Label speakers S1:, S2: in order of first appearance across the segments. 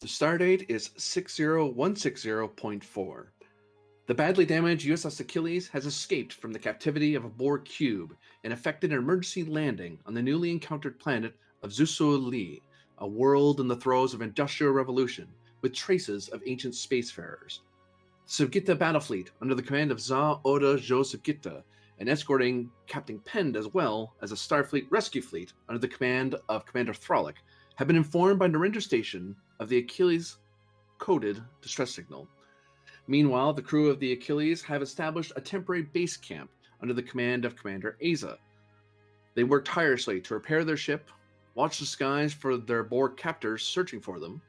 S1: The stardate is 60160.4. The badly damaged U.S.S. Achilles has escaped from the captivity of a Borg cube and effected an emergency landing on the newly encountered planet of Xu'zsslo, a world in the throes of industrial revolution with traces of ancient spacefarers. The Sugita battle fleet, under the command of Za Oda Jo Sugita, and escorting Captain Pend, as well as a Starfleet rescue fleet under the command of Commander Thralick, have been informed by Narendra Station of the Achilles' coded distress signal. Meanwhile, the crew of the Achilles have established a temporary base camp under the command of Commander Aza. They work tirelessly to repair their ship, watch the skies for their Borg captors searching for them,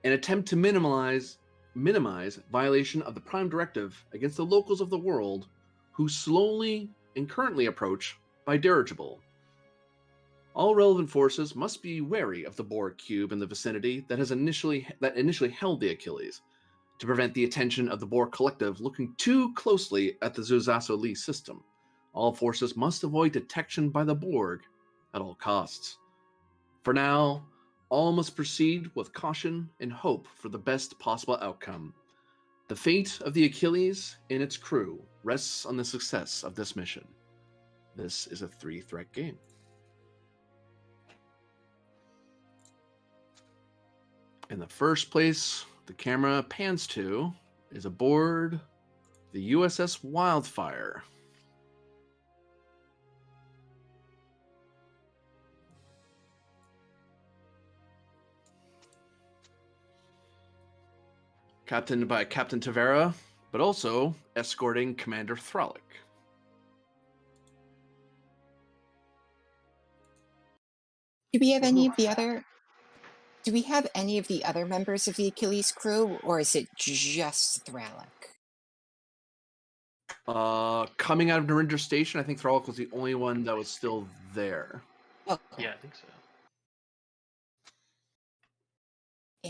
S1: and attempt to minimize violation of the Prime Directive against the locals of the world who slowly and currently approach by dirigible. All relevant forces must be wary of the Borg cube in the vicinity that initially held the Achilles, to prevent the attention of the Borg collective looking too closely at the Xu'zsslo system. All forces must avoid detection by the Borg at all costs. For now, all must proceed with caution and hope for the best possible outcome. The fate of the Achilles and its crew rests on the success of this mission. This is a 3-threat game. In the first place the camera pans to is aboard the U.S.S. Wildfire. Captained by Captain Tavera, but also escorting Commander Thralick.
S2: Do we have any of the other? Do we have any of the other members of the Achilles crew, or is it just Thralick?
S1: Coming out of Narendra Station, I think Thralick was the only one that was still there.
S2: Okay.
S3: Yeah, I think so.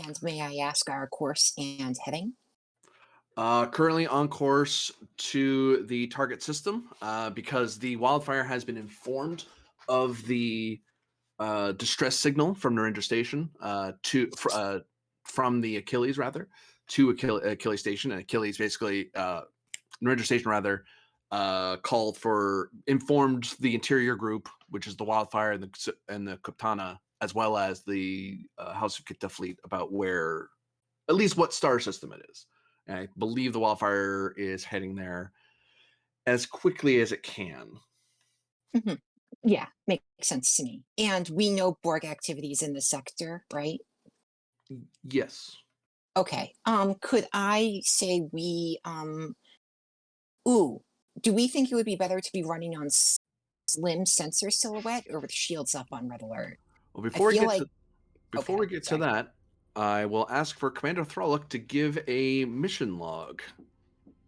S2: And may I ask our course and heading?
S1: Currently on course to the target system, because the Wildfire has been informed of the distress signal from Narendra Station from the Achilles, rather, to Achilles Station. And Achilles basically, Narendra Station, rather, informed the interior group, which is the Wildfire and the Kuptana, as well as the House of Kita fleet, about where, at least what star system it is. And I believe the Wildfire is heading there as quickly as it can.
S2: Mm-hmm. Yeah, makes sense to me. And we know Borg activities in the sector, right?
S1: Yes.
S2: Okay. Could I say we do we think it would be better to be running on slim sensor silhouette or with shields up on red alert?
S1: Well, before we get to that, I will ask for Commander Thralick to give a mission log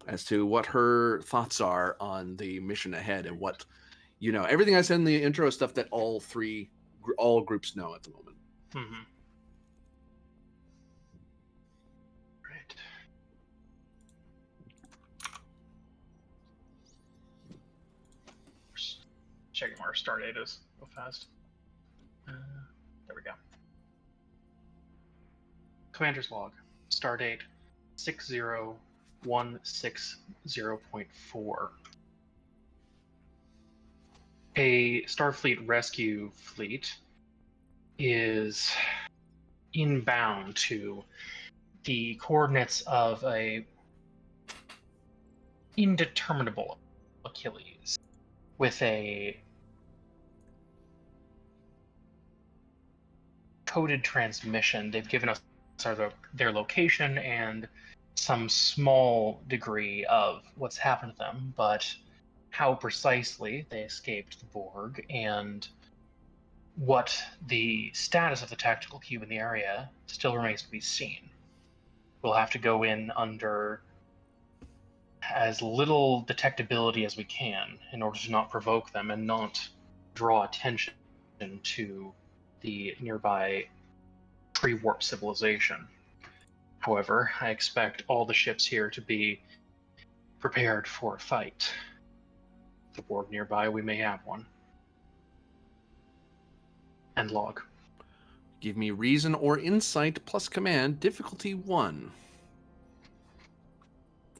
S1: as to what her thoughts are on the mission ahead and what, everything I said in the intro is stuff that all groups know at the moment.
S3: Mm-hmm. Right. Checking where our start date is real fast. There we go. Commander's log. Stardate 60160.4. A Starfleet rescue fleet is inbound to the coordinates of a indeterminable Achilles with a coded transmission. They've given us their location and some small degree of what's happened to them, but how precisely they escaped the Borg and what the status of the tactical cube in the area still remains to be seen. We'll have to go in under as little detectability as we can in order to not provoke them and not draw attention to the nearby pre-warp civilization. However, I expect all the ships here to be prepared for a fight. The Borg nearby, we may have one. End log.
S1: Give me reason or insight plus command, difficulty 1.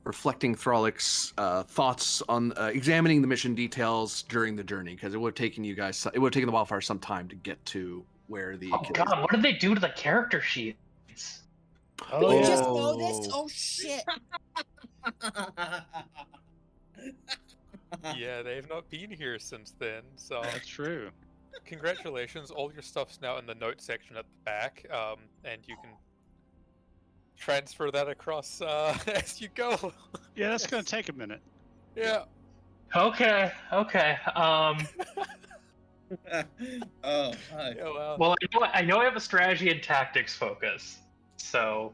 S1: Reflecting Thralick's thoughts on examining the mission details during the journey, because it would have taken you guys, it would have taken the Wildfire some time to get to where the
S3: Oh
S1: Achilles.
S3: God, what did they do to the character sheets?
S4: Oh,
S2: You
S4: yeah.
S2: just know this? Oh shit!
S5: Yeah, they've not been here since then, so
S4: That's true.
S5: congratulations. All your stuff's now in the note section at the back, and you can transfer that across as you go.
S4: Yeah, that's going to take a minute.
S5: Yeah.
S3: Okay.
S6: Oh, fuck.
S5: Yeah, well,
S3: Well, I know I have a strategy and tactics focus, so.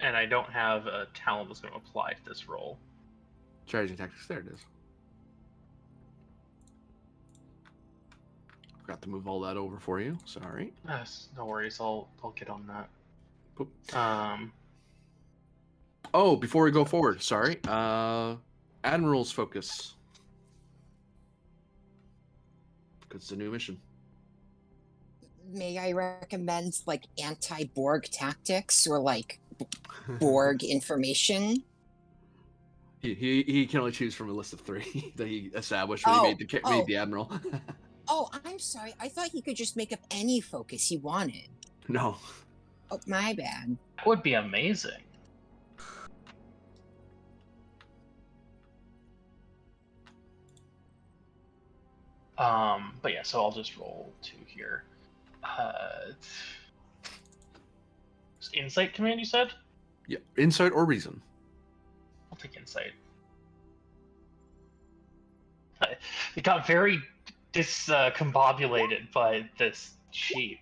S3: And I don't have a talent that's going to apply to this role.
S1: Strategy and tactics, there it is. Forgot to move all that over for you. Sorry.
S3: Yes, no worries. I'll get on that.
S1: Boop. Oh, before we go forward, sorry. Admiral's focus. Because it's a new mission.
S2: May I recommend like anti-Borg tactics or like Borg information?
S1: He can only choose from a list of 3 that he established when he made the Admiral.
S2: Oh, I'm sorry. I thought he could just make up any focus he wanted.
S1: No.
S2: Oh, my bad.
S3: That would be amazing. But yeah, so I'll just roll 2 here. Insight command, you said?
S1: Yeah, insight or reason.
S3: I'll take insight. It got very discombobulated by this sheet.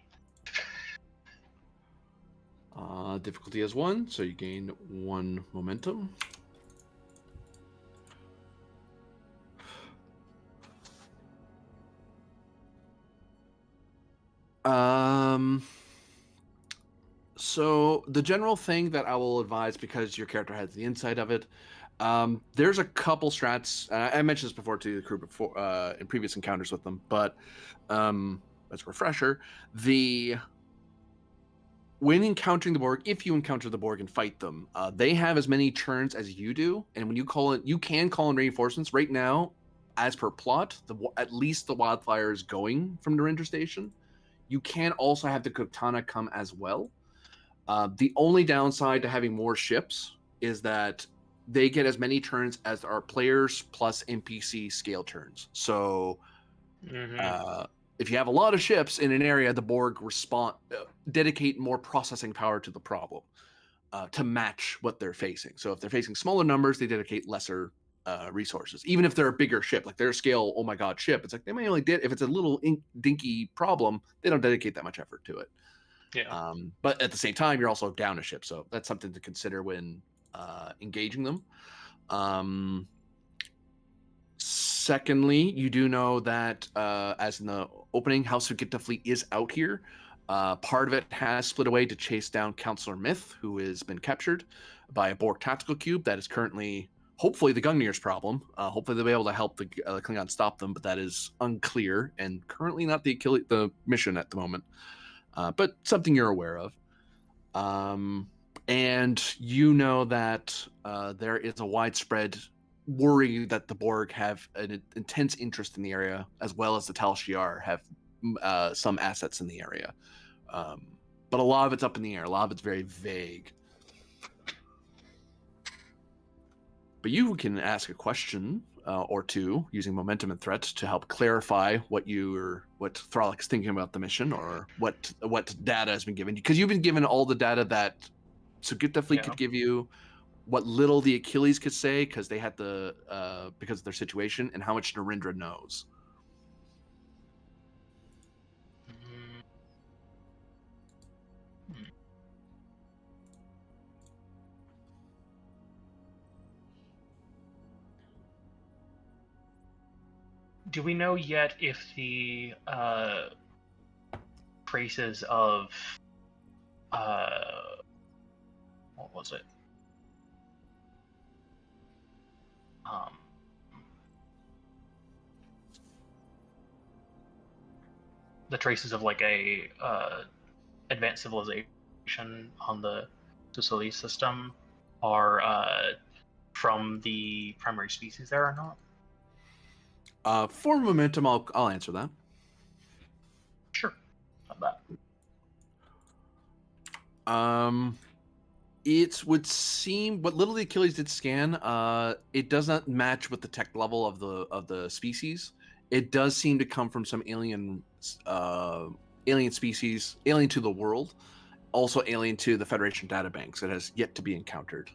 S1: Difficulty is 1, so you gain 1 momentum. So the general thing that I will advise, because your character has the insight of it, there's a couple strats. I mentioned this before to the crew before in previous encounters with them, but as a refresher, when encountering the Borg, if you encounter the Borg and fight them, they have as many turns as you do, and when you call it, you can call in reinforcements. Right now, as per plot, at least the Wildfire is going from the Ranger Station. You can also have the Kuptana come as well. The only downside to having more ships is that they get as many turns as our players plus NPC scale turns. So if you have a lot of ships in an area, the Borg dedicate more processing power to the problem to match what they're facing. So if they're facing smaller numbers, they dedicate lesser resources. Even if they're a bigger ship, like their scale, oh my god, ship, it's like they may only if it's a little dinky problem, they don't dedicate that much effort to it.
S3: Yeah.
S1: But at the same time, you're also down a ship, so that's something to consider when engaging them. Secondly, you do know that as in the opening, House of Gitta Fleet is out here. Part of it has split away to chase down Counselor Myth, who has been captured by a Borg tactical cube that is currently, hopefully, the Gungnir's problem. Hopefully, they'll be able to help the Klingons stop them, but that is unclear and currently not the mission at the moment. But something you're aware of. And you know that there is a widespread worry that the Borg have an intense interest in the area, as well as the Tal Shiar have some assets in the area. But a lot of it's up in the air. A lot of it's very vague. But you can ask a question or two using momentum and threat to help clarify what Thralick's thinking about the mission, or what data has been given, because you've been given all the data that Gitta Fleet could give you, what little the Achilles could say because they had because of their situation, and how much Narendra knows.
S3: Do we know yet if the traces of what was it? the traces of like a advanced civilization on the Xu'zsslo system are from the primary species there or not?
S1: For momentum, I'll answer that.
S3: Sure. Not that.
S1: It would seem what little the Achilles did scan, it does not match with the tech level of the species. It does seem to come from some alien species, alien to the world, also alien to the Federation databanks. It has yet to be encountered.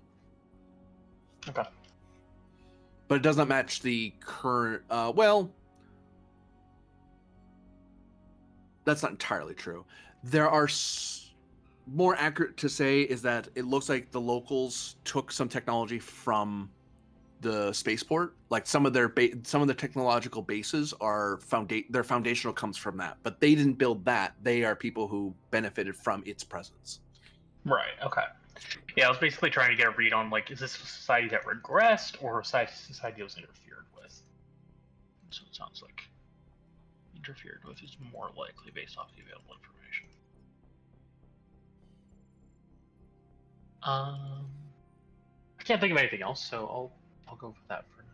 S3: Okay.
S1: But it does not match the current. That's not entirely true. There are more accurate to say is that it looks like the locals took some technology from the spaceport. Like some of their technological bases are their foundational comes from that, but they didn't build that. They are people who benefited from its presence.
S3: Right. Okay. Yeah, I was basically trying to get a read on like, is this a society that regressed or a society that was interfered with? So it sounds like interfered with is more likely based off the available information. I can't think of anything else, so I'll go with that for now.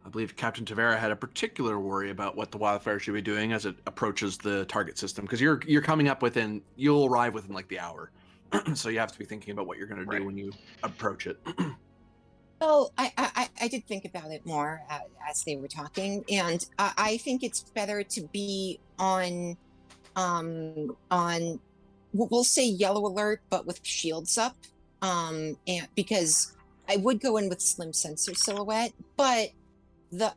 S1: I believe Captain Tavera had a particular worry about what the wildfire should be doing as it approaches the target system, because you're coming up within, you'll arrive within like the hour, so you have to be thinking about what you're going to do when you approach it.
S2: Well, I did think about it more as they were talking, and I think it's better to be on we'll say yellow alert, but with shields up, and because I would go in with slim sensor silhouette, but the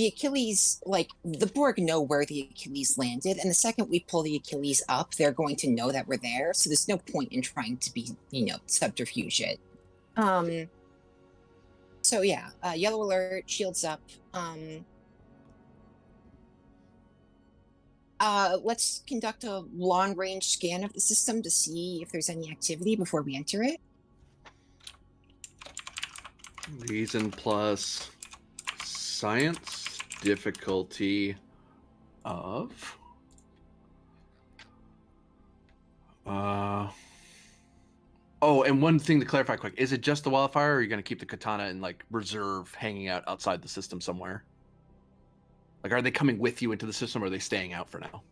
S2: Achilles, like the Borg know where the Achilles landed, and the second we pull the Achilles up, they're going to know that we're there, so there's no point in trying to be, subterfuge it. So yeah, yellow alert, shields up. Let's conduct a long-range scan of the system to see if there's any activity before we enter it.
S1: Reason plus science difficulty of oh, and one thing to clarify quick, is it just the wildfire, or are you going to keep the katana in like reserve hanging out outside the system somewhere? Like, are they coming with you into the system, or are they staying out for now?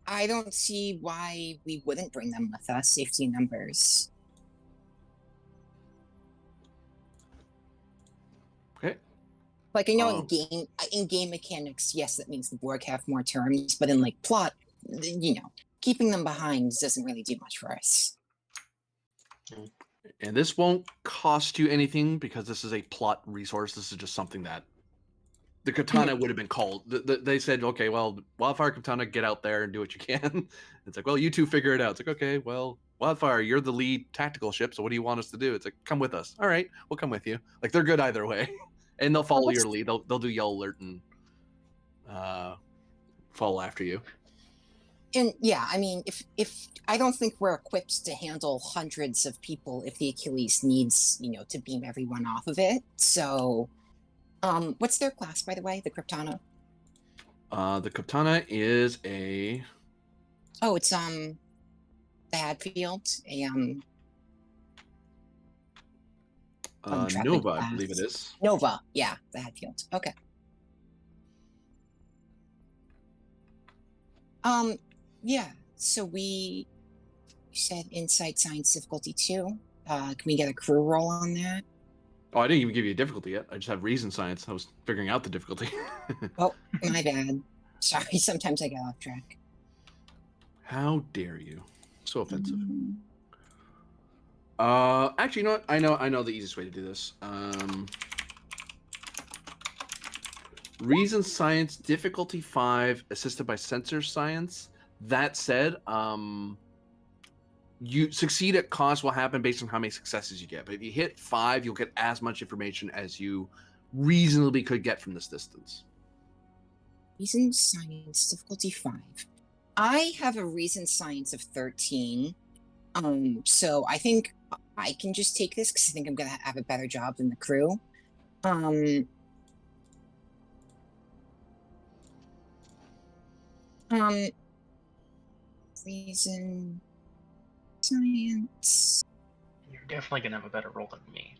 S2: I don't see why we wouldn't bring them with us. Safety in numbers.
S1: Okay.
S2: Like, I know in game mechanics, yes, that means the Borg have more terms, but in like plot, keeping them behind doesn't really do much for us.
S1: And this won't cost you anything because this is a plot resource. This is just something that the katana would have been called. They said, okay, well, Wildfire Katana, get out there and do what you can. It's like, well, you two figure it out. It's like, okay, well, Wildfire, you're the lead tactical ship, so what do you want us to do? It's like, come with us. All right, we'll come with you. Like, they're good either way. And they'll follow your lead. They'll do yell alert and follow after you.
S2: And yeah, I mean, if I don't think we're equipped to handle hundreds of people if the Achilles needs, to beam everyone off of it. So, what's their class, by the way? The Kryptana.
S1: The Kryptana is a.
S2: Oh, it's the Hadfield.
S1: Nova, I believe it is.
S2: Nova, yeah, the Hadfield. Okay. Yeah. So you said insight science difficulty 2. Can we get a crew roll on that?
S1: Oh, I didn't even give you a difficulty yet. I just have reason science. I was figuring out the difficulty.
S2: Oh, my bad. Sorry, sometimes I get off track.
S1: How dare you? So offensive. Actually, you know what? I know the easiest way to do this. Reason science difficulty 5, assisted by sensor science. That said, you succeed at cost will happen based on how many successes you get. But if you hit 5, you'll get as much information as you reasonably could get from this distance.
S2: Reason science difficulty 5. I have a reason science of 13. So I think I can just take this because I think I'm gonna have a better job than the crew. Um, reason, science.
S3: You're definitely gonna have a better roll than me.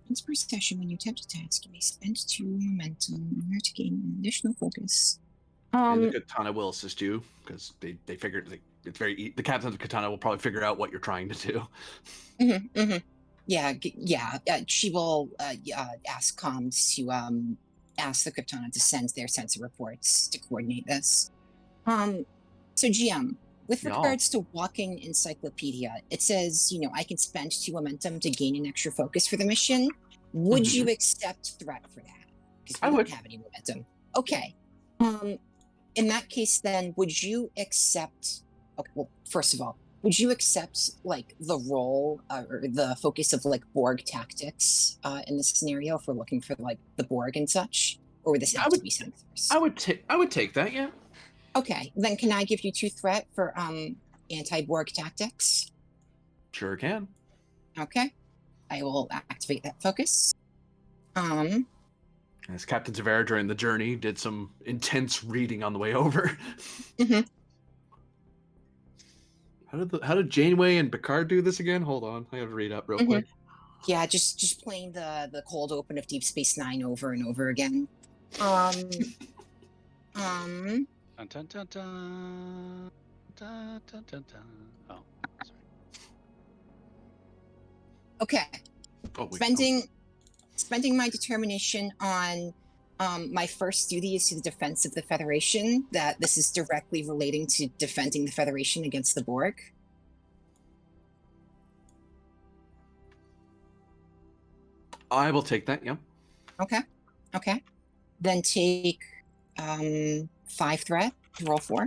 S2: Once per session, when you attempt a task, you may spend 2 momentum in order to gain an additional focus.
S1: And the katana will assist you because they figured it's the captain of the katana will probably figure out what you're trying to do.
S2: Yeah, she will ask comms to ask the Kryptona to send their sensor reports to coordinate this. So GM, with
S1: Yeah.
S2: regards to walking encyclopedia, it says, I can spend 2 momentum to gain an extra focus for the mission. Would you accept threat for that? Because we
S1: I
S2: don't
S1: would.
S2: have any momentum. Okay. In that case, then, would you accept? Okay. Well, first of all, would you accept like the role or the focus of like Borg tactics in this scenario if we're looking for like the Borg and such, or would this have to be sensors?
S1: I would take that. Yeah.
S2: Okay, then can I give you 2 threat for anti-Borg tactics?
S1: Sure can.
S2: Okay, I will activate that focus.
S1: As Captain Tavera during the journey did some intense reading on the way over. How did Janeway and Picard do this again? Hold on, I have to read up real quick.
S2: Yeah, just playing the cold open of Deep Space Nine over and over again. Dun,
S4: Dun, dun, dun, dun. Dun, dun, dun, dun. Oh, sorry.
S2: Okay.
S1: Oh, wait,
S2: Spending my determination on my first duty is to the defense of the Federation, that this is directly relating to defending the Federation against the Borg.
S1: I will take that. Yeah.
S2: Okay. Then take 5 threat to roll 4.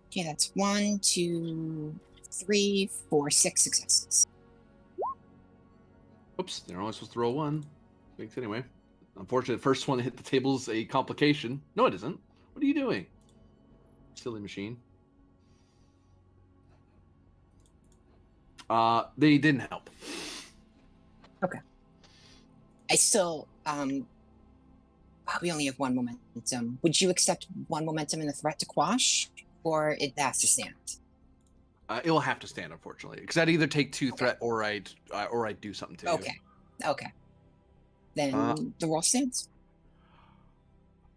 S2: Okay, that's 1, 2, 3, 4, 6 successes.
S1: Oops, they're only supposed to roll 1. Thanks anyway. Unfortunately, the first one that hit the table is a complication. No, it isn't. What are you doing? Silly machine. They didn't help.
S2: Okay. I still we only have 1 momentum. Would you accept 1 momentum in the threat to quash, or it has to stand?
S1: It will have to stand, unfortunately, because I'd either take 2 threat or I'd do something to you.
S2: Okay. Then the roll stands.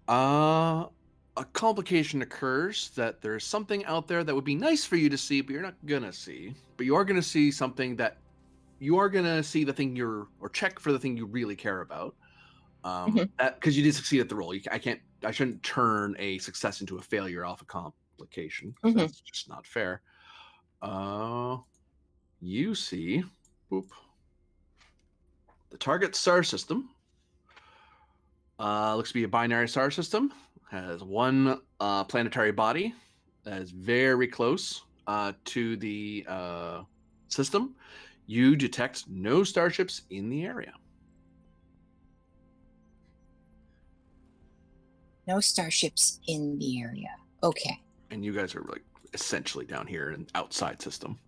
S1: A complication occurs that there's something out there that would be nice for you to see, but you're not gonna see. But you are gonna see something that you are gonna see the thing or check for the thing you really care about. That because you did succeed at the roll. I shouldn't turn a success into a failure off a complication. That's just not fair. You see, boop, the target star system. Looks to be a binary star system. Has 1 planetary body that is very close to the system. You detect no starships in the area.
S2: No starships in the area. Okay.
S1: And you guys are like essentially down here in outside system.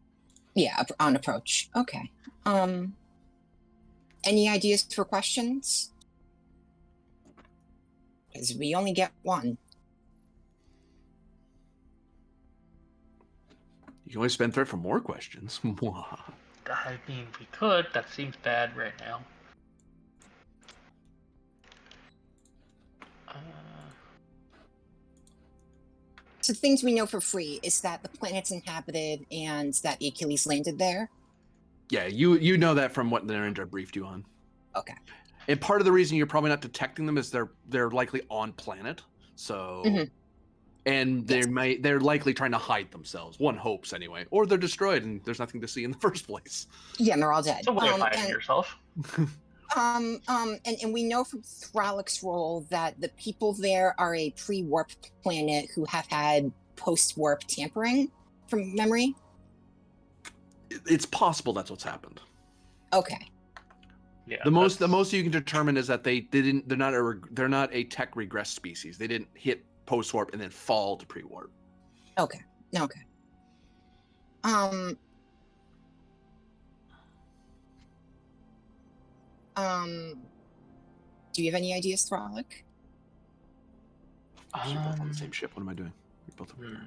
S2: Yeah, on approach. Okay. Any ideas for questions? Because we only get 1.
S1: You can always spend threat for more questions.
S3: I mean, we could. That seems bad right now.
S2: So things we know for free is that the planet's inhabited and that the Achilles landed there.
S1: Yeah, you know that from what the Ninja briefed you on.
S2: Okay.
S1: And part of the reason you're probably not detecting them is they're likely on planet. So and they're likely trying to hide themselves. One hopes anyway. Or they're destroyed and there's nothing to see in the first place.
S2: Yeah, and they're all dead.
S3: It's a way of hiding yourself.
S2: And we know from Thralick's role that the people there are a pre-warp planet who have had post-warp tampering from memory.
S1: It's possible that's what's happened.
S2: Okay.
S3: Yeah.
S1: The most you can determine is that they're not a tech regress species. They didn't hit post-warp and then fall to pre-warp.
S2: Okay. Do you have any ideas, Thralick?
S1: You're both on the same ship. What am I doing? You're both over here.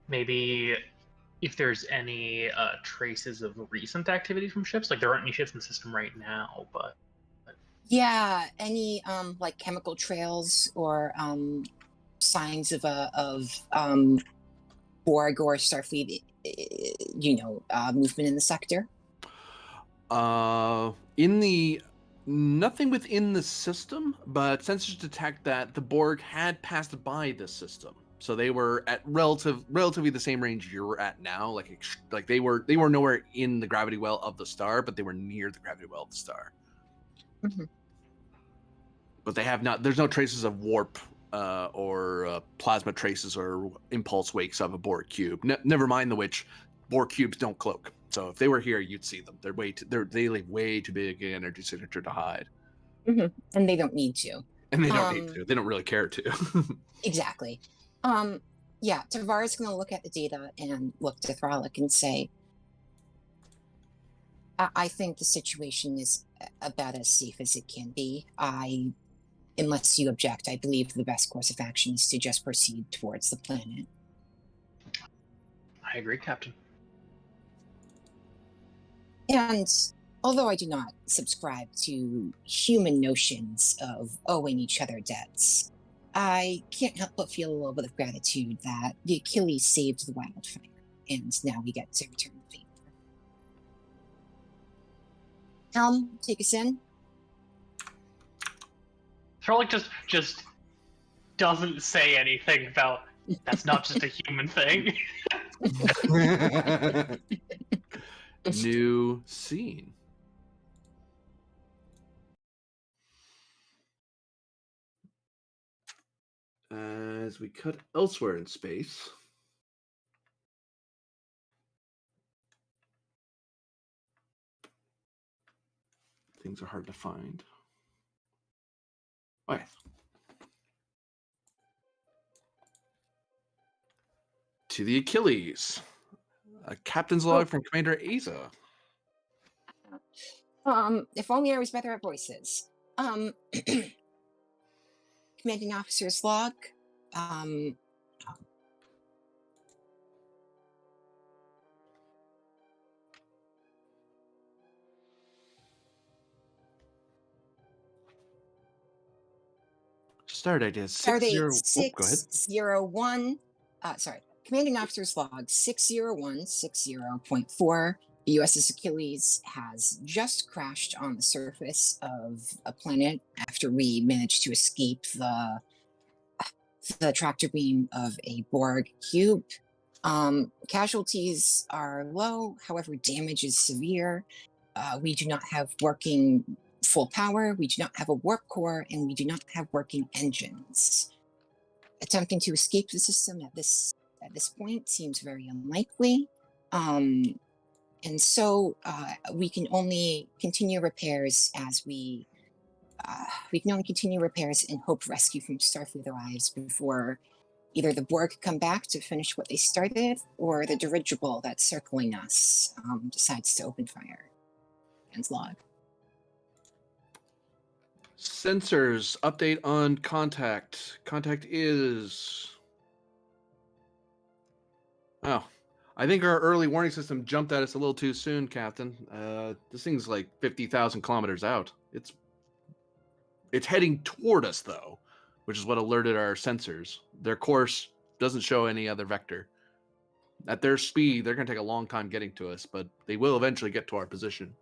S3: Maybe if there's any traces of recent activity from ships, like there aren't any ships in the system right now, but
S2: Yeah, any like chemical trails or signs of Borg or Starfleet, movement in the sector.
S1: Nothing within the system, but sensors detect that the Borg had passed by this system, so they were at relatively the same range you're at now. Like they were nowhere in the gravity well of the star, but they were near the gravity well of the star.
S2: Mm-hmm.
S1: But they have not. There's no traces of warp or plasma traces or impulse wakes of a Borg cube. Never mind the which Borg cubes don't cloak. So if they were here, you'd see them. They leave way too big an energy signature to hide.
S2: Mm-hmm. And they don't need to.
S1: And they don't need to. They don't really care to.
S2: Exactly. Yeah, Tavares going to look at the data and look to Thralic and say, I think the situation is about as safe as it can be. Unless you object, I believe the best course of action is to just proceed towards the planet.
S3: I agree, Captain.
S2: And although I do not subscribe to human notions of owing each other debts, I can't help but feel a little bit of gratitude that the Achilles saved the wildfire, and now we get to return the favor. Helm, take us in.
S3: Trolloc just doesn't say anything about that's not just a human thing.
S1: New scene. As we cut elsewhere in space. Things are hard to find. Okay. To the Achilles. A captain's log from Commander Asa.
S2: If only I was better at voices. Commanding officer's log.
S1: Start idea
S2: Stardate
S1: 601.
S2: Commanding officer's log 60160.4. The U.S.S. Achilles has just crashed on the surface of a planet after we managed to escape the tractor beam of a Borg cube. Casualties are low, however, damage is severe. We do not have working full power, we do not have a warp core, and we do not have working engines. Attempting to escape the system at this point seems very unlikely. And so we can only continue repairs as we can only continue repairs and hope rescue from Starfleet arrives before either the Borg come back to finish what they started, or the dirigible that's circling us decides to open fire. Ends log.
S1: Sensors update on contact. Contact is. Oh, I think our early warning system jumped at us a little too soon, Captain. This thing's like 50,000 kilometers out. It's heading toward us, though, which is what alerted our sensors. Their course doesn't show any other vector. At their speed, they're going to take a long time getting to us, but they will eventually get to our position.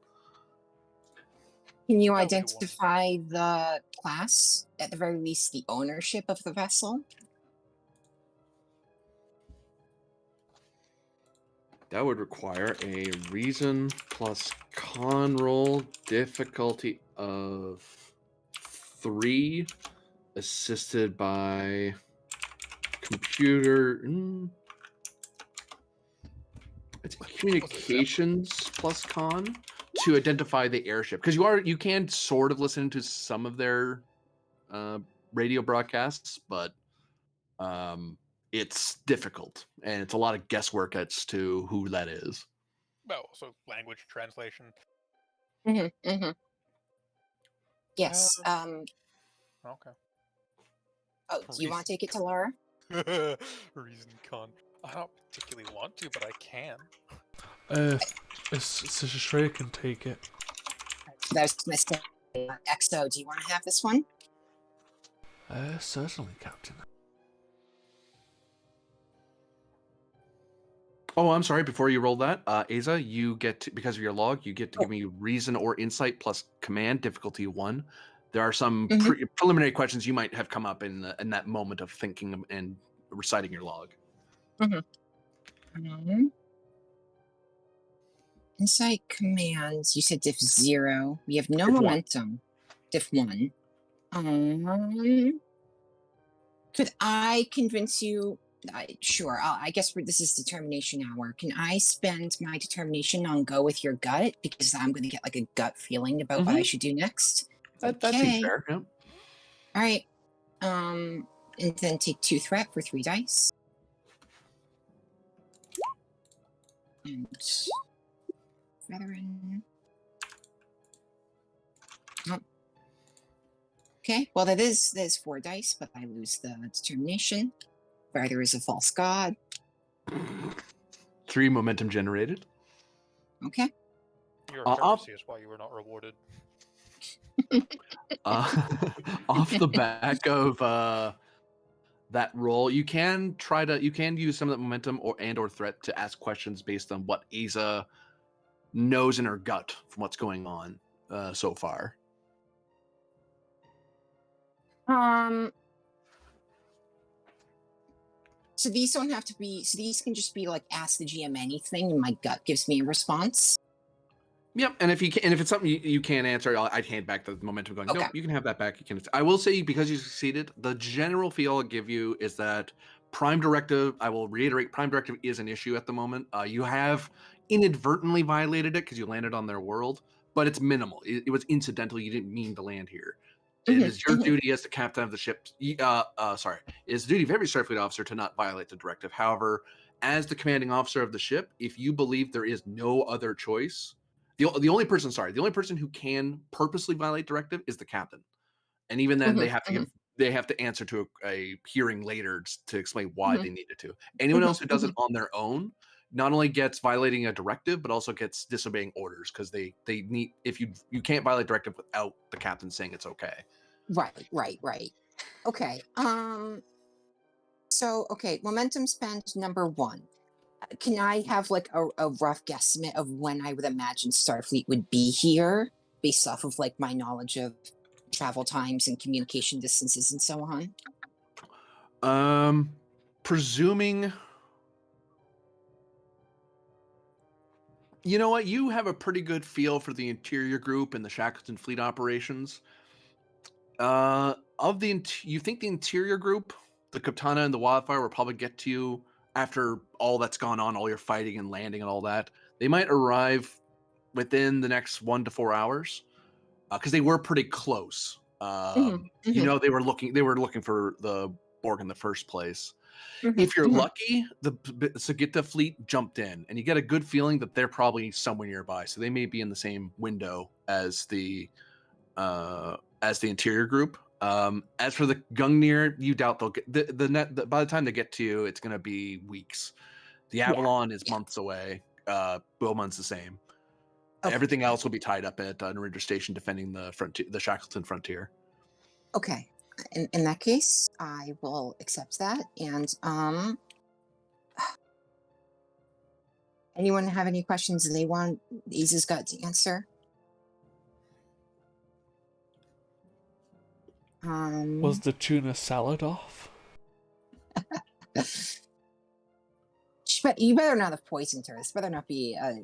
S2: Can you identify the class, at the very least the ownership of the vessel?
S1: That would require a reason plus con roll, difficulty of 3, assisted by computer. It's communications plus con to identify the airship, because you can sort of listen to some of their radio broadcasts, but it's difficult and it's a lot of guesswork as to who that is.
S5: Well, so language translation.
S2: Mm-hmm, mm-hmm. Yes.
S5: Okay.
S2: Oh, do you want to take it to Laura?
S5: Reason con. I don't particularly want to, but I can.
S7: Xu'zsslo can take it.
S2: That was going to say, XO, do you want to have this one?
S7: Certainly, Captain.
S1: Oh, I'm sorry. Before you roll that, Aza, you get to, because of your log, you get to give me reason or insight plus command difficulty 1. There are some preliminary questions you might have come up in that moment of thinking and reciting your log.
S2: Insight commands. You said diff 0. We have no
S1: Diff 1.
S2: momentum. Diff 1. Could I convince you? Sure. I guess this is determination hour. Can I spend my determination on go with your gut because I'm going to get like a gut feeling about what I should do next?
S1: That seems fair. Yeah.
S2: All right. And then take 2 threat for 3 dice. And veteran. Oh. Okay. Well, there's 4 dice, but I lose the determination. There is a false god.
S1: 3 momentum generated.
S2: Okay.
S5: Your courtesy is why you were not rewarded.
S1: Off the back of that roll, you can use some of that momentum or threat to ask questions based on what Aza knows in her gut from what's going on so far.
S2: So these don't have to be. So these can just be like ask the GM anything, and my gut gives me a response.
S1: Yep, and if it's something you can't answer, I'd hand back the momentum. Going,
S2: Okay.
S1: nope, you can have that back. You can. I will say because you succeeded, the general feel I'll give you is that Prime Directive. I will reiterate, Prime Directive is an issue at the moment. You have inadvertently violated it because you landed on their world, but it's minimal. It was incidental. You didn't mean to land here. It is your duty as the captain of the ship. It is the duty of every Starfleet officer to not violate the directive. However, as the commanding officer of the ship, if you believe there is no other choice, the only person who can purposely violate directive is the captain, and even then they have to answer to a hearing later to explain why they needed to. Anyone else who does it on their own not only gets violating a directive, but also gets disobeying orders because they need you can't violate directive without the captain saying it's okay.
S2: Right. Okay. So momentum spent number 1. Can I have like a rough guesstimate of when I would imagine Starfleet would be here based off of like my knowledge of travel times and communication distances and so on?
S1: Presuming, you know what, you have a pretty good feel for the interior group and the Shackleton fleet operations. You think the interior group, the Kaptana and the Wildfire, will probably get to you after all that's gone on, all your fighting and landing and all that. They might arrive within the next 1 to 4 hours because they were pretty close. You know, they were looking for the Borg in the first place. If you're lucky, the Sagitta fleet jumped in, and you get a good feeling that they're probably somewhere nearby. So they may be in the same window as the interior group. As for the Gungnir, you doubt they'll get by the time they get to you, it's going to be weeks. The Avalon is months away. Beaumont's the same. Okay. Everything else will be tied up at Narendra Station defending the Shackleton frontier.
S2: Okay. In that case, I will accept that. And anyone have any questions they want Aza's got to answer?
S7: Was the tuna salad off?
S2: You better not have poisoned her. This better not be I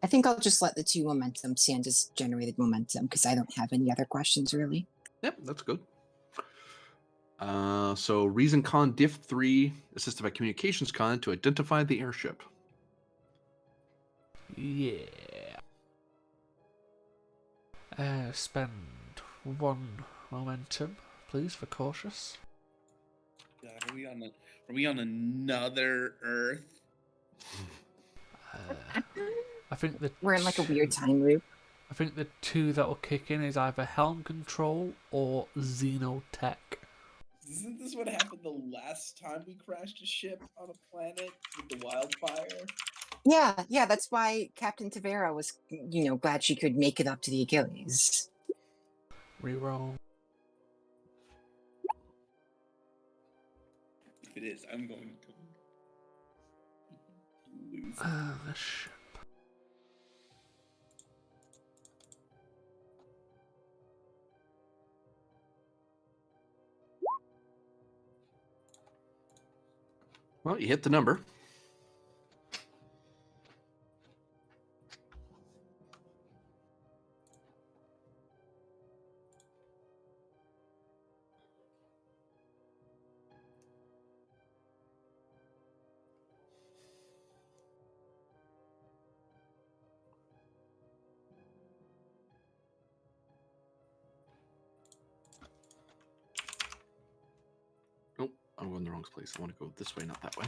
S2: think I'll just let the 2 momentum stand as generated momentum because I don't have any other questions really.
S1: Yep, that's good. So Reason Con Diff 3, assisted by Communications Con to identify the airship.
S7: Yeah. Spend 1 momentum, please, for cautious.
S8: Got it. Are we on another Earth?
S7: I think
S2: We're in like a weird time loop.
S7: I think the two that will kick in is either helm control or xenotech.
S8: Isn't this what happened the last time we crashed a ship on a planet with the wildfire?
S2: Yeah, that's why Captain Tavera was, glad she could make it up to the Achilles.
S7: Reroll.
S8: If it is, I'm going to lose.
S7: The ship.
S1: Well, you hit the number. Nope, I'm going the wrong place. I want to go this way, not that way.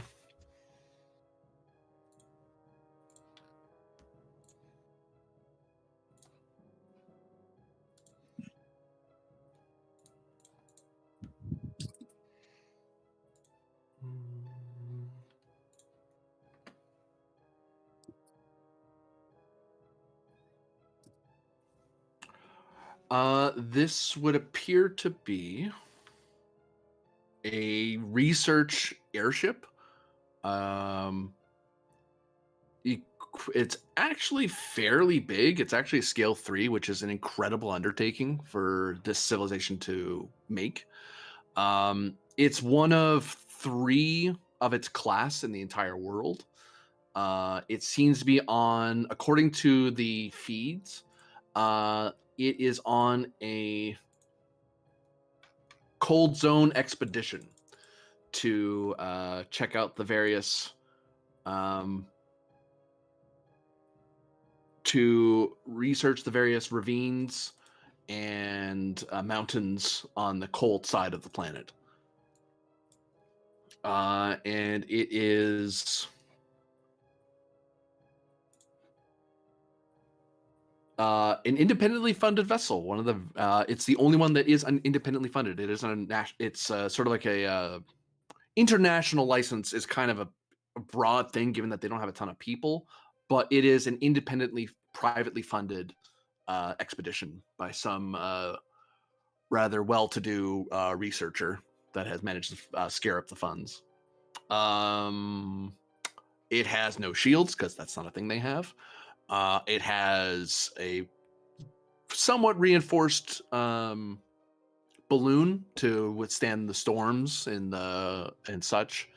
S1: This would appear to be a research airship. It's actually fairly big. It's actually a scale 3, which is an incredible undertaking for this civilization to make. It's one of 3 of its class in the entire world. It seems to be on, according to the feeds, it is on a cold zone expedition to check out the various to research the various ravines and mountains on the cold side of the planet. And it is an independently funded vessel. One of the it's the only one that is independently funded. It is it's sort of like a international license is kind of a broad thing, given that they don't have a ton of people, but it is an independently, privately funded expedition by some rather well-to-do researcher that has managed to scare up the funds. It has no shields because that's not a thing they have. It has a somewhat reinforced balloon to withstand the storms and such.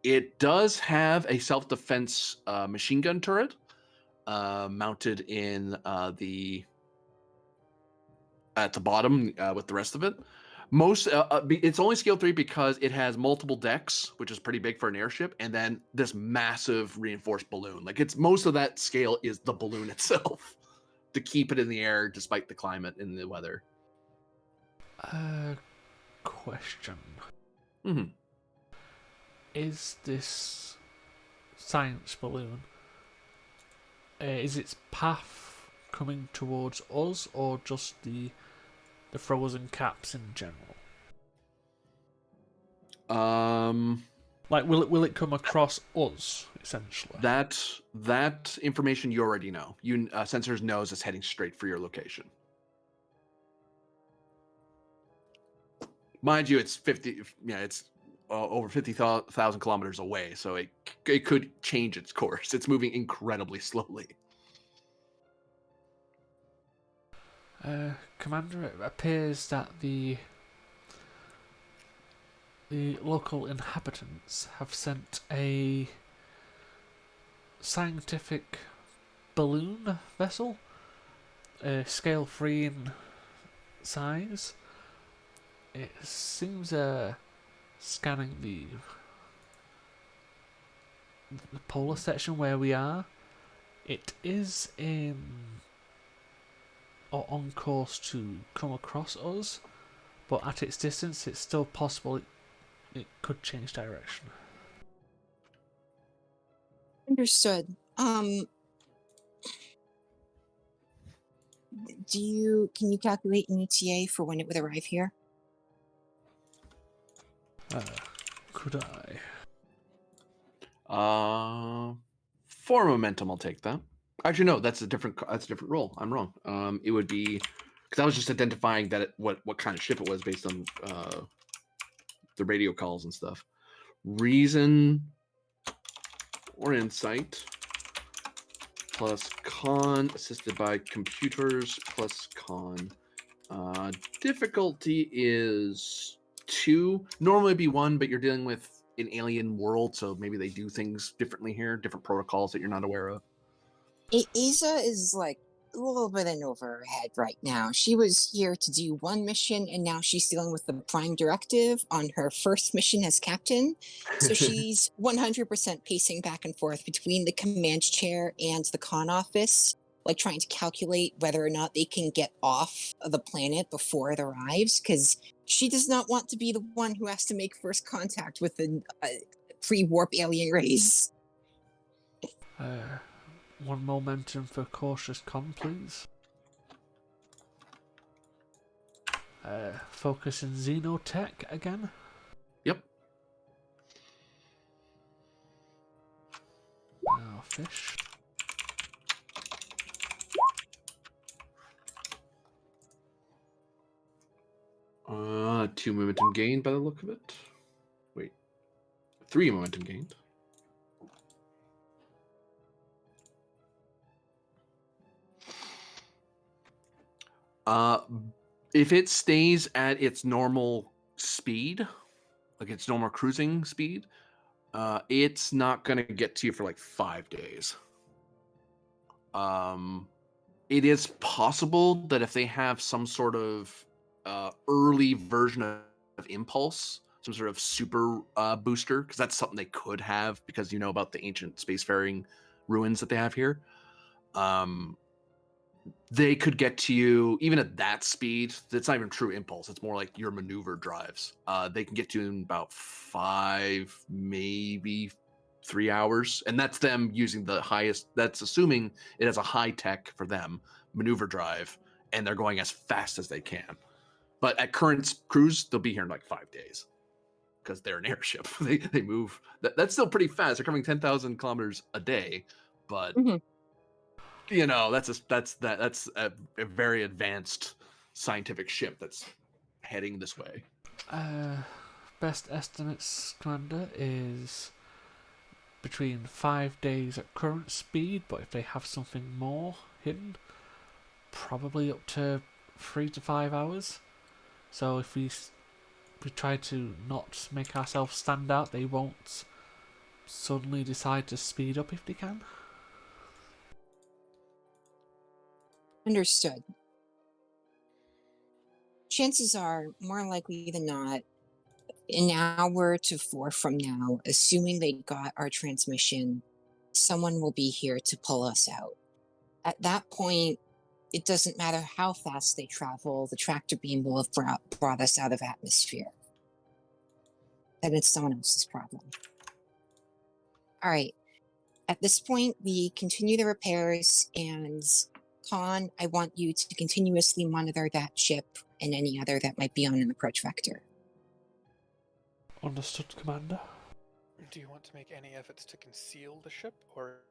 S1: It does have a self-defense machine gun turret mounted in at the bottom with the rest of it. It's only scale 3 because it has multiple decks, which is pretty big for an airship, and then this massive reinforced balloon. Like, it's most of that scale is the balloon itself to keep it in the air despite the climate and the weather.
S7: Question.
S1: Mm-hmm.
S7: Is this science balloon, is its path coming towards us or just the throwers and caps in general? Like, will it come across us, essentially?
S1: That information you already know. Sensors knows it's heading straight for your location. Mind you, it's 50. Yeah, it's over 50,000 kilometers away, so it could change its course. It's moving incredibly slowly.
S7: Commander, it appears that the local inhabitants have sent a scientific balloon vessel, scale 3 in size. It seems scanning the polar section where we are. It is on course to come across us, but at its distance, it's still possible it could change direction.
S2: Understood. Can you calculate an ETA for when it would arrive here?
S7: Could I?
S1: 4 momentum, I'll take that. Actually, no, that's a different roll. I'm wrong. It would be because I was just identifying that what kind of ship it was based on the radio calls and stuff. Reason or insight plus con assisted by computers plus con. Difficulty is 2. Normally it'd be 1, but you're dealing with an alien world, so maybe they do things differently here, different protocols that you're not aware of.
S2: Isa is like a little bit in over her head right now. She was here to do one mission, and now she's dealing with the prime directive on her first mission as captain. So she's 100% pacing back and forth between the command chair and the con office, like trying to calculate whether or not they can get off of the planet before it arrives, because she does not want to be the one who has to make first contact with the pre-warp alien race.
S7: 1 momentum for cautious con, please. Focus in xenotech again.
S1: Yep.
S7: Now fish.
S1: Two momentum gained by the look of it. Wait. 3 momentum gained. If it stays at its normal speed, like its normal cruising speed, it's not going to get to you for like 5 days. It is possible that if they have some sort of early version of impulse, some sort of super booster, because that's something they could have because you know about the ancient spacefaring ruins that they have here. They could get to you even at that speed. It's not even true impulse. It's more like your maneuver drives. They can get to you in about 5, maybe 3 hours. And that's them using the highest. That's assuming it has a high tech for them maneuver drive. And they're going as fast as they can. But at current cruise, they'll be here in like 5 days. Because they're an airship. they move. That's still pretty fast. They're coming 10,000 kilometers a day. But...
S2: Mm-hmm.
S1: You know, that's a very advanced scientific ship that's heading this way.
S7: Best estimates, Commander, is between 5 days at current speed, but if they have something more hidden, probably up to 3 to 5 hours. So if we try to not make ourselves stand out, they won't suddenly decide to speed up if they can.
S2: Understood. Chances are, more likely than not, an hour to 4 from now, assuming they got our transmission, someone will be here to pull us out. At that point, it doesn't matter how fast they travel, the tractor beam will have brought us out of atmosphere. Then it's someone else's problem. All right. At this point, we continue the repairs, and Con, I want you to continuously monitor that ship and any other that might be on an approach vector.
S7: Understood, Commander.
S5: Do you want to make any efforts to conceal the ship, or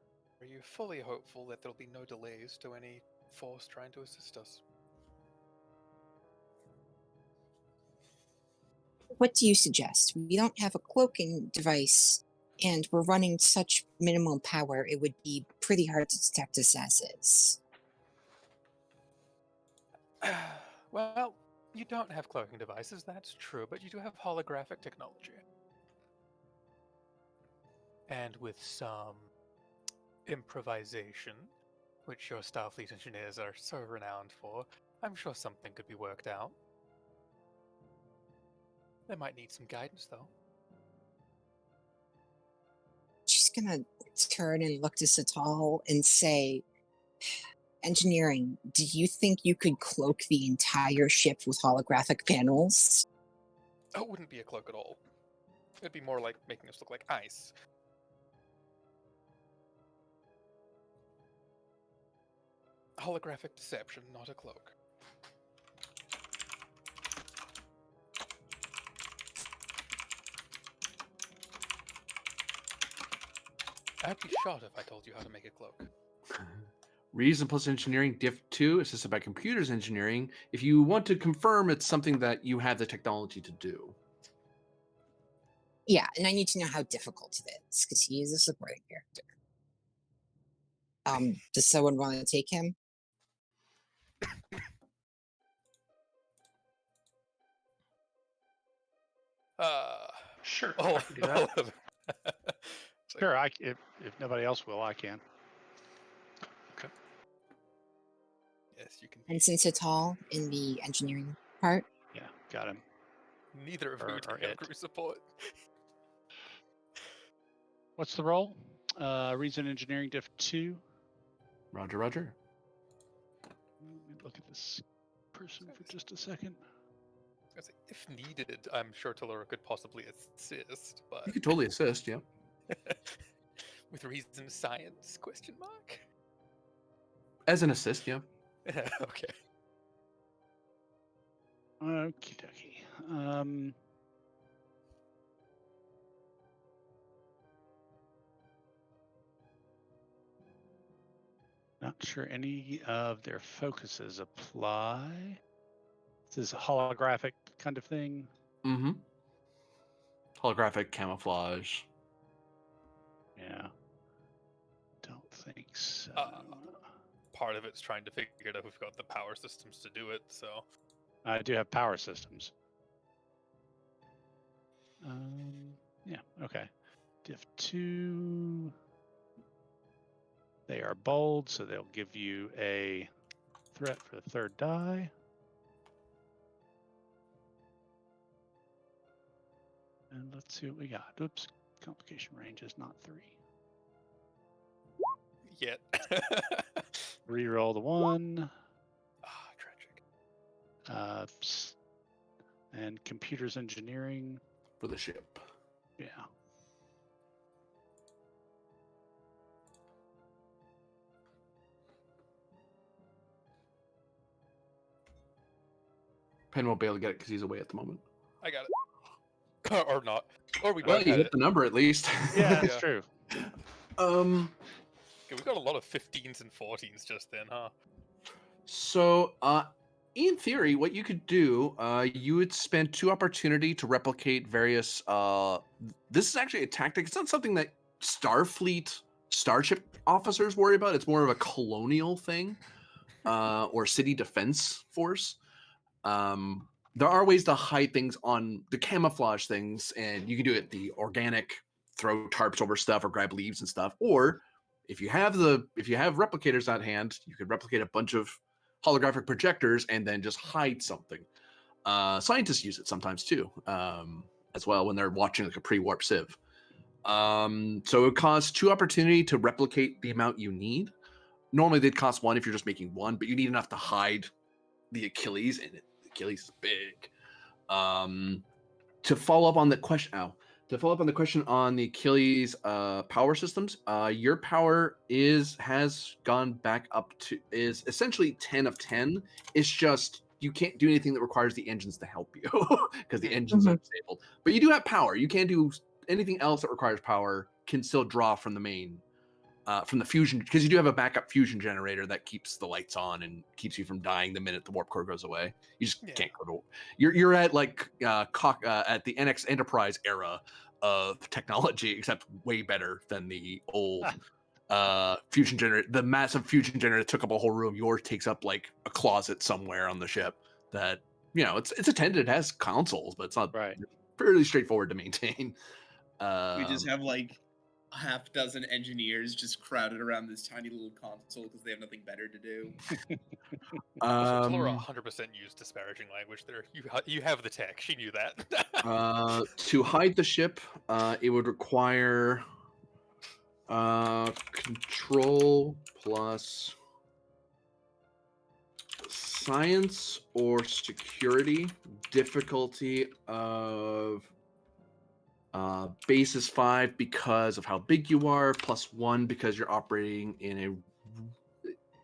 S5: are you fully hopeful that there'll be no delays to any force trying to assist us?
S2: What do you suggest? We don't have a cloaking device, and we're running such minimum power, it would be pretty hard to detect us as is.
S5: Well, you don't have cloaking devices, that's true, but you do have holographic technology. And with some improvisation, which your Starfleet engineers are so renowned for, I'm sure something could be worked out. They might need some guidance, though.
S2: She's gonna turn and look to Satal and say, engineering, do you think you could cloak the entire ship with holographic panels?
S5: Oh, it wouldn't be a cloak at all. It'd be more like making us look like ice. Holographic deception, not a cloak. I'd be shot if I told you how to make a cloak.
S1: Reason plus engineering diff 2 assisted by computers engineering. If you want to confirm it's something that you have the technology to do.
S2: Yeah, and I need to know how difficult it is because he is a supporting character. Does someone want to take him?
S3: Sure.
S5: Oh,
S4: I can do that.
S5: all of it. It's like,
S4: Sure, if nobody else will, I can.
S5: yes, you can.
S2: And since it's all in the engineering part,
S4: Yeah, got him.
S5: Neither of you
S4: Or
S5: take have
S4: it.
S5: crew support.
S4: What's the role? Reason engineering diff 2.
S1: Roger, Roger.
S4: Let me look at this person for just a second.
S5: I was like, if needed, I'm sure Talura could possibly assist, but
S1: You could totally assist, yeah.
S5: with reason science? Question mark.
S1: As an assist, yeah.
S5: Okay.
S4: Okie dokie. Not sure any of their focuses apply. This is a holographic kind of thing.
S1: Mm-hmm. Holographic camouflage.
S4: Yeah. Don't think so.
S5: Part of it's trying to figure out if we've got the power systems to do it, so.
S4: I do have power systems. Yeah, okay. Diff 2. They are bold, so they'll give you a threat for the third die. And let's see what we got. Oops, complication range is not 3.
S5: Yet.
S4: Reroll the 1.
S5: Tragic.
S4: And computers engineering.
S1: For the ship.
S4: Yeah.
S1: Penn won't be able to get it because he's away at the moment.
S5: I got it. Or not. Or we
S1: Well,
S5: both
S1: you
S5: had
S1: hit
S5: it.
S1: the number at least.
S4: Yeah, that's
S5: Yeah.
S4: true.
S5: Okay, we got a lot of 15s and 14s just then, huh?
S1: So, in theory, what you could do, you would spend 2 opportunity to replicate various. This is actually a tactic. It's not something that Starfleet starship officers worry about. It's more of a colonial thing, or city defense force. There are ways to hide things on the camouflage things, and you can do it the organic, throw tarps over stuff or grab leaves and stuff. Or if you have replicators at hand, you could replicate a bunch of holographic projectors and then just hide something. Scientists use it sometimes too, as well when they're watching like a pre-warp sieve. So it costs 2 opportunity to replicate the amount you need. Normally they'd cost 1 if you're just making 1, but you need enough to hide the Achilles, and the Achilles is big. To follow up on the question, on the Achilles power systems, your power has gone back up to is essentially 10 of 10. It's just you can't do anything that requires the engines to help you because the engines are disabled. But you do have power. You can do anything else that requires power. Can still draw from the main. From the fusion, because you do have a backup fusion generator that keeps the lights on and keeps you from dying the minute the warp core goes away. You just can't go to. You're at like at the NX Enterprise era of technology, except way better than the old fusion generator. The massive fusion generator took up a whole room. Yours takes up like a closet somewhere on the ship. That it's attended. It has consoles, but it's not fairly straightforward to maintain.
S8: We just have like a half dozen engineers just crowded around this tiny little console because they have nothing better to do.
S5: Talura 100% used disparaging language there. You have the tech. She knew that.
S1: To hide the ship, it would require control plus science or security, difficulty of base is 5 because of how big you are, +1 because you're operating in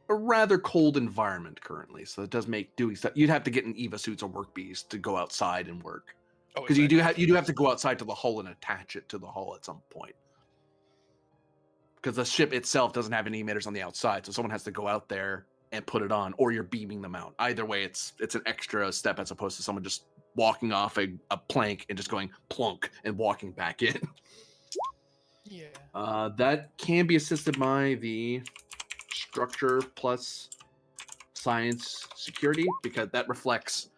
S1: a rather cold environment currently. So it does make doing stuff. You'd have to get in EVA suits or work bees to go outside and work.
S5: Oh,
S1: Because you do have to go outside to the hull and attach it to the hull at some point. Because the ship itself doesn't have any emitters on the outside, so someone has to go out there and put it on, or you're beaming them out. Either way, it's an extra step as opposed to someone just walking off a plank and just going plunk and walking back in.
S5: Yeah.
S1: That can be assisted by the structure plus science security, because that reflects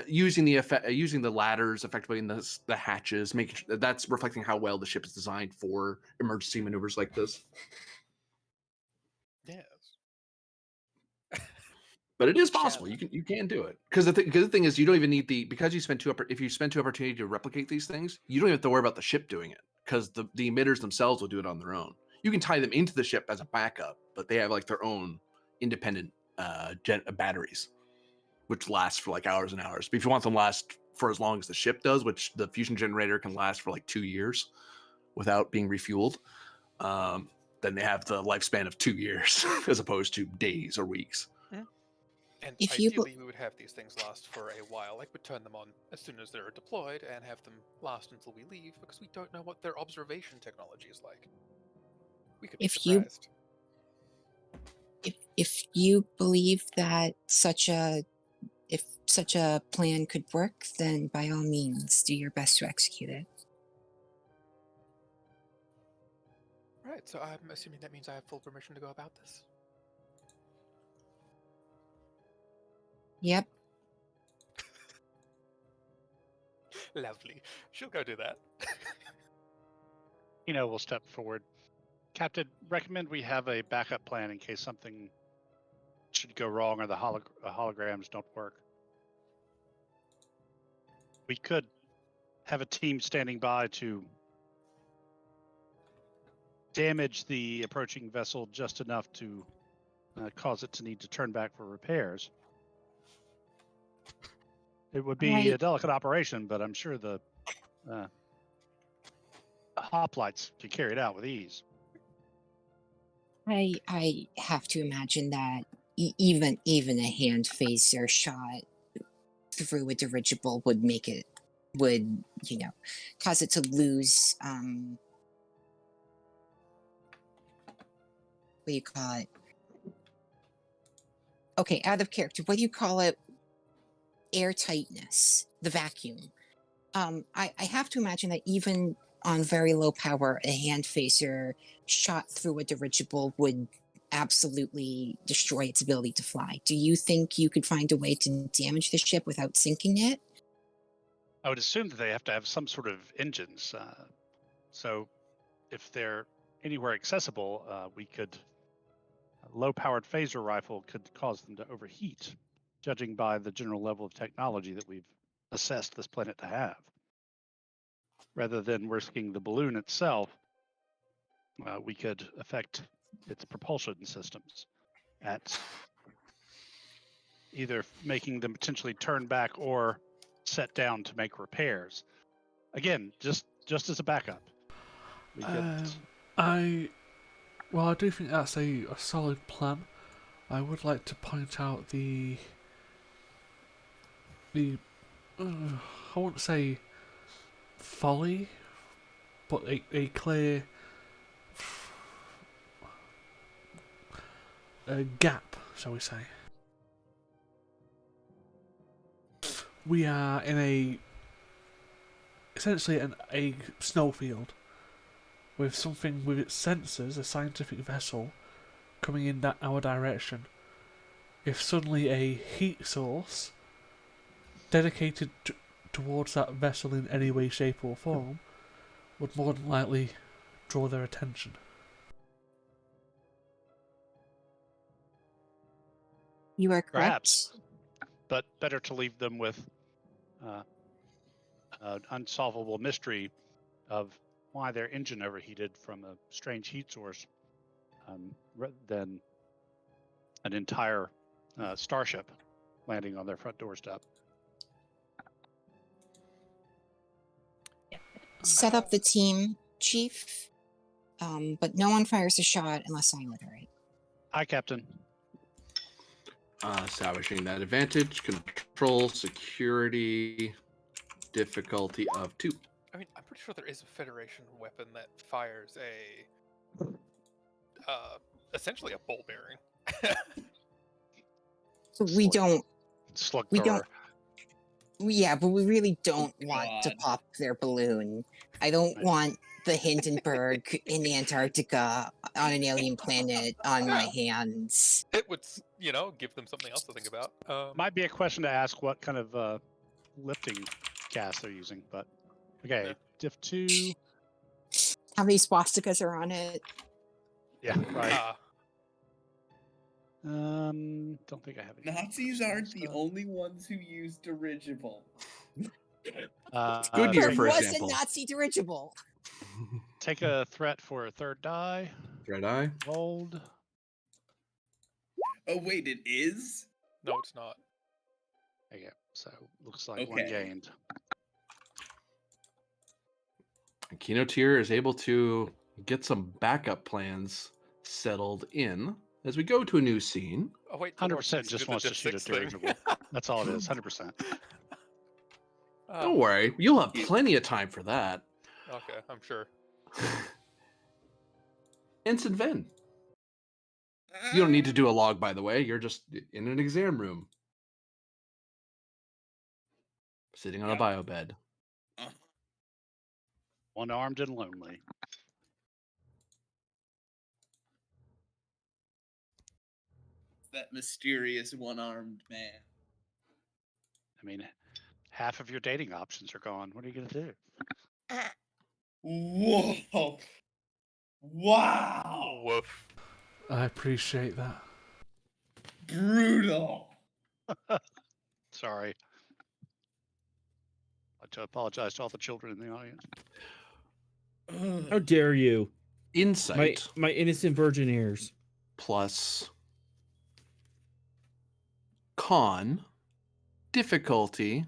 S1: using the ladders effectively in the hatches, making sure that's reflecting how well the ship is designed for emergency maneuvers like this.
S5: Yes.
S1: But it is possible. You can do it, because the thing is, you don't even need because you spend if you spend 2 opportunity to replicate these things, you don't even have to worry about the ship doing it, because the emitters themselves will do it on their own. You can tie them into the ship as a backup, but they have like their own independent batteries, which last for like hours and hours. But if you want them to last for as long as the ship does, which the fusion generator can last for like 2 years without being refueled, then they have the lifespan of 2 years as opposed to days or weeks.
S5: And
S2: If you
S5: ideally, we would have these things last for a while. Like, we'd turn them on as soon as they're deployed and have them last until we leave, because we don't know what their observation technology is like. We could be
S2: if you
S5: surprised.
S2: if you believe that such a plan could work, then by all means do your best to execute it.
S5: Right, so I'm assuming that means I have full permission to go about this.
S2: Yep.
S5: Lovely. She'll go do that.
S4: We'll step forward. Captain, recommend we have a backup plan in case something should go wrong or the holograms don't work. We could have a team standing by to damage the approaching vessel just enough to cause it to need to turn back for repairs. It would be a delicate operation, but I'm sure the hoplites can carry it out with ease.
S2: I have to imagine that even a hand phaser shot through a dirigible would cause it to lose what do you call it? Okay, out of character. What do you call it? Airtightness, the vacuum. I have to imagine that even on very low power, a hand phaser shot through a dirigible would absolutely destroy its ability to fly. Do you think you could find a way to damage the ship without sinking it?
S4: I would assume that they have to have some sort of engines. So if they're anywhere accessible, a low-powered phaser rifle could cause them to overheat, judging by the general level of technology that we've assessed this planet to have. Rather than risking the balloon itself, we could affect its propulsion systems at either making them potentially turn back or set down to make repairs. Again, just as a backup.
S7: I do think that's a solid plan. I would like to point out the I won't say folly, but a clear gap, shall we say. We are in essentially a snowfield with something with its sensors, a scientific vessel, coming in our direction. If suddenly a heat source dedicated towards that vessel in any way, shape or form would more than likely draw their attention.
S2: You are correct.
S4: Perhaps, but better to leave them with an unsolvable mystery of why their engine overheated from a strange heat source than an entire starship landing on their front doorstep.
S2: Set up the team, Chief. But no one fires a shot unless I order it.
S4: Hi, Captain.
S1: Establishing that advantage, control, security, difficulty of 2.
S5: I mean, I'm pretty sure there is a Federation weapon that fires essentially a ball bearing.
S2: So we don't.
S4: Slug
S2: We
S4: thrower.
S2: don't. Yeah, but we really don't want to
S8: God.
S2: pop their balloon. I don't
S4: Right.
S2: want the Hindenburg in Antarctica on an alien planet on my hands.
S5: It would, give them something else to think about.
S4: Might be a question to ask what kind of lifting gas they're using, but okay.
S5: Yeah.
S4: Diff 2.
S2: How many swastikas are on it?
S4: Yeah, right.
S5: Ah,
S4: Don't think I have any.
S8: Nazis aren't the
S4: stuff.
S8: only ones who use dirigible.
S1: Goodyear,
S2: Hindenburg
S1: for
S2: was
S1: example.
S2: a Nazi dirigible.
S4: Take a threat for a third die.
S1: Red eye.
S4: Rolled.
S8: Oh wait, it is?
S5: no, it's not.
S4: Okay, so looks like one
S8: Okay.
S4: gained.
S1: Kinotier is able to get some backup plans settled in as we go to a new scene.
S5: Oh wait,
S4: 100% just wants to shoot a dirigible. That's all it is. 100%.
S1: Don't worry, you'll have plenty of time for that.
S5: Okay, I'm sure.
S1: Ensign Ven. You don't need to do a log, by the way. You're just in an exam room. Sitting on a bio bed.
S4: One-armed and lonely.
S8: That mysterious one-armed man.
S4: I mean, half of your dating options are gone. What are you going to do?
S8: Whoa! Wow!
S5: Woof.
S7: I appreciate that.
S8: Brutal!
S4: Sorry. I'd like to apologize to all the children in the audience.
S9: How dare you?
S1: Insight
S9: My innocent virgin ears.
S1: plus con difficulty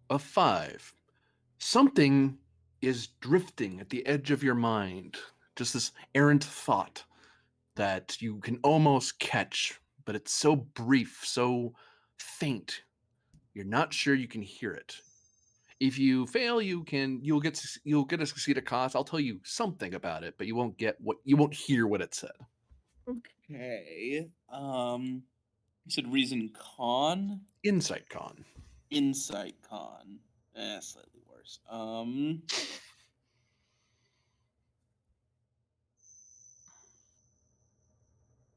S1: of 5. Something is drifting at the edge of your mind. Just this errant thought that you can almost catch, but it's so brief, so faint. You're not sure you can hear it. If you fail, you'll get a succeed at cost. I'll tell you something about it, but you won't hear what it said.
S8: Okay. You said reason con?
S1: Insight con.
S8: Insight con. Slightly worse.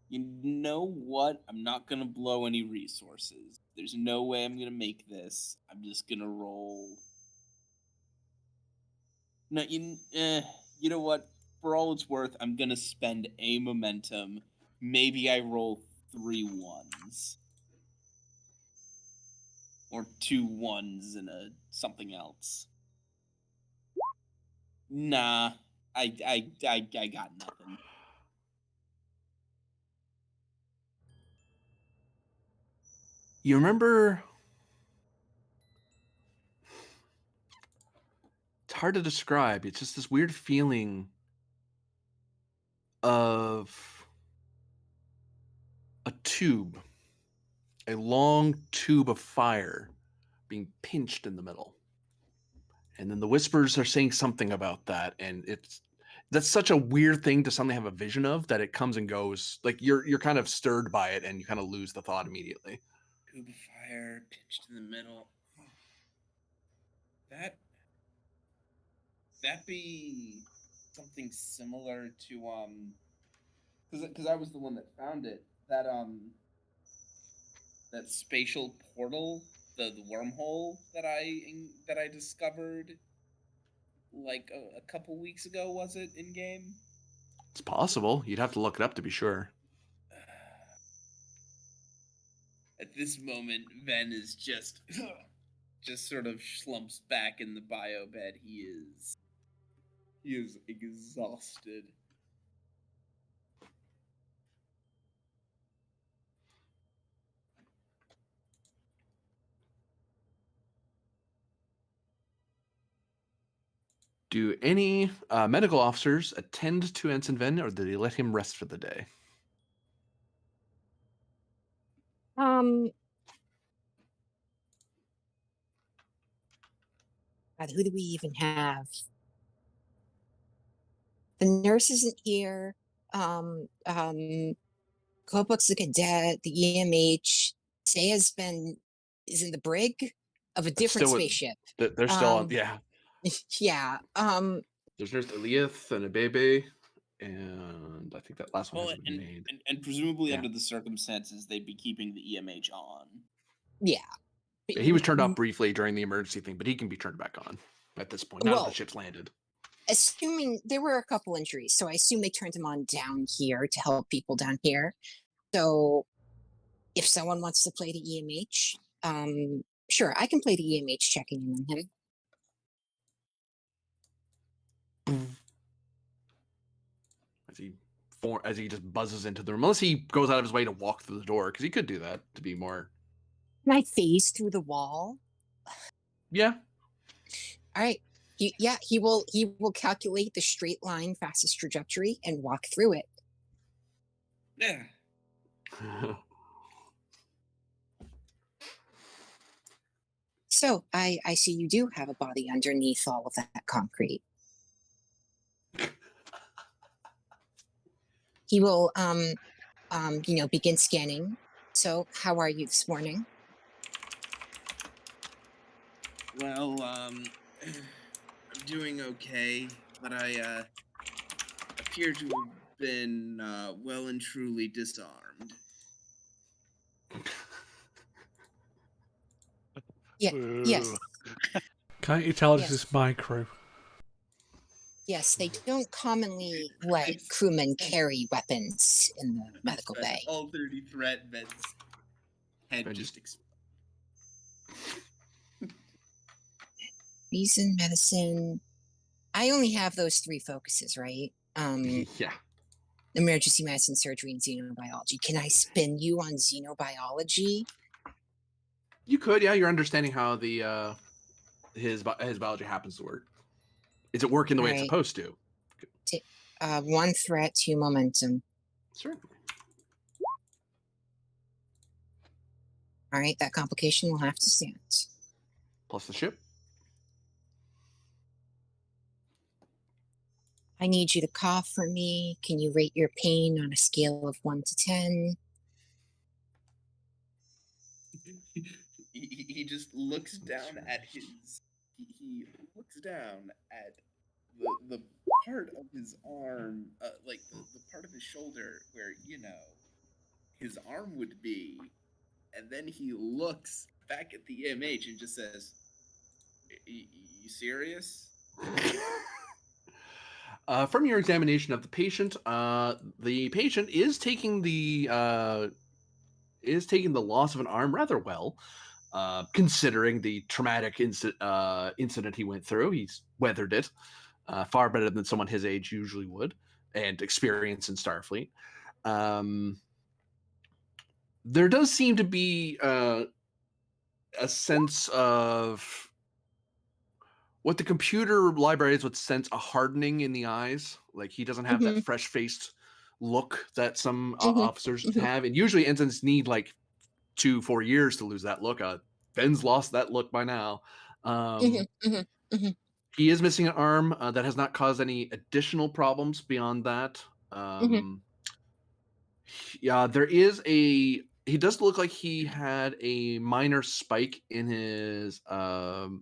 S8: You know what? I'm not gonna blow any resources. There's no way I'm gonna make this. I'm just gonna roll. No, you know what? For all it's worth, I'm gonna spend a momentum. Maybe I roll 3 1s. Or 2 1s and a something else. Nah, I got nothing.
S1: You remember? It's hard to describe. It's just this weird feeling of a tube, a long tube of fire being pinched in the middle. And then the whispers are saying something about that, and that's such a weird thing to suddenly have a vision of that it comes and goes. Like you're kind of stirred by it and you kind of lose the thought immediately.
S8: Tube of fire pinched in the middle. That be something similar to because I was the one that found it. That spatial portal, the wormhole that I discovered like a couple weeks ago, was it in game?
S1: It's possible. You'd have to look it up to be sure.
S8: At this moment, Ven is just sort of slumps back in the bio bed. He is exhausted.
S1: Do any medical officers attend to Ensign Ven, or do they let him rest for the day?
S2: God, who do we even have? The nurse isn't here. Kobuk's the cadet. The EMH. Saya's is in the brig of a
S1: That's
S2: different
S1: still
S2: spaceship.
S1: they're still on.
S2: Um,
S1: Yeah,
S2: yeah.
S1: there's Nurse Eliath and Abebe, and I think that last one
S8: Well,
S1: hasn't been made.
S8: and presumably
S1: Yeah.
S8: under the circumstances, they'd be keeping the EMH on.
S2: Yeah.
S1: He was turned off briefly during the emergency thing, but he can be turned back on at this point. Now that
S2: Well,
S1: the ship's landed.
S2: Assuming there were a couple injuries, so I assume they turned him on down here to help people down here. So if someone wants to play the EMH, sure, I can play the EMH checking in on him.
S1: As he just buzzes into the room, unless he goes out of his way to walk through the door, because he could do that to be more.
S2: Can I phase through the wall?
S1: Yeah.
S2: All right. He will calculate the straight line fastest trajectory and walk through it.
S8: Yeah.
S2: So I see you do have a body underneath all of that concrete. He will begin scanning. So how are you this morning?
S8: Well, I'm doing okay, but I appear to have been well and truly disarmed.
S2: Yeah. Yes.
S7: Can't you tell
S2: Yes.
S7: this is my crew?
S2: Yes, they don't commonly let crewmen carry weapons in the medical bay.
S8: All 30 threat vents head just
S2: Reason, medicine. I only have those 3 focuses, right?
S1: Yeah.
S2: Emergency medicine, surgery, and xenobiology. Can I spin you on xenobiology?
S1: You could, yeah. You're understanding how the his biology happens to work. Is it working the way it's supposed to?
S2: 1 threat, 2 momentum.
S1: Certainly.
S2: All right, that complication will have to stand.
S1: Plus the ship.
S2: I need you to cough for me. Can you rate your pain on a scale of 1 to 10?
S8: He just looks down at his. He looks down at the part of his arm, like the part of his shoulder where his arm would be, and then he looks back at the image and just says, "You serious?"
S1: From your examination of the patient is taking the loss of an arm rather well, considering the traumatic incident he went through. He's weathered it far better than someone his age usually would, and experience in Starfleet. There does seem to be a sense of what the computer libraries would sense a hardening in the eyes. Like he doesn't have that fresh-faced look that some officers have. And usually ensigns need like 2-4 years to lose that look. Ben's lost that look by now. He is missing an arm that has not caused any additional problems beyond that. Yeah, there is he does look like he had a minor spike in his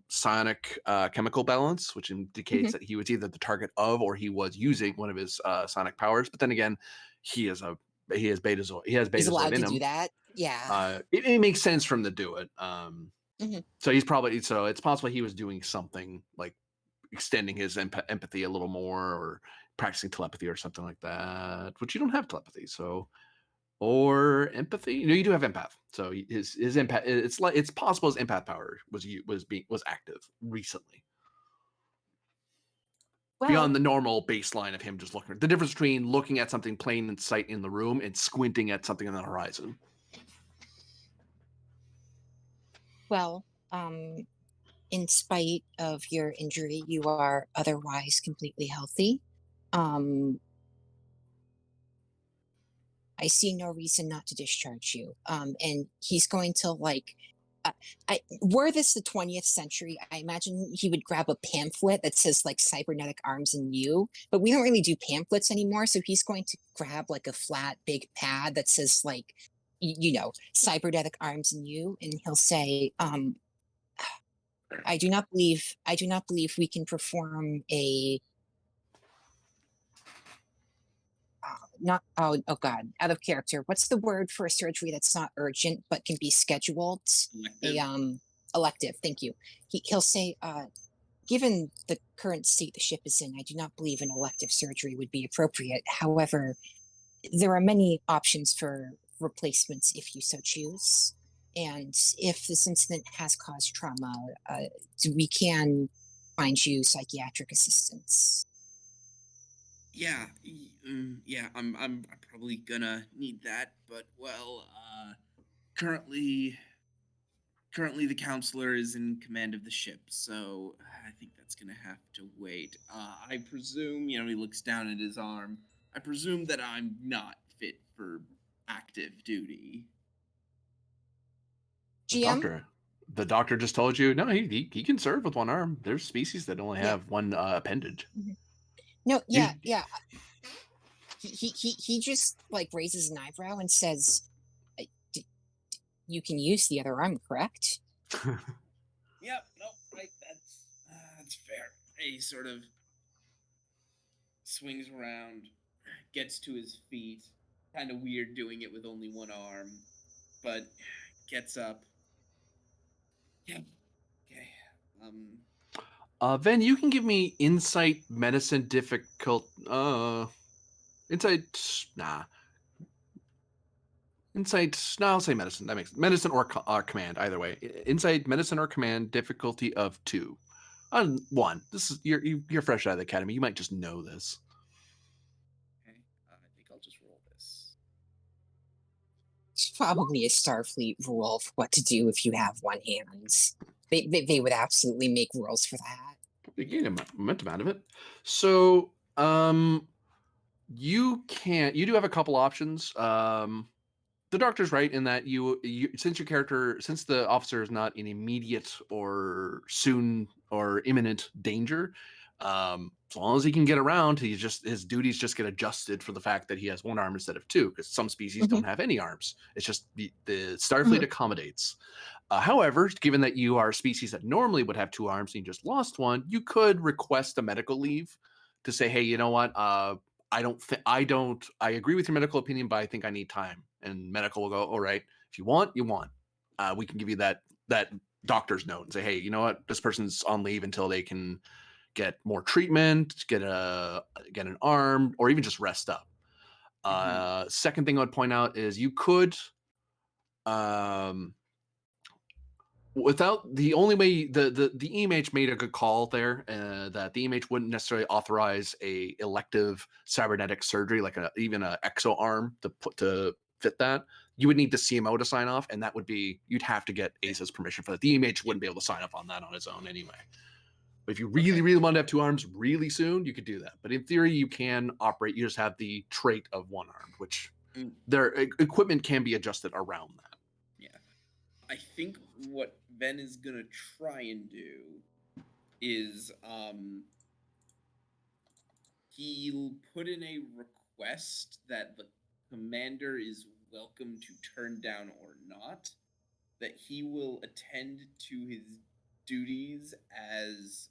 S1: psionic chemical balance, which indicates that he was either the target of or he was using one of his psionic powers. But then again, he has betazoid. He has betazoid
S2: He's allowed
S1: in
S2: to
S1: him.
S2: do that. Yeah.
S1: It makes sense for him to do it. So it's possible he was doing something like extending his empathy a little more, or practicing telepathy or something like that. Which you don't have telepathy, so. Or empathy? No, you do have empath. So his empath. It's possible his empath power was active recently. Beyond the normal baseline of him just looking. The difference between looking at something plain in sight in the room and squinting at something on the horizon.
S2: Well, in spite of your injury, you are otherwise completely healthy. I see no reason not to discharge you. And he's going to were this the 20th century, I imagine he would grab a pamphlet that says like cybernetic arms and you, but we don't really do pamphlets anymore. So he's going to grab like a flat, big pad that says like, cybernetic arms and you, and he'll say, I do not believe we can perform a not oh god, out of character. What's the word for a surgery that's not urgent but can be scheduled?
S8: Elective.
S2: Elective. Thank you. He'll say, given the current state the ship is in, I do not believe an elective surgery would be appropriate. However, there are many options for replacements if you so choose. And if this incident has caused trauma, we can find you psychiatric assistance.
S8: Yeah, yeah. I'm probably gonna need that, but well, currently the counselor is in command of the ship, so I think that's gonna have to wait. I presume, he looks down at his arm. I presume that I'm not fit for active duty.
S2: GM?
S1: The doctor just told you, no, he can serve with one arm. There's species that only have one appendage.
S2: No, yeah. He just like raises an eyebrow and says, "You can use the other arm, correct?"
S8: Yep. No. Right. That's fair. He sort of swings around, gets to his feet. Kind of weird doing it with only one arm, but gets up. Yeah. Okay.
S1: Ven, you can give me insight medicine difficult. Insight. Nah. Insight. No, I'll say medicine. That makes medicine or command. Either way, insight, medicine, or command difficulty of 2. 1. This is you're fresh out of the academy. You might just know this.
S8: Okay. I think I'll just roll this.
S2: It's probably a Starfleet rule for what to do if you have one hand. They would absolutely make rules for that.
S1: You gain a momentum out of it. So, you do have a couple options. The doctor's right in that since the officer is not in immediate or soon or imminent danger, as long as he can get around, his duties just get adjusted for the fact that he has one arm instead of 2, because some species don't have any arms. It's just the Starfleet accommodates. However, given that you are a species that normally would have 2 arms and you just lost one, you could request a medical leave to say, hey, you know what? I agree with your medical opinion, but I think I need time. And medical will go, all right, if you want, you want. We can give you that doctor's note and say, hey, you know what? This person's on leave until they can get more treatment, get an arm, or even just rest up. Second thing I would point out is you could, without the only way the EMH made a good call there, that the EMH wouldn't necessarily authorize a elective cybernetic surgery like even an exo arm to fit that. You would need the CMO to sign off, and that would be you'd have to get ACE's permission for that. The EMH wouldn't be able to sign up on that on its own anyway. But if you really want to have 2 arms really soon, you could do that. But in theory, you can operate. You just have the trait of one arm, which their equipment can be adjusted around that.
S8: Yeah. I think what Ven is gonna try and do is he'll put in a request that the commander is welcome to turn down or not, that he will attend to his duties as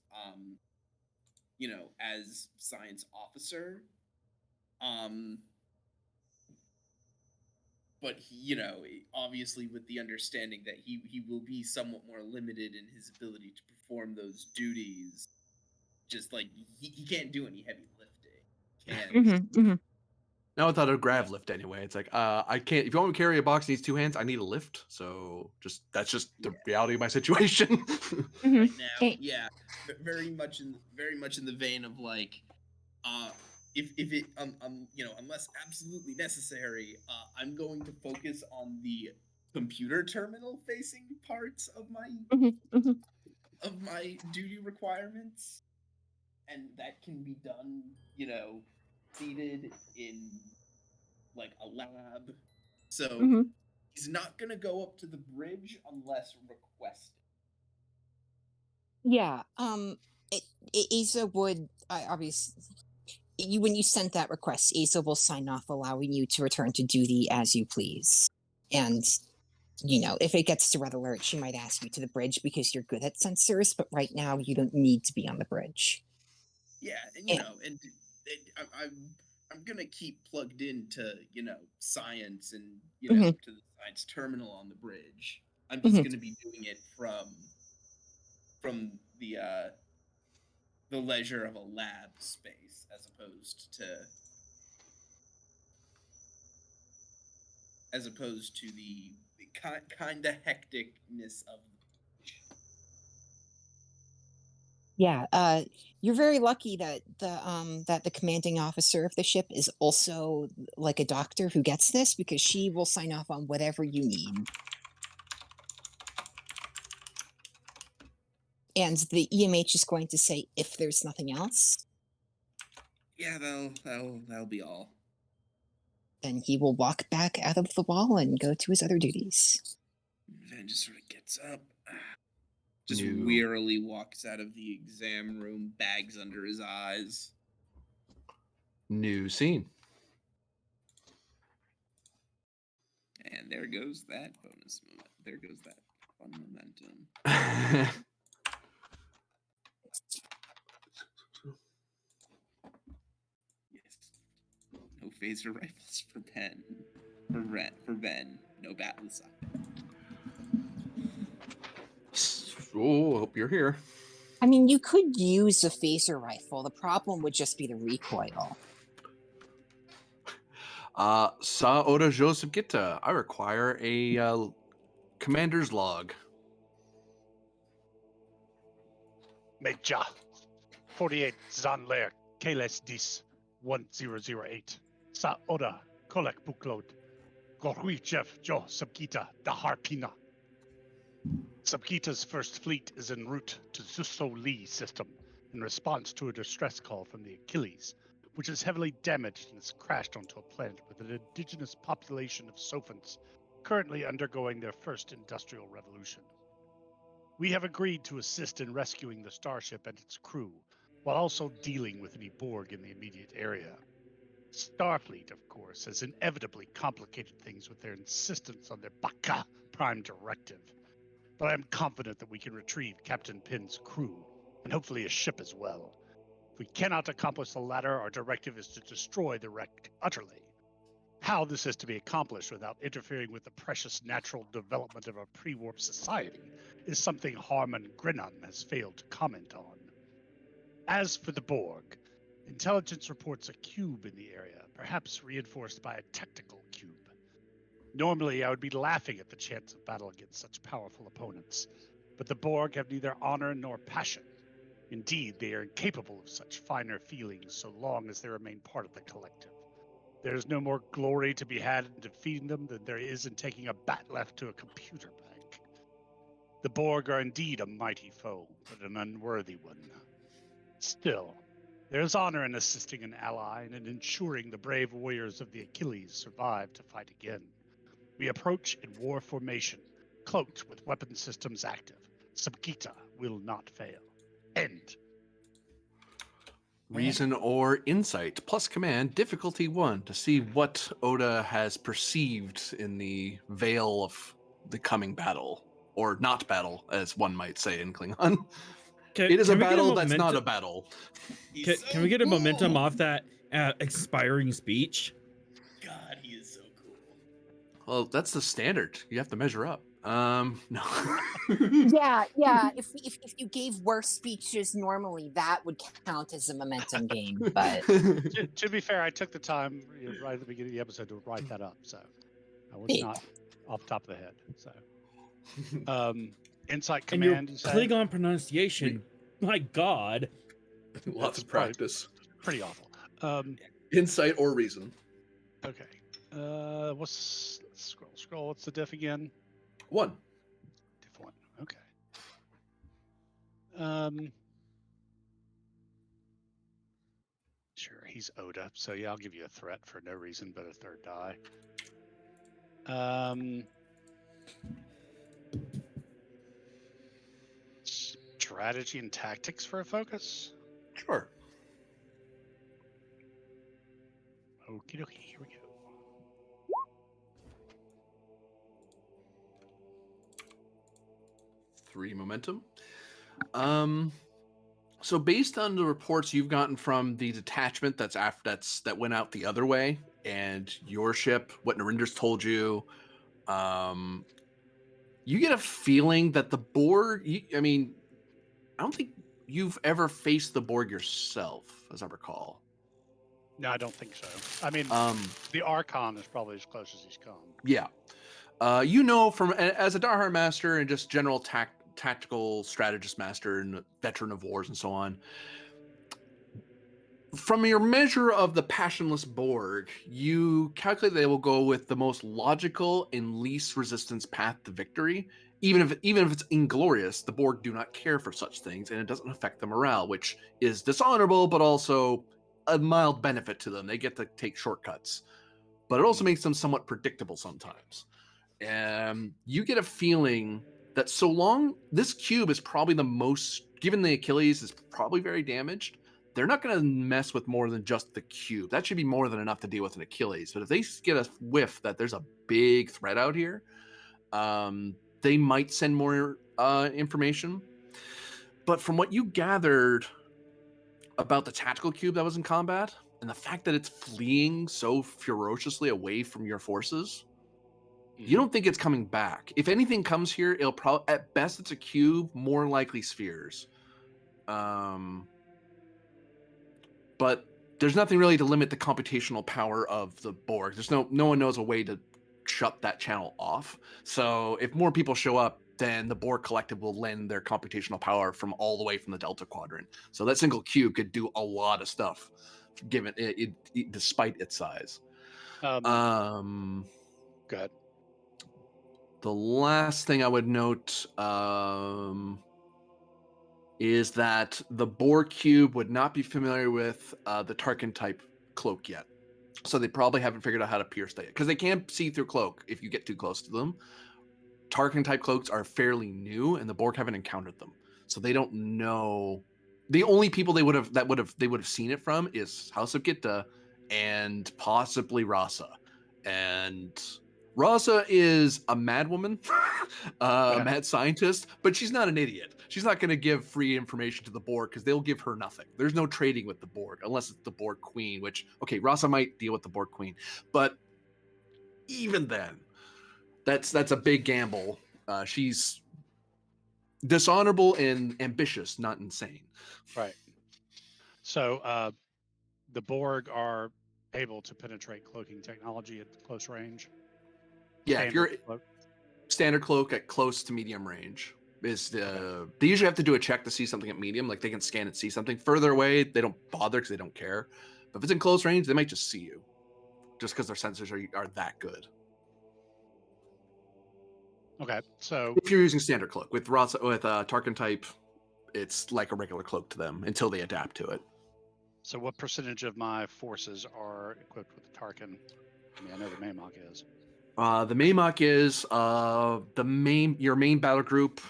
S8: as science officer, but obviously with the understanding that he will be somewhat more limited in his ability to perform those duties. Just like he can't do any heavy lifting.
S1: Now without a grav lift anyway, it's like I can't. If you want me to carry a box that needs 2 hands, I need a lift. So that's just the reality of my situation.
S8: Right now, yeah, very much in the vein of like, if it unless absolutely necessary, I'm going to focus on the computer terminal facing parts of my of my duty requirements, and that can be done, seated in like a lab. So
S2: Mhm.
S8: he's not gonna go up to the bridge unless requested.
S2: Yeah. Asa would obviously when you sent that request, Asa will sign off, allowing you to return to duty as you please. And if it gets to red alert, she might ask you to the bridge because you're good at sensors. But right now, you don't need to be on the bridge.
S8: Yeah, and
S2: And,
S8: I'm gonna keep plugged into science and
S2: Mhm.
S8: to the science terminal on the bridge. I'm just
S2: Mhm.
S8: gonna be doing it from the leisure of a lab space as opposed to the kind of hecticness of the bridge.
S2: Yeah, you're very lucky that the commanding officer of the ship is also like a doctor who gets this because she will sign off on whatever you need. And the EMH is going to say if there's nothing else,
S8: Yeah, that'll be all.
S2: then he will walk back out of the wall and go to his other duties.
S8: Van just sort of gets up, just
S1: New.
S8: wearily walks out of the exam room, bags under his eyes.
S1: New scene.
S8: And there goes that bonus moment. There goes that fun momentum. Yes. No phaser rifles for Ben. For Ben. No battle assignment.
S1: Oh, hope you're here.
S2: I mean, you could use a phaser rifle. The problem would just be the recoil.
S1: Sa Oda Joseph Gitta. I require a commander's log.
S4: Major 48 Zanler Kales Dis 1008. Sa Oda Kolek Buklod. Gorhuichev Jo Subkita Da Harpina. Subkita's first fleet is en route to Xu'zsslo system in response to a distress call from the Achilles, which is heavily damaged and has crashed onto a planet with an indigenous population of Sophans currently undergoing their first industrial revolution. We have agreed to assist in rescuing the starship and its crew, while also dealing with any Borg in the immediate area. Starfleet, of course, has inevitably complicated things with their insistence on their Baka Prime Directive, but I am confident that we can retrieve Captain Pin's crew, and hopefully his ship as well. If we cannot accomplish the latter, our directive is to destroy the wreck utterly. How this is to be accomplished without interfering with the precious natural development of a pre-warp society is something Harmon Grinnon has failed to comment on. As for the Borg, intelligence reports a cube in the area, perhaps reinforced by a technical cube. Normally, I would be laughing at the chance of battle against such powerful opponents, but the Borg have neither honor nor passion. Indeed, they are incapable of such finer feelings so long as they remain part of the collective. There is no more glory to be had in defeating them than there is in taking a bat left to a computer bank. The Borg are indeed a mighty foe, but an unworthy one. Still, there is honor in assisting an ally and in ensuring the brave warriors of the Achilles survive to fight again. We approach in war formation, cloaked with weapon systems active. Subkita will not fail. End.
S1: Reason or insight plus command difficulty 1 to see what Oda has perceived in the veil of the coming battle, or not battle, as one might say in Klingon. It is a
S9: we get
S1: battle that's not a battle.
S9: Can we get a momentum off that expiring speech?
S8: God, he is so cool.
S1: Well, that's the standard. You have to measure up. No.
S2: Yeah. If you gave worse speeches normally, that would count as a momentum gain. But
S4: To be fair, I took the time right at the beginning of the episode to write that up, so I was
S2: Yeah.
S4: not off the top of the head. So, insight
S9: And your
S4: command, you say?
S9: Klingon pronunciation, my God.
S1: Lots
S4: That's
S1: of practice.
S4: pretty awful.
S1: Insight or reason.
S4: Okay. Let's scroll. What's the diff again?
S1: 1.
S4: Diff 1. Okay. Sure, he's Oda, so yeah, I'll give you a threat for no reason but a third die. Strategy and tactics for a focus.
S1: Sure.
S4: Okie dokie, here we go.
S1: 3 momentum. So based on the reports you've gotten from the detachment that went out the other way, and your ship, what Narinder's told you, you get a feeling that the Borg. I mean, I don't think you've ever faced the Borg yourself, as I recall.
S4: No, I don't think so. I mean, the Archon is probably as close as he's come.
S1: Yeah. You know, from as a Darhar master and just general tactical strategist master and veteran of wars and so on, from your measure of the passionless Borg, you calculate they will go with the most logical and least resistance path to victory. Even if it's inglorious, the Borg do not care for such things, and it doesn't affect the morale, which is dishonorable, but also a mild benefit to them. They get to take shortcuts, but it also makes them somewhat predictable sometimes. You get a feeling that so long this cube is probably the most, given the Achilles is probably very damaged, they're not going to mess with more than just the cube. That should be more than enough to deal with an Achilles. But if they get a whiff that there's a big threat out here, they might send more information. But from what you gathered about the tactical cube that was in combat, and the fact that it's fleeing so ferociously away from your forces, you don't think it's coming back. If anything comes here, it'll probably, at best, it's a cube, more likely spheres. But there's nothing really to limit the computational power of the Borg. There's no one knows a way to shut that channel off. So if more people show up, then the Borg collective will lend their computational power from all the way from the Delta Quadrant. So that single cube could do a lot of stuff, given it despite its size.
S4: Go ahead.
S1: The last thing I would note is that the Borg cube would not be familiar with the Tarkin type cloak yet. So they probably haven't figured out how to pierce that yet, because they can't see through cloak if you get too close to them. Tarkin type cloaks are fairly new, and the Borg haven't encountered them, so they don't know. The only people they would have seen it from is House of Gitta and possibly Rasa. And Rasa is a mad woman, a mad scientist, but she's not an idiot. She's not going to give free information to the Borg because they'll give her nothing. There's no trading with the Borg unless it's the Borg Queen, which, okay, Rasa might deal with the Borg Queen, but even then, that's a big gamble. She's dishonorable and ambitious, not insane.
S4: Right. So the Borg are able to penetrate cloaking technology at close range.
S1: Yeah, if you're standard cloak at close to medium range is they usually have to do a check to see something at medium. Like they can scan and see something. Further away, they don't bother because they don't care. But if it's in close range, they might just see you, just because their sensors are that good.
S4: Okay, so
S1: if you're using standard cloak with Tarkin type, it's like a regular cloak to them until they adapt to it.
S4: So what percentage of my forces are equipped with the Tarkin? I mean, I know the Maymok is.
S1: The Maymok is your main battle group.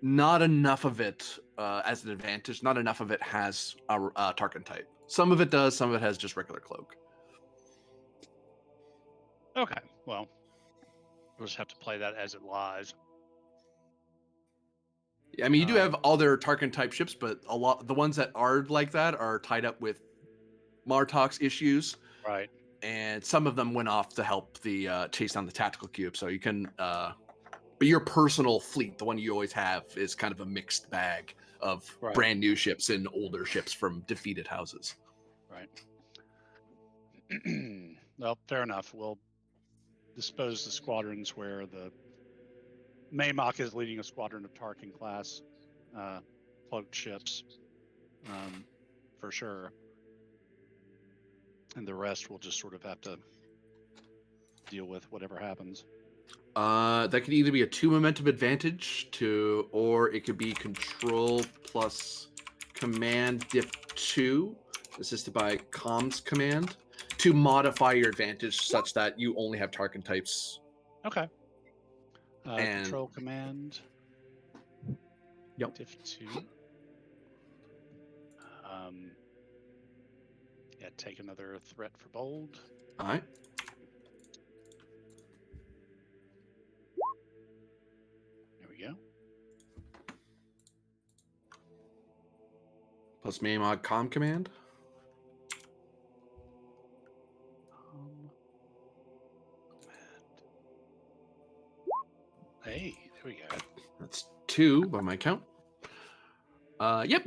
S1: Not enough of it as an advantage. Not enough of it has a Tarkin type. Some of it does. Some of it has just regular cloak.
S4: Okay, well, we'll just have to play that as it lies.
S1: I mean, you do have other Tarkin type ships, but a lot the ones that are like that are tied up with Martok's issues.
S4: Right.
S1: And some of them went off to help the chase down the tactical cube. So you can, but your personal fleet, the one you always have, is kind of a mixed bag of brand new ships and older ships from defeated houses.
S4: Right. Well, fair enough. We'll dispose the squadrons where the Maymok is leading a squadron of Tarkin class cloaked ships, for sure. And the rest will just sort of have to deal with whatever happens.
S1: That could either be a 2 momentum advantage or it could be control plus command diff 2, assisted by comms command, to modify your advantage such that you only have target types.
S4: Okay.
S1: And-
S4: Control command.
S1: Yep.
S4: Diff 2. Yeah, take another threat for bold.
S1: All right.
S4: There we go.
S1: Plus main mod comm command.
S4: Hey, there we go.
S1: That's 2 by my count. Yep,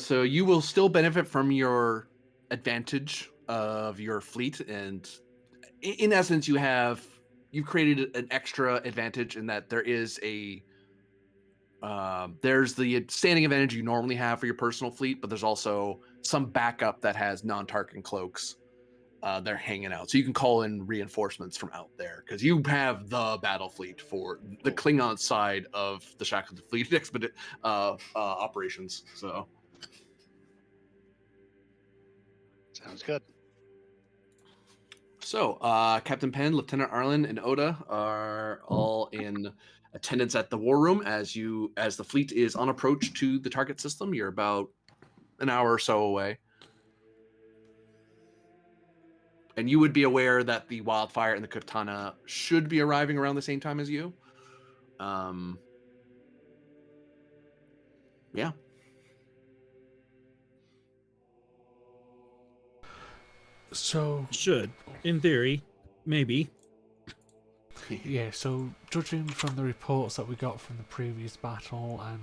S1: so you will still benefit from your advantage of your fleet, and in essence, you've created an extra advantage in that there is there's the standing advantage you normally have for your personal fleet, but there's also some backup that has non-Tarkin cloaks. They're hanging out, so you can call in reinforcements from out there because you have the battle fleet for the Klingon side of the Shackleton Fleet operations. So
S4: sounds good.
S1: So, Captain Penn, Lieutenant Arlen, and Oda are all in attendance at the war room as the fleet is on approach to the target system. You're about an hour or so away. And you would be aware that the Wildfire and the Katana should be arriving around the same time as you. Yeah.
S7: So
S9: Should, in theory, maybe.
S7: yeah, so judging from the reports that we got from the previous battle and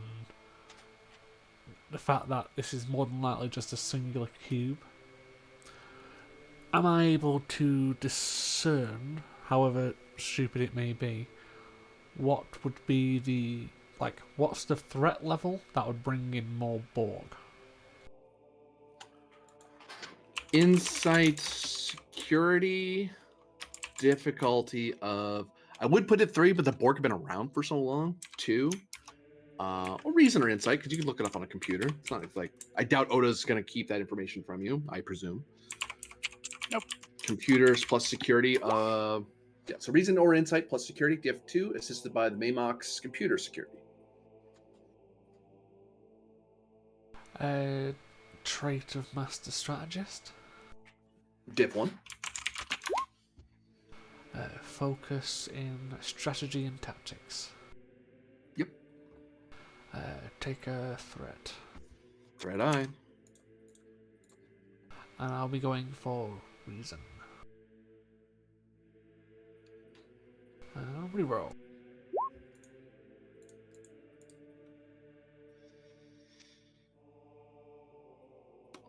S7: the fact that this is more than likely just a singular cube, am I able to discern, however stupid it may be, what would be what's the threat level that would bring in more Borg?
S1: Insight, security, difficulty of... I would put it 3, but the Borg have been around for so long. 2. Or reason or insight, because you can look it up on a computer. It's not like... I doubt Oda's going to keep that information from you, I presume.
S4: Nope.
S1: Computers plus security. Yeah, so reason or insight plus security, diff 2, assisted by the Maymok's computer security.
S7: Trait of Master Strategist.
S1: Diff 1.
S7: Focus in strategy and tactics.
S1: Yep.
S7: Take a threat.
S1: Threat eye.
S7: And I'll be going for reason. Reroll.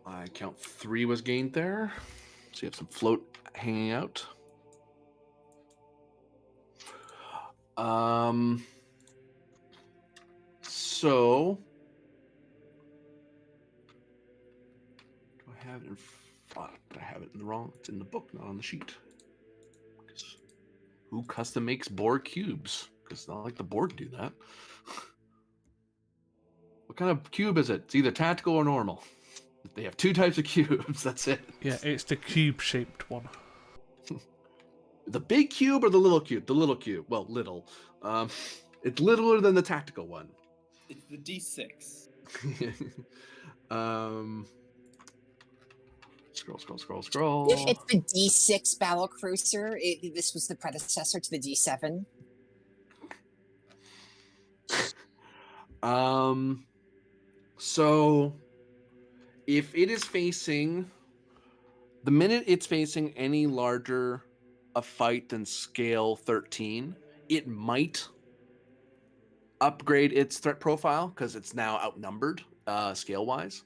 S1: I count 3 was gained there. So you have some float hanging out. So do I have it in... I have it in the wrong... It's in the book, not on the sheet. Who custom makes Borg cubes? Because it's not like the Borg do that. What kind of cube is it? It's either tactical or normal. They have 2 types of cubes. That's it.
S7: Yeah, it's the cube-shaped one.
S1: The big cube or the little cube? The little cube. Well, little. It's littler than the tactical one.
S8: It's the D6.
S1: Scroll.
S2: It's the D6 battle cruiser. This was the predecessor to the D7.
S1: So if it is facing... The minute it's facing any larger a fight than scale 13, it might upgrade its threat profile because it's now outnumbered scale-wise.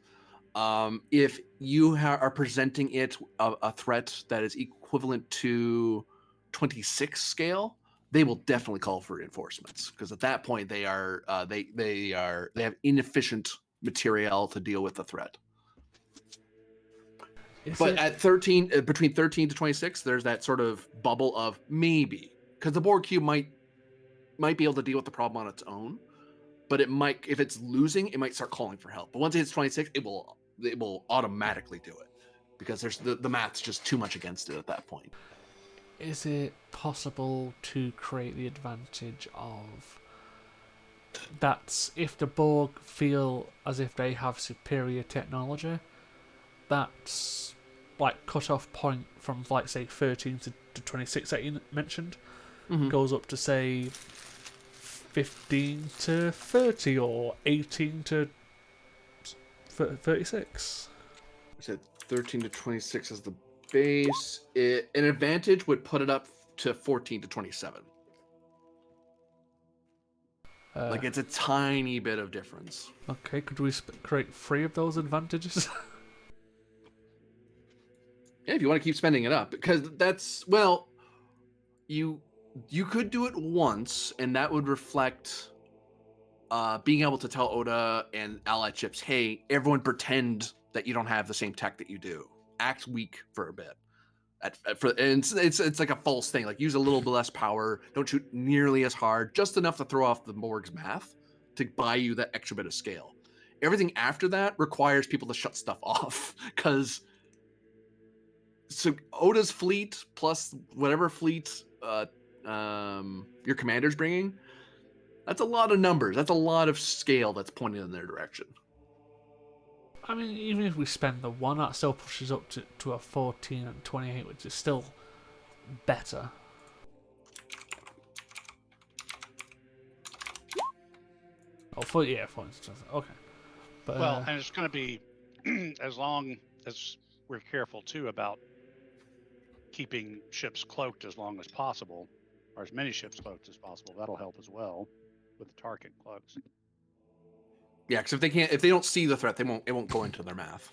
S1: If you are presenting it a threat that is equivalent to 26 scale, they will definitely call for reinforcements because at that point they have inefficient material to deal with the threat. At 13, between 13 to 26, there's that sort of bubble of maybe. because the Borg cube might be able to deal with the problem on its own, but it might, if it's losing, it might start calling for help. But once it hits 26, it will automatically do it because there's the math's just too much against it at that point.
S7: Is it possible to create the advantage of that's if the Borg feel as if they have superior technology, that's like cut-off point from like say 13 to 26 that you mentioned goes up to say 15 to 30 or 18 to 36.
S1: I said 13 to 26 is the base. An advantage would put it up to 14 to 27. Like it's a tiny bit of difference.
S7: Okay, could we create 3 of those advantages?
S1: Yeah, if you want to keep spending it up, because that's, well, you could do it once, and that would reflect being able to tell Oda and allied ships, hey, everyone pretend that you don't have the same tech that you do. Act weak for a bit. And it's like a false thing. Like use a little bit less power. Don't shoot nearly as hard. Just enough to throw off the Borg's math to buy you that extra bit of scale. Everything after that requires people to shut stuff off because so Oda's fleet plus whatever fleet your commander's bringing, that's a lot of numbers. That's a lot of scale that's pointed in their direction.
S7: I mean, even if we spend the 1, that still pushes up to a 14 and 28, which is still better. Oh, 40, yeah, 40. Okay. But,
S4: Well, and it's going to be as long as we're careful too about keeping ships cloaked as long as possible, or as many ships cloaked as possible. That'll help as well with the Tarkin cloaks.
S1: Yeah, because if they don't see the threat, it won't go into their math.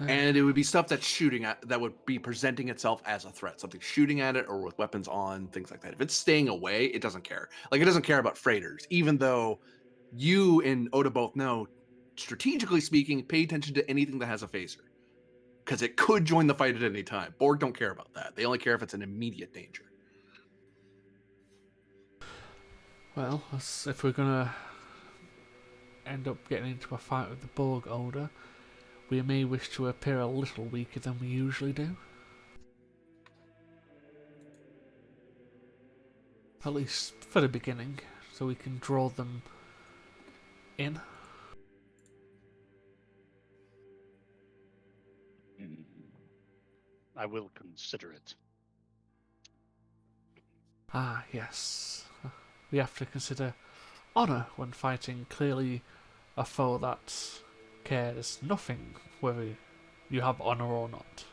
S1: And it would be stuff that's shooting at, that would be presenting itself as a threat, something shooting at it or with weapons on, things like that. If it's staying away, it doesn't care. Like it doesn't care about freighters, even though you and Oda both know, strategically speaking, pay attention to anything that has a phaser, because it could join the fight at any time. Borg don't care about that. They only care if it's an immediate danger.
S7: well, if we're gonna end up getting into a fight with the Borg Oda, we may wish to appear a little weaker than we usually do. At least for the beginning, so we can draw them in.
S4: I will consider it.
S7: Ah, yes. We have to consider honour when fighting clearly a foe that cares nothing whether you have honour or not.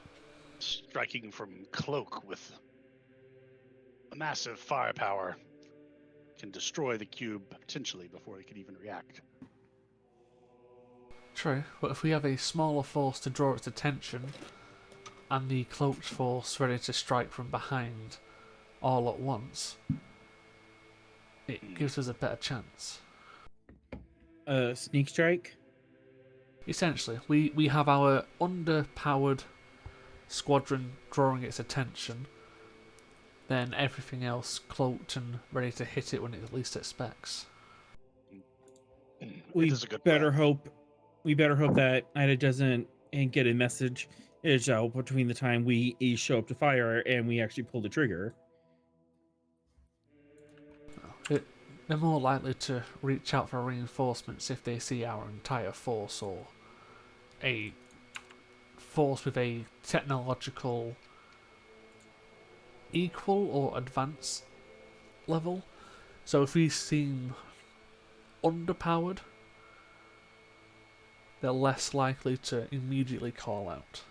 S4: Striking from cloak with a massive firepower can destroy the cube potentially before it can even react.
S7: True, but if we have a smaller force to draw its attention and the cloaked force ready to strike from behind all at once, it gives us a better chance.
S9: Sneak strike?
S7: Essentially, we have our underpowered squadron drawing its attention, then everything else cloaked and ready to hit it when it least expects.
S9: We
S4: It is a good
S9: better
S4: plan.
S9: hope that Ida doesn't get a message between the time we show up to fire and we actually pull the trigger.
S7: They're more likely to reach out for reinforcements if they see our entire force or a force with a technological equal or advanced level. So if we seem underpowered, they're less likely to immediately call out.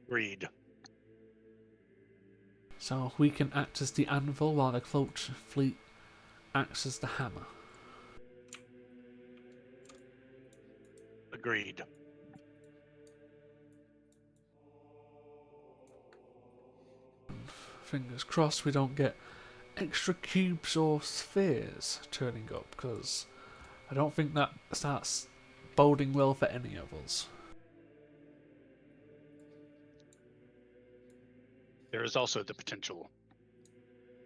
S4: Agreed.
S7: So we can act as the anvil while the cloaked fleet acts as the hammer.
S4: Agreed.
S7: Fingers crossed we don't get extra cubes or spheres turning up, because I don't think that starts boding well for any of us.
S4: There is also the potential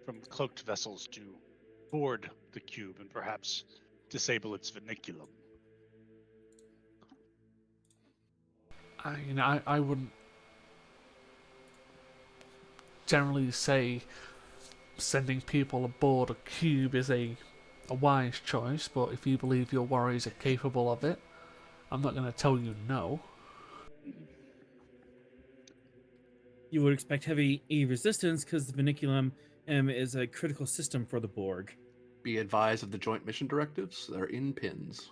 S4: from cloaked vessels to board the cube and perhaps disable its vernaculum.
S7: I wouldn't generally say sending people aboard a cube is a wise choice, but if you believe your warriors are capable of it, I'm not going to tell you no.
S9: You would expect heavy resistance because the Vinculum is a critical system for the Borg.
S1: Be advised of the joint mission directives. They're in pins.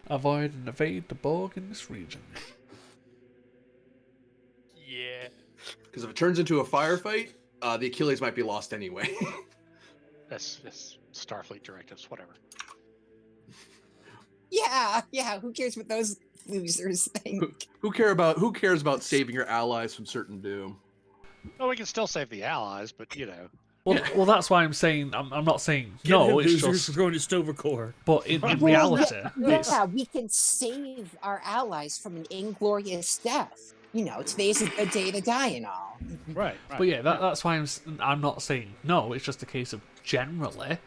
S7: Avoid and evade the Borg in this region.
S5: Yeah.
S1: Because if it turns into a firefight, the Achilles might be lost anyway.
S4: That's Starfleet directives, whatever.
S2: Yeah. Who cares what those losers think?
S1: Who cares about saving your allies from certain doom?
S4: Well, we can still save the Allies, but
S7: Well, that's why I'm saying I'm not saying
S9: Get
S7: no.
S9: him,
S7: It's
S9: losers,
S7: just
S9: we're going to Stovercore.
S7: but in
S2: Well,
S7: reality, it's
S2: yeah, we can save our allies from an inglorious death. Today's a good day to die and all.
S4: right.
S7: But yeah, that's why I'm not saying no. It's just a case of generally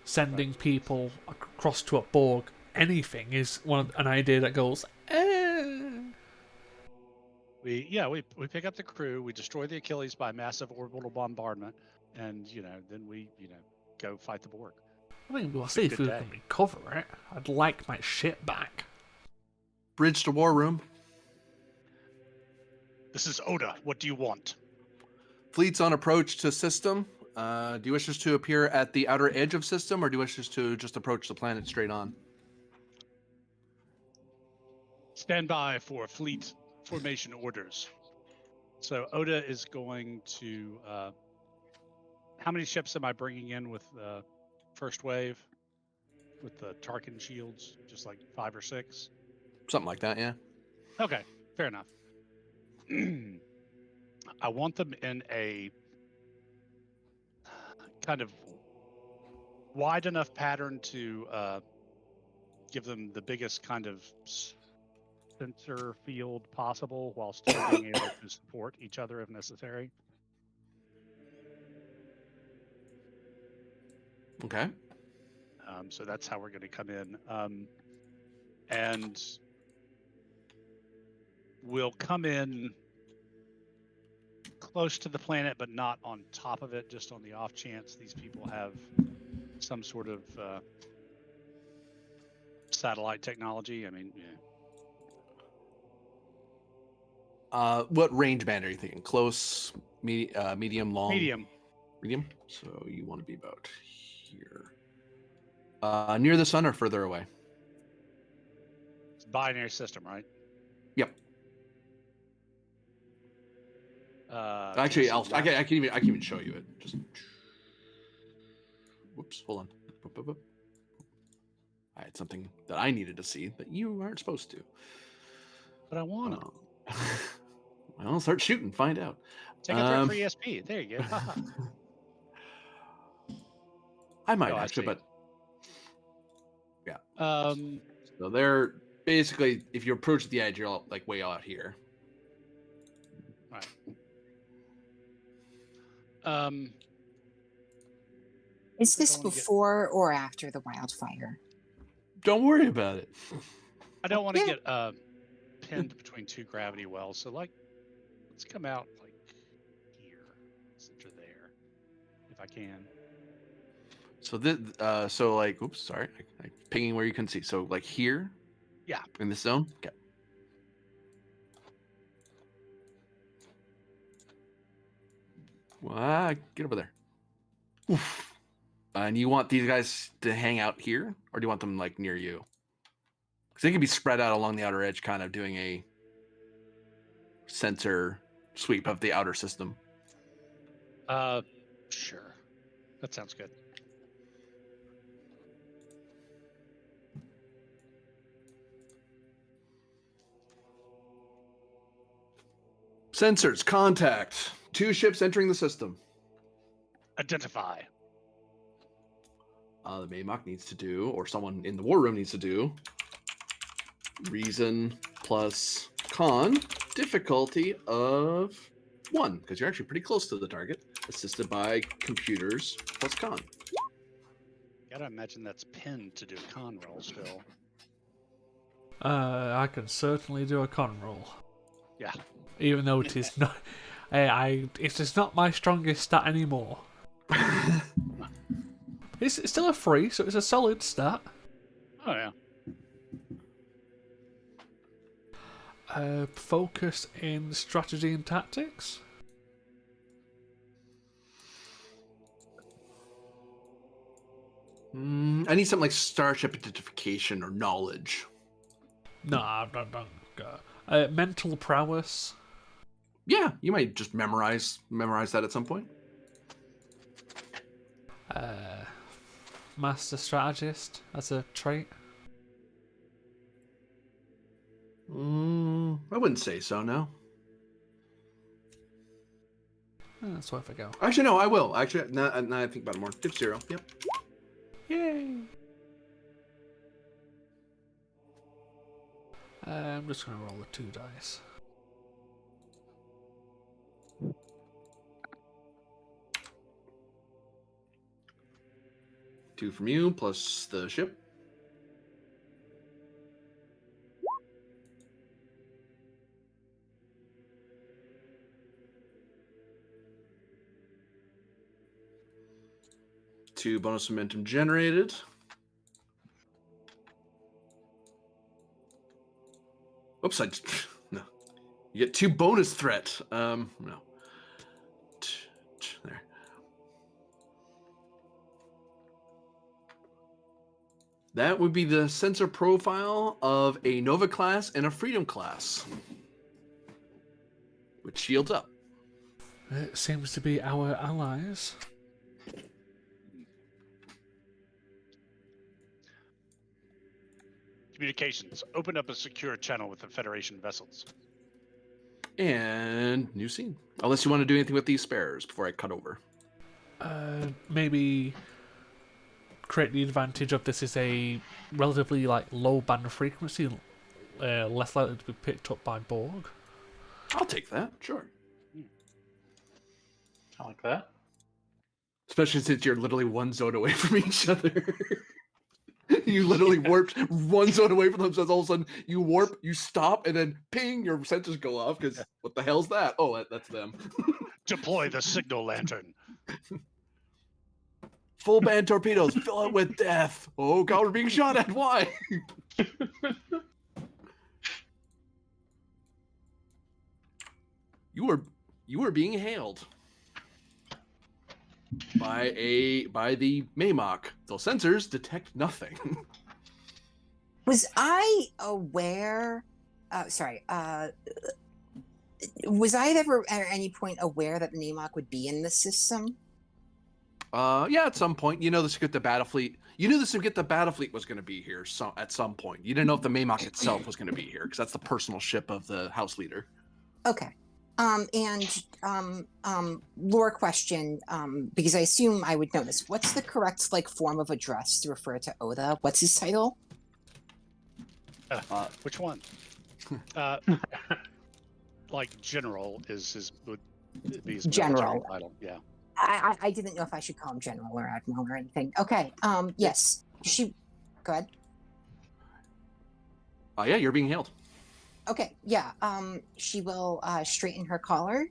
S7: sending people across to a Borg. Anything is an idea that goes.
S4: We pick up the crew, we destroy the Achilles by massive orbital bombardment, and then we go fight the Borg.
S7: I mean, we'll
S4: It's a
S7: see if
S4: good
S7: we
S4: day.
S7: can recover it. I'd like my shit back.
S1: Bridge to war room.
S4: This is Oda. What do you want?
S1: Fleets on approach to system. Do you wish us to appear at the outer edge of system, or do you wish us to just approach the planet straight on?
S4: Stand by for fleet formation orders. So Oda is going to. How many ships am I bringing in with first wave? With the Tarkin shields, just like 5 or 6.
S1: Something like that, yeah.
S4: Okay, fair enough. I want them in a kind of wide enough pattern to give them the biggest kind of sensor field possible while still being able to support each other if necessary.
S1: Okay.
S4: So that's how we're going to come in. And we'll come in close to the planet, but not on top of it, just on the off chance these people have some sort of satellite technology. I mean,
S1: What range band are you thinking? Close, medium, long?
S4: medium.
S1: Medium? So you want to be about here. Near the sun or further away?
S4: It's a binary system, right?
S1: Yep.
S4: let's
S1: Actually,
S4: see,
S1: I can even show you it. Just whoops, hold on. I had something that I needed to see that you aren't supposed to.
S4: But I want it.
S1: Well, start shooting, find out.
S4: Take a threat for ESP. There you go.
S1: I might
S4: Oh, I
S1: actually,
S4: see.
S1: but yeah.
S4: Um,
S1: So they're basically, if you approach the edge, you're all, like way out here.
S4: right.
S2: Is this
S4: I wanna get-
S2: before or after the wildfire?
S1: Don't worry about it.
S4: I don't want to
S2: Yeah.
S4: get pinned between 2 gravity wells. So let's come out like here, center there, if I can.
S1: So this, so like, oops, sorry, I pinging where you can see. So like here,
S4: Yeah.
S1: in this zone. Okay. Get over there. Oof. And you want these guys to hang out here, or do you want them like near you? Because they can be spread out along the outer edge, kind of doing a sensor sweep of the outer system.
S4: Sure. That sounds good.
S1: Sensors, contact. 2 ships entering the system.
S4: Identify.
S1: the Maymok needs to do, or someone in the war room needs to do, reason plus con, difficulty of 1, because you're actually pretty close to the target, assisted by computers plus con.
S4: Gotta imagine that's pinned to do a con roll still.
S7: I can certainly do a con roll.
S4: Yeah.
S7: Even though it is not, it is not my strongest stat anymore. It's still a 3, so it's a solid stat.
S4: Oh yeah.
S7: Focus in strategy and tactics.
S1: I need something like starship identification or knowledge.
S7: No, I don't go. Mental prowess.
S1: Yeah, you might just memorize that at some point.
S7: Master strategist as a trait.
S1: I wouldn't say so, no.
S7: That's worth a go.
S1: Actually, no, I will. Actually, now I think about it more. Div 0, yep.
S7: Yay! I'm just going to roll the 2 dice.
S1: Two from you, plus the ship. Two bonus momentum generated. Oops, no. You get 2 bonus threat. No. There. That would be the sensor profile of a Nova class and a Freedom class, with shields up.
S7: It seems to be our allies.
S4: Communications. Open up a secure channel with the Federation vessels.
S1: And new scene. Unless you want to do anything with these spares before I cut over.
S7: Maybe create the advantage of this is a relatively low band frequency, less likely to be picked up by Borg.
S1: I'll take that, sure.
S3: I like that.
S1: Especially since you're literally 1 zone away from each other. You literally warped 1 zone away from them, so all of a sudden you warp, you stop, and then ping, your sensors go off, because what the hell's that? Oh, that's them.
S4: Deploy the signal lantern.
S1: Full band torpedoes, fill it with death. Oh god, we're being shot at, why? You were being hailed by the Maymok. The sensors detect nothing.
S2: Was I aware? Was I ever at any point aware that the Namok would be in the system?
S1: Yeah, at some point. You know this could get the battle fleet. You knew this would get the battle fleet was going to be here at some point. You didn't know if the Maymok itself was going to be here, because that's the personal ship of the house leader.
S2: Okay. Lore question, because I assume I would know this. What's the correct form of address to refer to Oda? What's his title?
S4: Which one? General would be his military
S2: General.
S4: title. Yeah.
S2: I didn't know if I should call him General or Admiral or anything. Okay. Yes. Go ahead.
S1: Yeah, you're being hailed.
S2: Okay. Yeah. She will straighten her collar,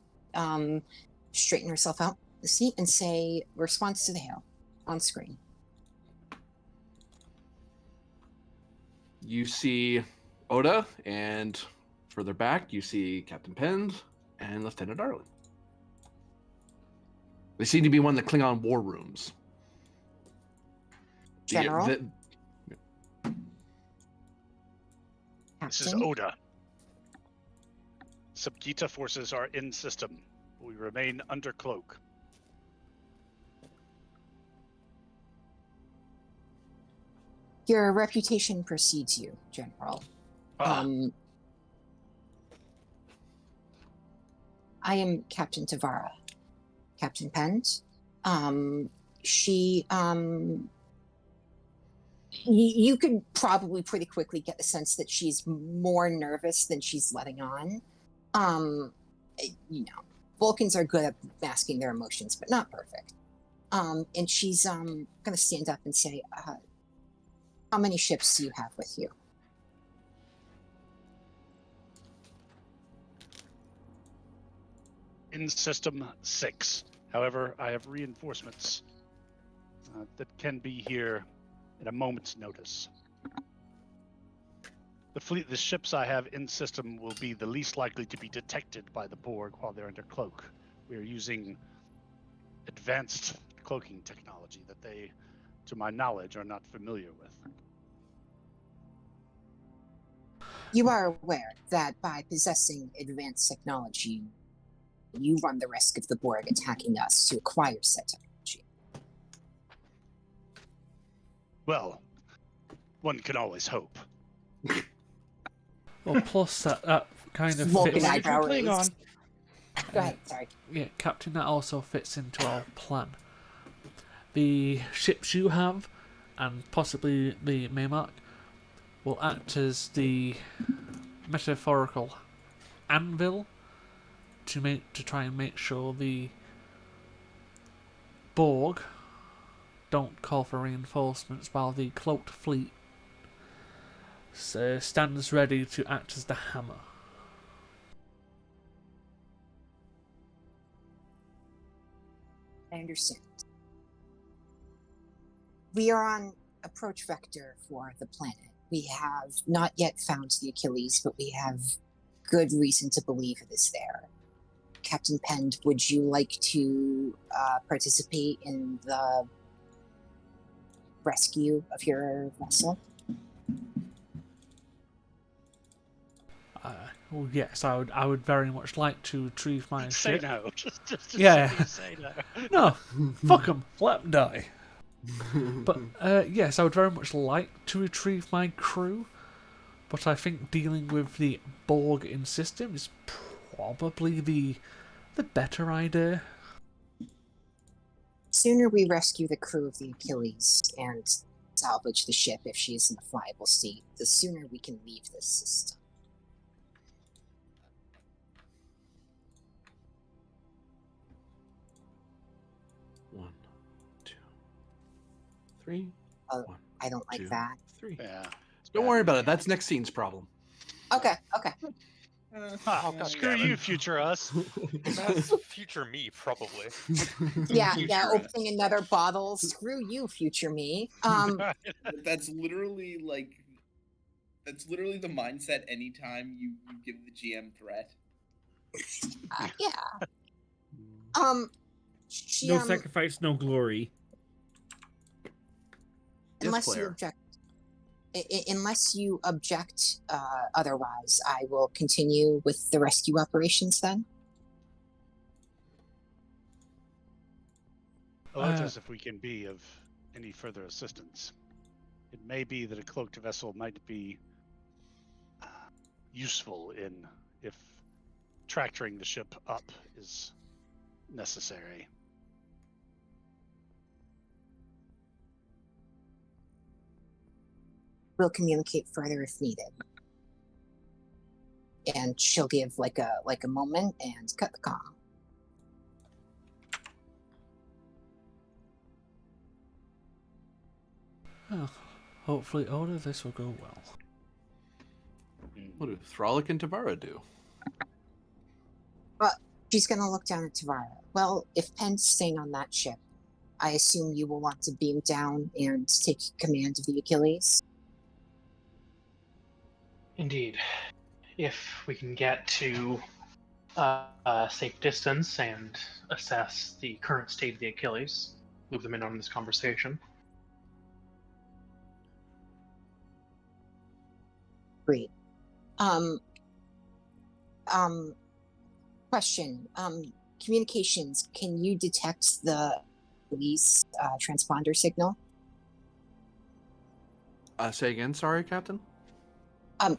S2: straighten herself out the seat, and say response to the hail on screen.
S1: You see Oda, and further back, you see Captain Pend and Lieutenant Darlin. They seem to be one of the Klingon war rooms.
S2: General?
S4: This is Oda. Subgita forces are in system. We remain under cloak.
S2: Your reputation precedes you, General. I am Captain Tavara. Captain Pend. She You could probably pretty quickly get the sense that she's more nervous than she's letting on. You know, Vulcans are good at masking their emotions, but not perfect. And she's going to stand up and say, how many ships do you have with you?
S4: In system 6. However, I have reinforcements that can be here at a moment's notice. The ships I have in system will be the least likely to be detected by the Borg while they're under cloak. We are using advanced cloaking technology that they, to my knowledge, are not familiar with.
S2: You are aware that by possessing advanced technology, you run the risk of the Borg attacking us to acquire said technology.
S4: Well, one can always hope.
S7: Well, plus that kind of
S2: Vulcan
S7: fits.
S2: eyebrow
S9: Playing
S2: raised.
S9: on.
S2: Go ahead, sorry.
S7: Yeah, Captain, that also fits into our plan. The ships you have, and possibly the Maymark, will act as the metaphorical anvil to try and make sure the Borg don't call for reinforcements, while the cloaked fleet stands ready to act as the hammer.
S2: I understand. We are on approach vector for the planet. We have not yet found the Achilles, but we have good reason to believe it is there. Captain Pend, would you like to participate in the rescue of your vessel?
S7: Well, yes, I would very much like to retrieve my
S4: Say
S7: ship.
S4: no. Just
S7: Yeah.
S4: simply say no.
S7: No, fuck them, let them die. But yes, I would very much like to retrieve my crew, but I think dealing with the Borg in system is probably the better idea.
S2: Sooner we rescue the crew of the Achilles and salvage the ship if she is in a flyable state, the sooner we can leave this system.
S1: One, two, three.
S2: Oh,
S1: One,
S2: I don't like
S1: two,
S2: that.
S1: three.
S4: Yeah.
S1: Don't worry about it. That's next scene's problem.
S2: Okay.
S4: Ha,
S5: God
S4: screw
S5: damn it.
S4: you, future us.
S5: That's future me, probably.
S2: Yeah,
S8: Future us.
S2: opening another bottle. Screw you, future me.
S8: That's literally the mindset anytime you give the GM threat.
S2: Yeah. She,
S9: No sacrifice, no glory.
S2: unless you
S1: player.
S2: object. Unless you object otherwise, I will continue with the rescue operations then.
S4: Alert us if we can be of any further assistance. It may be that a cloaked vessel might be useful if tractoring the ship up is necessary.
S2: We'll communicate further if needed. And she'll give like a moment and cut the comm.
S7: Oh, hopefully all of this will go well.
S1: What do Thralic and Tavara do?
S2: She's gonna look down at Tavara. Well, if Penn's staying on that ship, I assume you will want to beam down and take command of the Achilles.
S3: Indeed. If we can get to a safe distance and assess the current state of the Achilles, loop them in on this conversation.
S2: Great. Question. Communications. Can you detect the police transponder signal?
S1: Say again, sorry, Captain?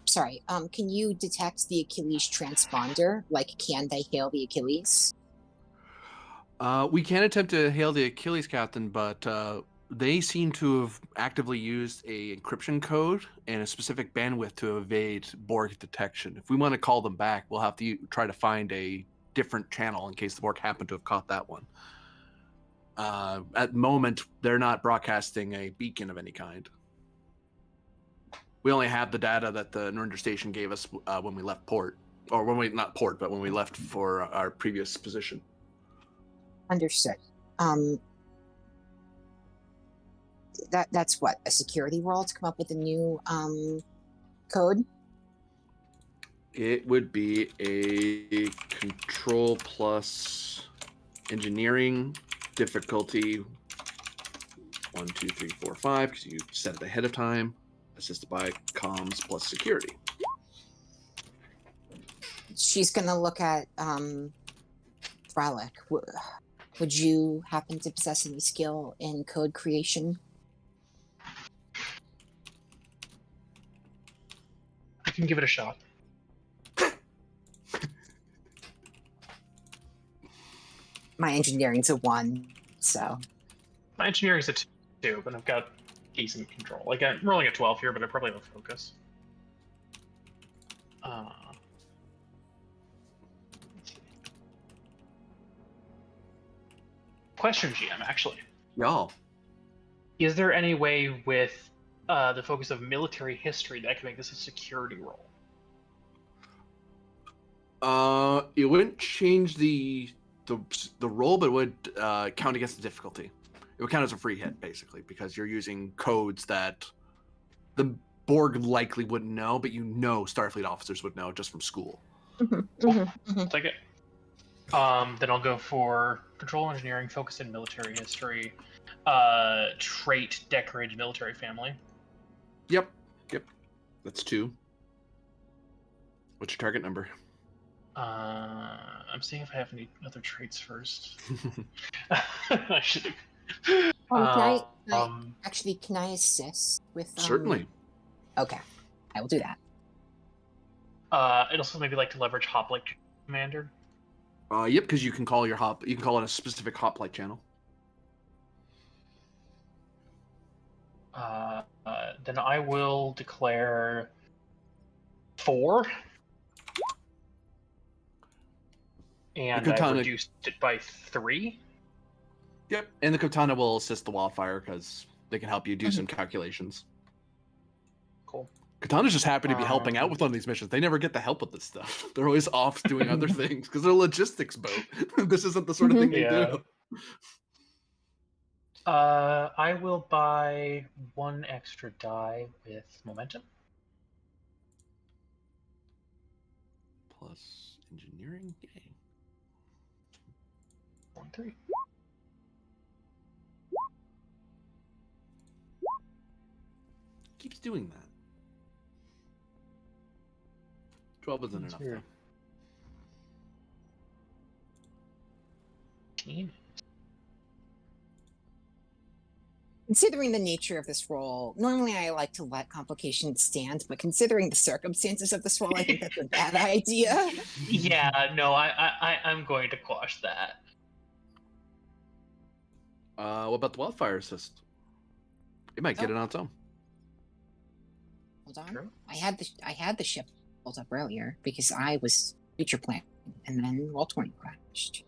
S2: Sorry. Can you detect the Achilles transponder? Like, can they hail the Achilles?
S1: We can attempt to hail the Achilles, Captain, but They seem to have actively used a encryption code and a specific bandwidth to evade Borg detection. If we want to call them back, we'll have to try to find a different channel in case the Borg happen to have caught that one. At the moment, they're not broadcasting a beacon of any kind. We only have the data that the Nurinder station gave us when we left port, or when we not port, but when we left for our previous position.
S2: Understood. That's what, a security role to come up with a new code?
S1: It would be a control plus engineering difficulty 1, 2, 3, 4, 5 because you set it ahead of time, assisted by comms plus security.
S2: She's gonna look at Fralic. Would you happen to possess any skill in code creation?
S3: I can give it a shot.
S2: My engineering's a 1, so.
S3: My engineering's a 2, but I've got decent control. Like, I'm rolling a 12 here, but I probably have a focus. Question, GM, actually.
S1: Y'all.
S3: Is there any way with the focus of military history that I can make this a security role?
S1: It wouldn't change the roll, but it would count against the difficulty. It would count as a free hit, basically, because you're using codes that the Borg likely wouldn't know, but Starfleet officers would know just from school.
S3: Take it. Then I'll go for control engineering, focus in military history, trait decorated military family.
S1: Yep. That's 2. What's your target number?
S3: I'm seeing if I have any other traits first. I should have.
S2: Actually, can I assist with?
S1: Certainly.
S2: Okay, I will do that.
S3: I'd also maybe like to leverage Hoplite Commander.
S1: Yep, because you can call your hop. You can call it a specific hoplite channel.
S3: Then I will declare 4. And I reduced it by 3.
S1: Yep, and the Katana will assist the wildfire because they can help you do some calculations.
S3: Cool.
S1: Katana's just happy to be helping out with one of these missions. They never get the help with this stuff. They're always off doing other things because they're a logistics boat. This isn't the sort of thing they do.
S3: I will buy 1 extra die with momentum.
S1: Plus engineering. Yay.
S3: 1, 3.
S1: Keeps doing that. 12 isn't enough.
S3: Weird. 15.
S2: Considering the nature of this role, normally I like to let complications stand, but considering the circumstances of this role, I think that's a bad idea.
S3: Yeah, no, I'm going to quash that.
S1: What about the wildfire assist? It might get it on its own.
S2: Hold on.
S3: True.
S2: I had the ship built up earlier because I was future planning, and then Roll20 crashed.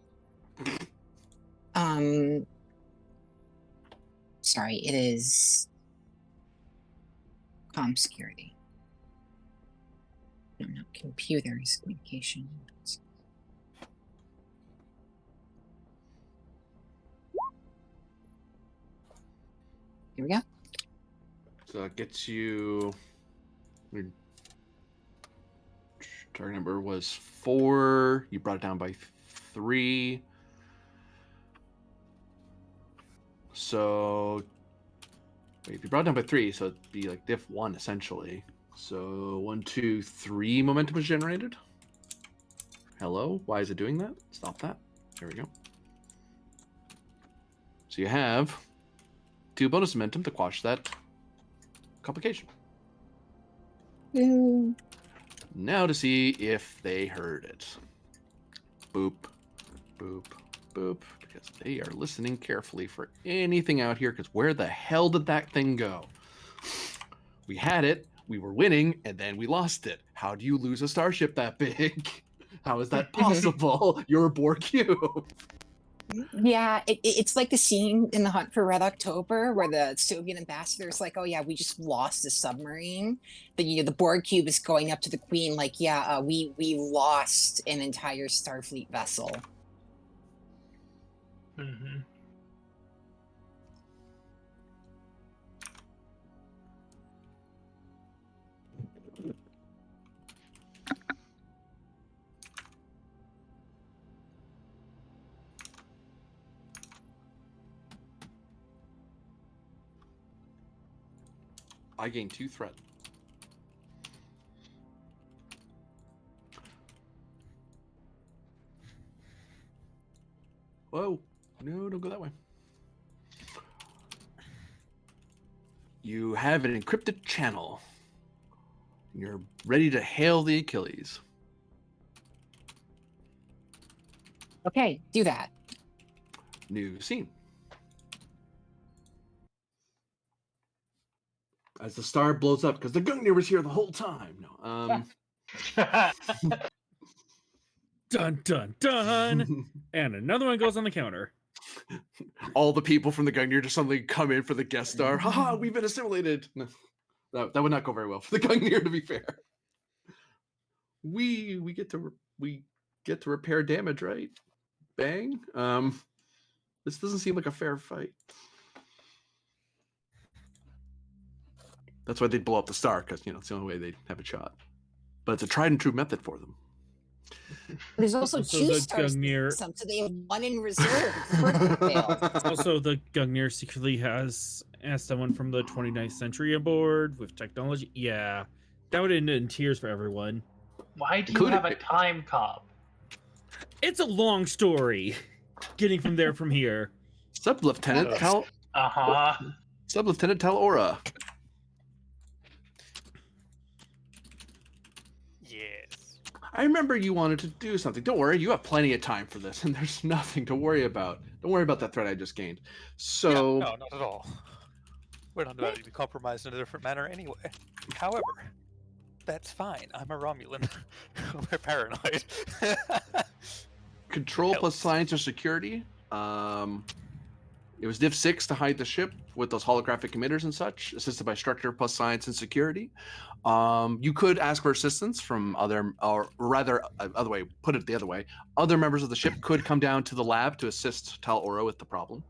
S2: Sorry, it is comm security. No, not computers, communication. Here we go.
S1: So it gets you. Your target number was 4. You brought it down by 3. So wait, if you brought it down by 3, so it'd be like diff 1 essentially. So 1, 2, 3 momentum was generated. Hello, why is it doing that? Stop that. There we go. So you have 2 bonus momentum to quash that complication. Now to see if they heard it. Boop, boop, boop. because they are listening carefully for anything out here. Because where the hell did that thing go? We had it, we were winning, and then we lost it. How do you lose a starship that big? How is that possible? You're a Borg cube.
S2: Yeah, it's like the scene in The Hunt for Red October where the Soviet ambassador is like, "Oh yeah, we just lost a submarine." But the Borg cube is going up to the Queen like, "Yeah, we lost an entire Starfleet vessel."
S6: Mm-hmm.
S1: I gain 2 threat. Whoa. No, don't go that way. You have an encrypted channel. You're ready to hail the Achilles.
S2: Okay, do that.
S1: New scene. As the star blows up, because the Gungnir was here the whole time. No,
S9: Dun dun dun. And another one goes on the counter.
S1: all the people from the Gungnir just suddenly come in for the guest star. Haha, we've been assimilated. No, that would not go very well for the Gungnir, to be fair. We get to repair damage, right? Bang. This doesn't seem like a fair fight. That's why they'd blow up the star, because it's the only way they'd have a shot. But it's a tried and true method for them.
S2: There's also
S9: Also,
S2: 2
S9: the
S2: stars,
S9: Gungnir-
S2: so they have 1 in reserve. First failed.
S9: Also, the Gungnir secretly has someone from the 29th century aboard with technology. Yeah, that would end in tears for everyone.
S6: Why do you have a time cop?
S9: It's a long story. Getting from there from here.
S1: Sub-Lieutenant Tal. Sub-Lieutenant Talora.
S5: Yes.
S1: I remember you wanted to do something. Don't worry, you have plenty of time for this, and there's nothing to worry about. Don't worry about that threat I just gained. So,
S5: Yeah, no, not at all. We're not about to be compromised in a different manner anyway. However, that's fine. I'm a Romulan. We're paranoid.
S1: control plus science or security. It was Div 6 to hide the ship with those holographic emitters and such, assisted by structure plus science and security. You could ask for assistance from other, or rather, other way, put it the other way. Other members of the ship could come down to the lab to assist Tal Ora with the problem.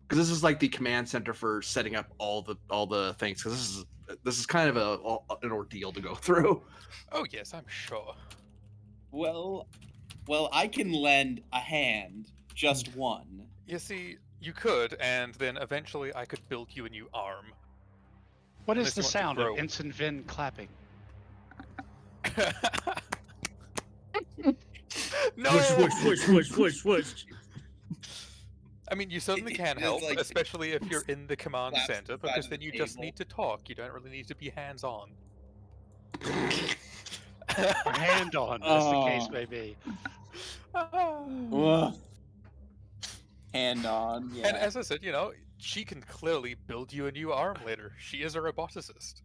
S1: Because this is like the command center for setting up all the things. Because this is kind of an ordeal to go through.
S5: Oh yes, I'm sure.
S8: Well, I can lend a hand, just one.
S5: You see, you could, and then eventually I could build you a new arm.
S4: What is
S5: Unless
S4: the
S5: you want to
S4: sound of
S5: grow.
S4: Ensign Vin clapping?
S5: No.
S9: Whoosh.
S5: I mean, you certainly can
S8: It's
S5: help,
S8: like-
S5: especially if you're in the command
S8: slaps
S5: center,
S8: the side
S5: because
S8: of
S5: then
S8: the
S5: you just
S8: table.
S5: need to talk. You don't really need to be hands-on.
S4: Or hand on, as the case may be.
S8: Ugh. Hand on, yeah.
S5: And as I said, she can clearly build you a new arm later. She is a roboticist.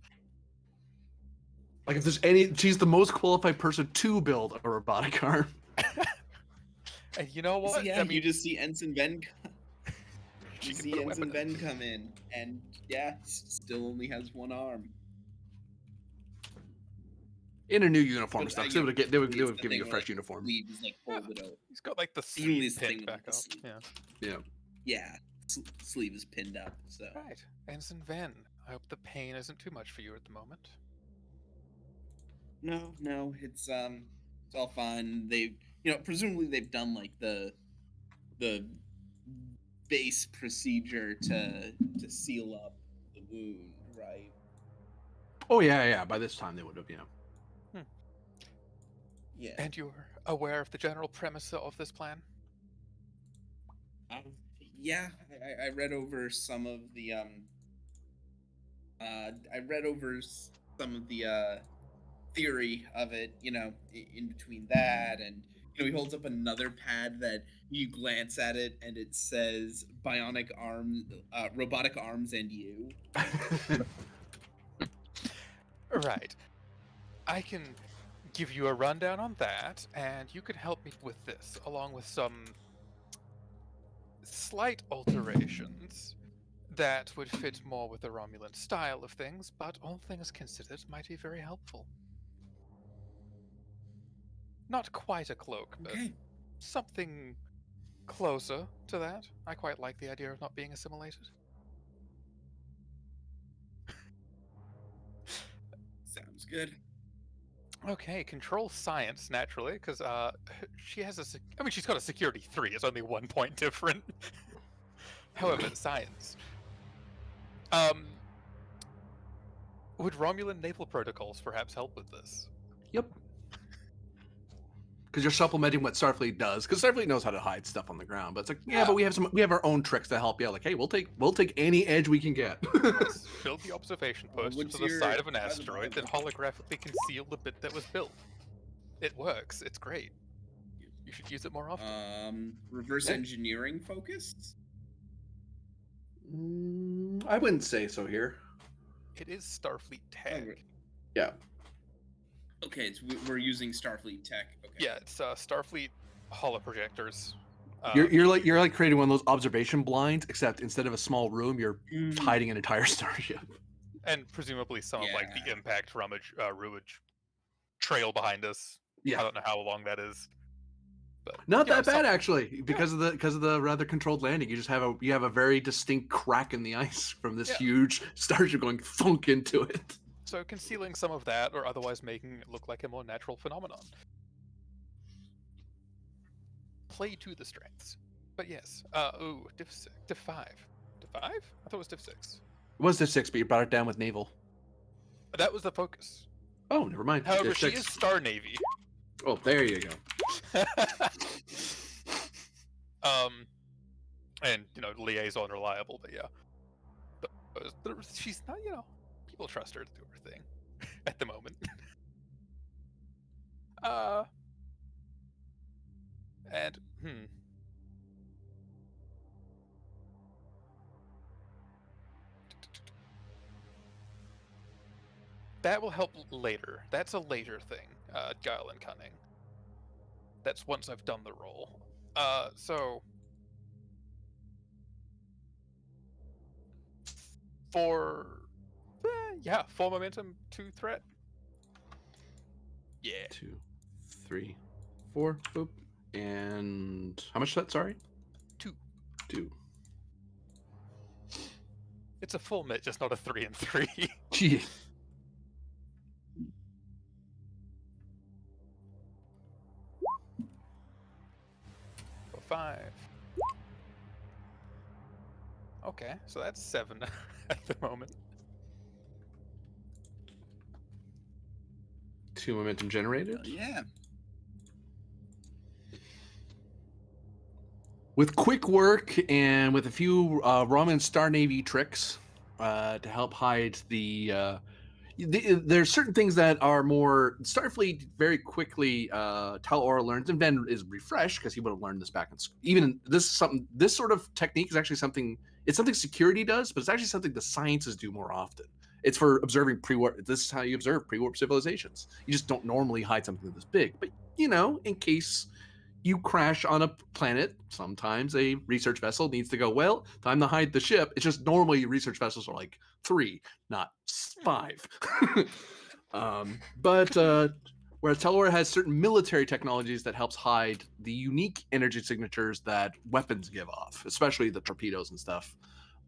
S1: Like if there's she's the most qualified person to build a robotic arm.
S5: And you know what?
S8: Yeah,
S5: I mean,
S8: you just see Ensign Ben.
S5: she
S8: You
S5: can
S8: see
S5: put a
S8: Ensign
S5: weapon in.
S8: Ben come in, and yeah, still only has one arm.
S1: In a new uniform and
S8: But,
S1: stuff.
S8: you
S1: So
S8: know,
S1: they would
S8: it's
S1: give
S8: the
S1: you
S8: thing
S1: a
S8: where,
S1: fresh
S8: like,
S1: uniform.
S8: Sleeve is like
S5: Yeah.
S8: folded out.
S5: He's got like the
S8: Even
S5: sleeve
S8: this thing
S5: pinned
S8: with
S5: back
S8: the
S5: up.
S8: sleeve.
S5: Yeah.
S1: Yeah.
S8: Yeah, sleeve is pinned up. So
S5: Right. Ensign Ven. I hope the pain isn't too much for you at the moment.
S8: no, it's all fine. They've presumably they've done like the base procedure to seal up the wound, right?
S1: Oh yeah. By this time they would have,
S8: Yeah.
S5: And you're aware of the general premise of this plan?
S8: Yeah, I read over some of the theory of it, in between that and he holds up another pad that you glance at it, and it says "Bionic Arms, Robotic Arms, and You."
S5: Right. I can give you a rundown on that, and you can help me with this, along with some slight alterations that would fit more with the Romulan style of things, but all things considered might be very helpful. Not quite a cloak, but
S8: Okay.
S5: something closer to that. I quite like the idea of not being assimilated.
S8: Sounds good.
S5: Okay, control science, naturally, because she has I mean, she's got a security 3. It's only 1 point different. However, science. Would Romulan naval protocols perhaps help with this?
S1: Yep. Because you're supplementing what Starfleet does. Because Starfleet knows how to hide stuff on the ground, but it's like, yeah, but we have our own tricks to help you out. Like, hey, we'll take any edge we can get.
S5: Yes, build the observation post
S8: what's
S5: to the
S8: your-
S5: side of an
S8: by the
S5: asteroid
S8: by,
S5: that holographically concealed the bit that was built. It works. It's great. You should use it more often.
S8: Reverse
S1: Yeah.
S8: engineering focused?
S1: I wouldn't say so here.
S5: It is Starfleet tech.
S8: right.
S1: Yeah.
S8: Okay, we're using Starfleet tech. Okay.
S5: Yeah, it's Starfleet holoprojectors.
S1: You're like creating one of those observation blinds, except instead of a small room, you're
S8: Mm.
S1: hiding an entire starship.
S5: And presumably some of like the
S8: Yeah.
S5: impact ruinage trail behind us.
S1: Yeah.
S5: I don't know how long that is. But
S1: Not
S5: you know,
S1: that bad
S5: some-
S1: actually, because of the rather controlled landing. You just have a very distinct crack in the ice from this
S5: Yeah.
S1: huge starship going thunk into it.
S5: So concealing some of that, or otherwise making it look like a more natural phenomenon. Play to the strengths. But yes. Div 6, Div 5. Div 5? I thought it was Div 6.
S1: It was Div 6, but you brought it down with naval.
S5: That was the focus.
S1: Oh, never mind.
S5: However,
S1: Div
S5: she
S1: 6.
S5: is Star Navy.
S1: Oh, there you go.
S5: And liaison reliable, but yeah. But she's not, people trust her to do her thing at the moment. And that will help later. That's a later thing. Guile and cunning. That's once I've done the roll. So for 4 momentum, 2 threat. Yeah.
S1: 2, 3, 4. Boop. And how much is that? Sorry.
S5: 2.
S1: 2.
S5: It's a full mit, just not a 3 and 3.
S1: Gee.
S5: So 5. Okay, so that's 7 at the moment.
S1: 2 momentum generated.
S8: Yeah.
S1: With quick work and with a few Roman Star Navy tricks to help hide there's certain things that are more Starfleet very quickly Tal'Or learns, and Ben is refreshed because he would have learned this back in school. Even this sort of technique is actually something security does, but it's actually something the sciences do more often. It's for observing pre-warp. This is how you observe pre-warp civilizations. You just don't normally hide something this big, but in case you crash on a planet, sometimes a research vessel needs to go, well, time to hide the ship. It's just normally research vessels are like 3, not 5. But whereas Tal'Or has certain military technologies that helps hide the unique energy signatures that weapons give off, especially the torpedoes and stuff.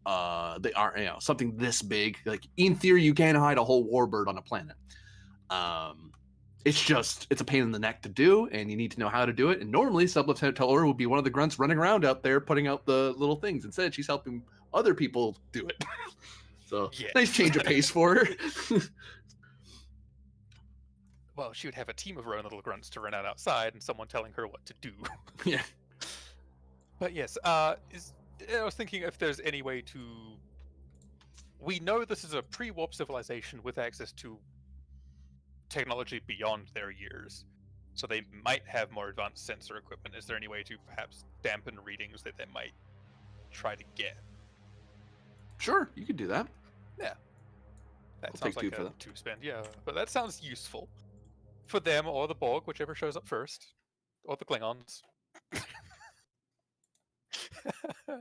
S1: They are something this big. Like in theory, you can hide a whole warbird on a planet. It's a pain in the neck to do, and you need to know how to do it. And normally, Sub-Lieutenant Tal'Or would be one of the grunts running around out there putting out the little things. Instead, she's helping other people do it. So
S5: Yeah.
S1: nice change of pace for her.
S5: Well, she would have a team of her own little grunts to run out outside, and someone telling her what to do.
S1: Yeah.
S5: But yes, I was thinking if there's any way to. We know this is a pre-warp civilization with access to technology beyond their years. So they might have more advanced sensor equipment. Is there any way to perhaps dampen readings that they might try to get?
S1: Sure, you could do that.
S5: Yeah. That
S1: I'll
S5: sounds
S1: take two
S5: like
S1: for
S5: a
S1: that.
S5: 2 spend, yeah. But that sounds useful. For them or the Borg, whichever shows up first. Or the Klingons.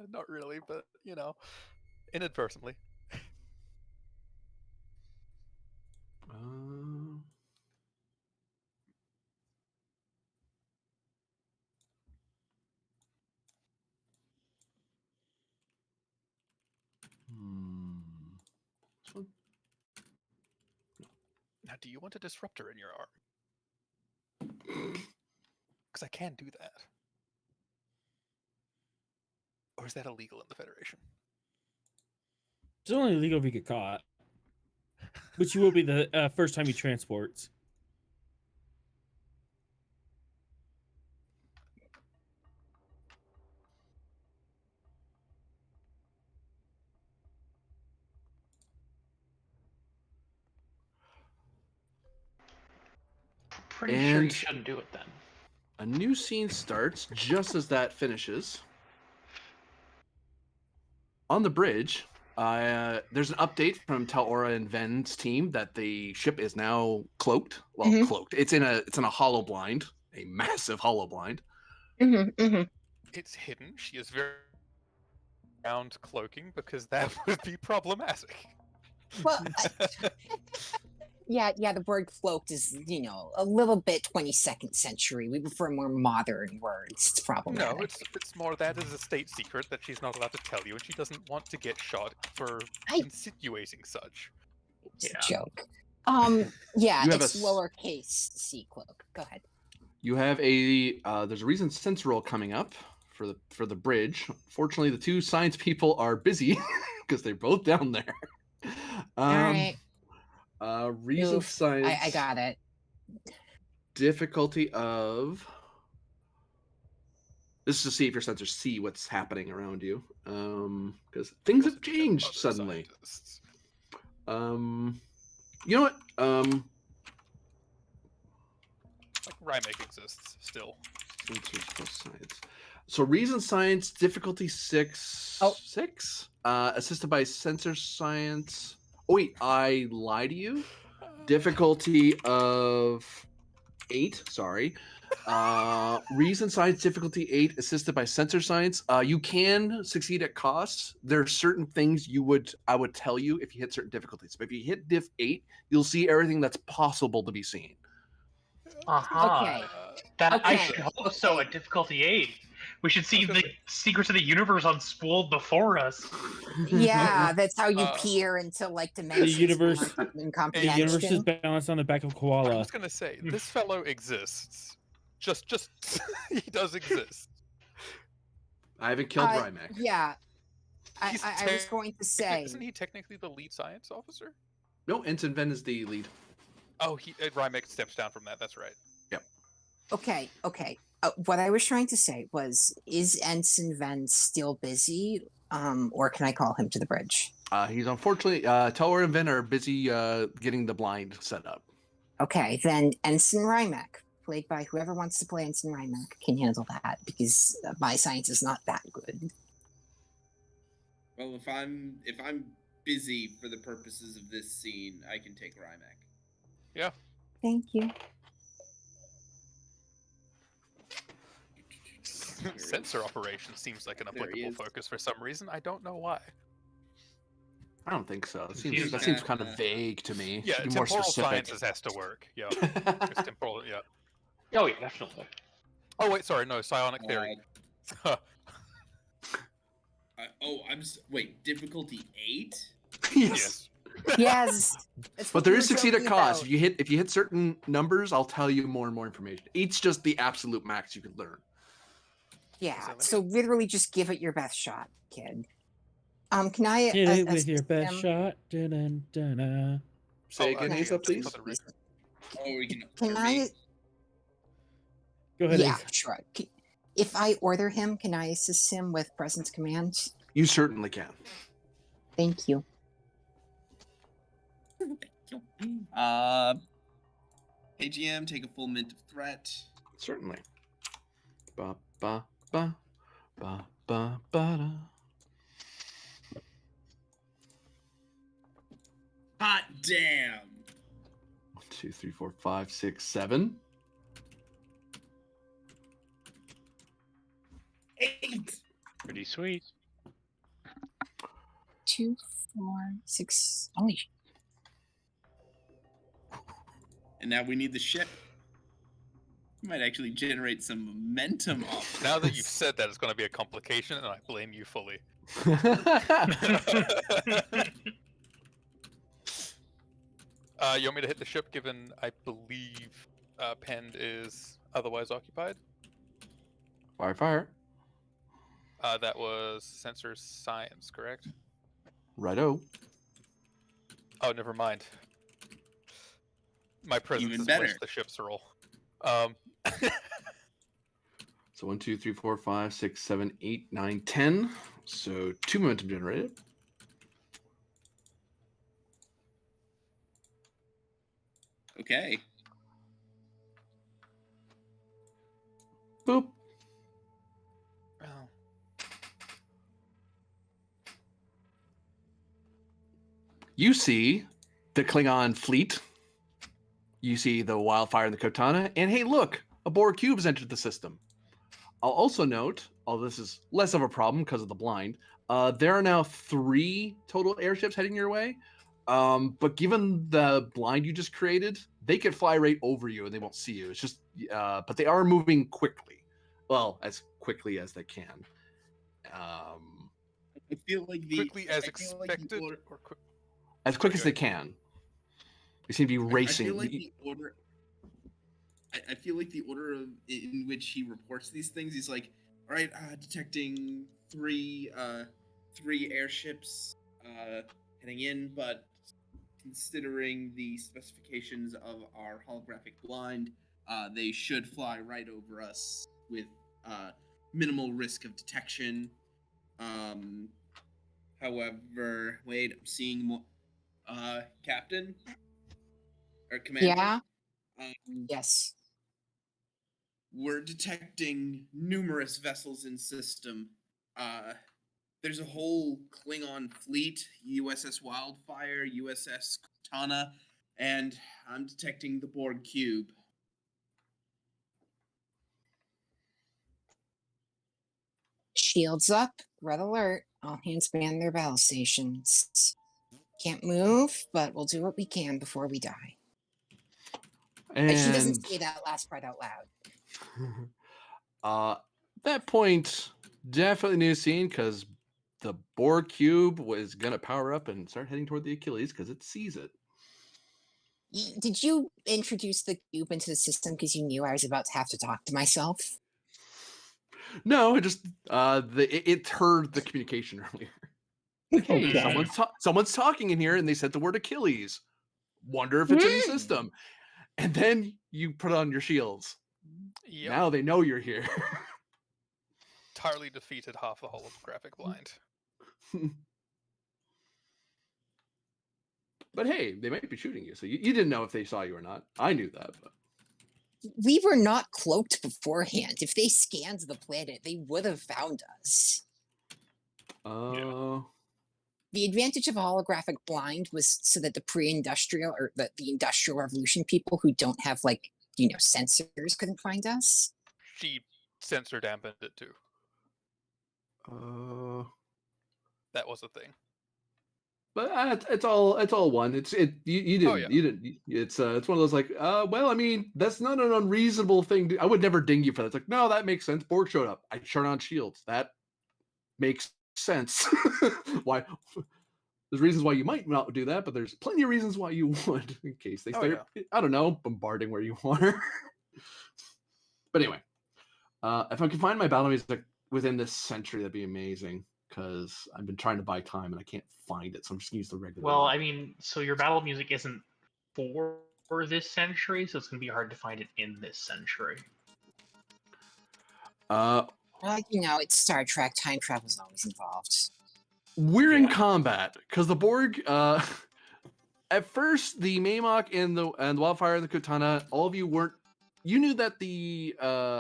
S5: Not really, but, inadvertently.
S1: Uh, hmm. This one?
S5: Now, do you want a disruptor in your arm? Because I can do that. Or is that illegal in the Federation?
S9: It's only illegal if you get caught. Which will be the first time he transports.
S6: Pretty sure you
S1: And
S6: shouldn't do it then.
S1: a new scene starts just as that finishes. On the bridge, there's an update from Tal'Ora and Ven's team that the ship is now cloaked. Well,
S2: Mhm.
S1: cloaked. It's in a hollow blind, a massive hollow blind.
S5: It's hidden. She is very around cloaking because that would be problematic.
S2: Well, yeah, the word cloaked is, a little bit 22nd century. We prefer more modern words. It's problematic.
S5: No, it's more that is a state secret that she's not allowed to tell you, and she doesn't want to get shot for insinuating such.
S2: It's
S6: Yeah.
S2: a joke. Yeah,
S1: You have
S2: it's
S1: a s-
S2: lowercase c cloak. Go ahead.
S1: You have there's a recent sense roll coming up for the bridge. Fortunately, the two science people are busy because they're both down there.
S2: All right.
S1: Reason
S2: Oof,
S1: science.
S2: I got it.
S1: Difficulty of. This is to see if your sensors see what's happening around you, because things have changed suddenly.
S5: Scientists.
S1: You know what?
S5: Like Rymek exists still.
S1: Sensors plus science. So reason science difficulty 6.
S2: Oh.
S1: 6. Assisted by sensor science. Oh wait, I lied to you. Difficulty of 8. Sorry. Reason science difficulty 8, assisted by sensor science. You can succeed at costs. There are certain things I would tell you if you hit certain difficulties. But if you hit diff 8, you'll see everything that's possible to be seen.
S2: Okay.
S6: I
S2: Okay,
S6: should hope so at difficulty 8. We should see the secrets of the universe unspooled before us.
S2: Yeah, that's how you peer into dimensions.
S9: universe-
S2: beyond human
S9: The universe is
S2: comprehension.
S9: balanced on the back of
S5: I
S9: koala.
S5: was gonna say this fellow exists. Just he does exist.
S1: I haven't killed Rymek.
S2: Yeah,
S5: He's
S2: I was going to say.
S5: Isn't he technically the lead science officer?
S1: No, Ensign Ven is the lead.
S5: Oh, Rymek steps down from that. That's right.
S1: Yep.
S2: Okay. What I was trying to say was, is Ensign Ven still busy? Or can I call him to the bridge?
S1: He's unfortunately, Teller and Ven are busy getting the blind set up.
S2: Okay, then Ensign Rymek, played by whoever wants to play Ensign Rymek, can handle that because my science is not that good.
S8: Well, if I'm busy for the purposes of this scene, I can take Rymek.
S5: Yeah.
S2: Thank you.
S5: Sensor operation seems like an applicable focus for some reason. I don't know why.
S1: I don't think so. That seems kind of vague to me.
S5: Yeah,
S1: Should be
S5: temporal
S1: more specific.
S5: sciences has to work. Yeah, it's temporal. Yeah.
S6: Oh yeah, definitely.
S5: Oh wait, sorry, no, psionic theory.
S8: Wait, difficulty 8?
S1: Yes.
S2: Yes.
S1: But there is succeed at cost. If you hit certain numbers, I'll tell you more and more information. 8's just the absolute max you can learn.
S2: Yeah. So literally, just give it your best shot, kid. Can I
S9: Hit it with your best shot. Dun-dun-dun-dun.
S1: Say again, Asa, please.
S2: Can I?
S9: Go ahead.
S2: Yeah,
S9: Asa.
S2: sure. If I order him, can I assist him with presence command?
S1: You certainly can.
S2: Thank you.
S8: Hey, GM, take a full mint of threat.
S1: Certainly. Ba ba ba ba ba ba da.
S8: Hot damn!
S1: 1, 2, 3, 4, 5, 6, 7.
S8: 8!
S4: Pretty sweet.
S2: 2, 4, 6. Holy.
S8: And now we need the ship. We might actually generate some momentum off.
S10: Now that you've said that, it's going to be a complication, and I blame you fully. You want me to hit the ship, given I believe Pend is otherwise occupied?
S1: Fire, fire.
S10: That was sensor science, correct?
S1: Righto.
S10: Oh, never mind. My presence
S8: Even
S10: has
S8: better.
S10: placed the ship's roll.
S1: So 1, 2, 3, 4, 5, 6, 7, 8, 9, 10. So 2 momentum generated.
S8: Okay.
S1: Boop.
S10: Oh.
S1: You see the Klingon fleet. You see the wildfire in the Kotana. And hey, look, a Borg cube has entered the system. I'll also note, although this is less of a problem because of the blind, there are now 3 total airships heading your way. But given the blind you just created, they could fly right over you and they won't see you. It's just, but they are moving quickly. Well, as quickly as they can.
S8: I feel like
S10: Quickly as
S8: I feel like
S10: expected,
S8: order,
S10: or quick?
S1: As quick
S10: Sorry,
S1: as
S10: go
S1: they can. They seem to be racing.
S8: I feel like the order. I feel like the order in which he reports these things. He's like, all right, detecting 3 airships heading in, but considering the specifications of our holographic blind, they should fly right over us with minimal risk of detection. However, wait, I'm seeing more. Captain or Commander.
S2: Yeah.
S8: Um,
S2: Yes.
S8: We're detecting numerous vessels in system. There's a whole Klingon fleet, U.S.S. Wildfire, U.S.S. Katana, and I'm detecting the Borg cube.
S2: Shields up. Red alert. All hands man their battle stations. Can't move, but we'll do what we can before we die. And she doesn't say that last part out loud.
S1: That point, definitely new scene because the Borg cube was gonna power up and start heading toward the Achilles because it sees it.
S2: Did you introduce the cube into the system because you knew I was about to have to talk to myself?
S1: No, it just it heard the communication earlier. Like, hey,
S2: Okay.
S1: someone's talking in here, and they said the word Achilles. Wonder if it's in the system. And then you put on your shields.
S10: Yep.
S1: Now they know you're here.
S10: Entirely defeated half the holographic blind.
S1: But hey, they might be shooting you, so you didn't know if they saw you or not. I knew that, but
S2: We were not cloaked beforehand. If they scanned the planet, they would have found us. The advantage of a holographic blind was so that the pre-industrial or the industrial revolution people who don't have sensors couldn't find us.
S10: She sensor dampened it too. That was a thing.
S1: But it's all one. You didn't.
S10: Oh, yeah.
S1: You didn't. It's one of those like, well, I mean, that's not an unreasonable thing. I would never ding you for that. It's like, no, that makes sense. Borg showed up. I turned on shields. That makes sense. Why? There's reasons why you might not do that, but there's plenty of reasons why you would in case they start, I don't know, bombarding where you are. But anyway, if I can find my battle music within this century, that'd be amazing. Because I've been trying to buy time and I can't find it, so I'm just gonna use the regular.
S6: Well,
S1: one.
S6: I mean, so your battle music isn't for this century, so it's gonna be hard to find it in this century.
S2: It's Star Trek. Time travel is always involved.
S1: We're in combat because the Borg. At first, the Maymok and Wildfire and the Katana, all of you weren't. You knew that the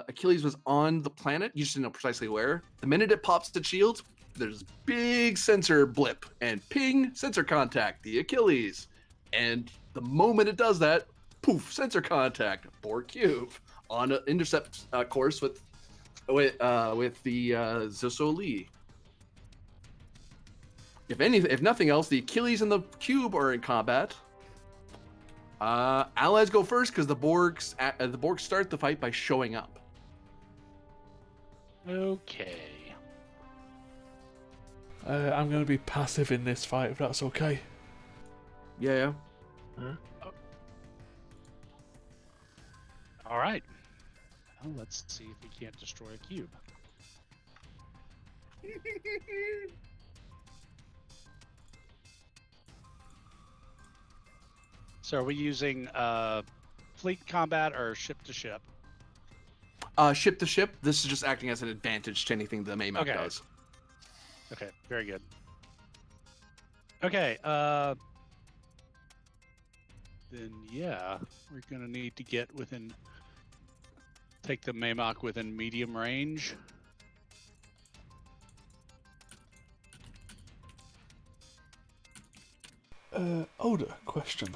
S1: Achilles was on the planet. You just didn't know precisely where. The minute it pops its shield, there's big sensor blip and ping, sensor contact, the Achilles. And the moment it does that, poof, sensor contact, Borg cube on an intercept course with the Xu'zsslo. If nothing else, the Achilles and the cube are in combat. Allies go first because the Borg start the fight by showing up.
S4: Okay.
S7: I'm going to be passive in this fight, if that's okay.
S1: Yeah.
S4: All right. Well, let's see if we can't destroy a cube. So are we using fleet combat or ship to ship?
S1: Ship to ship. This is just acting as an advantage to anything the Maymok
S4: Okay.
S1: does.
S4: Okay, very good. Okay, then yeah, we're gonna need to get within, take the Maymok within medium range.
S7: Oda, question.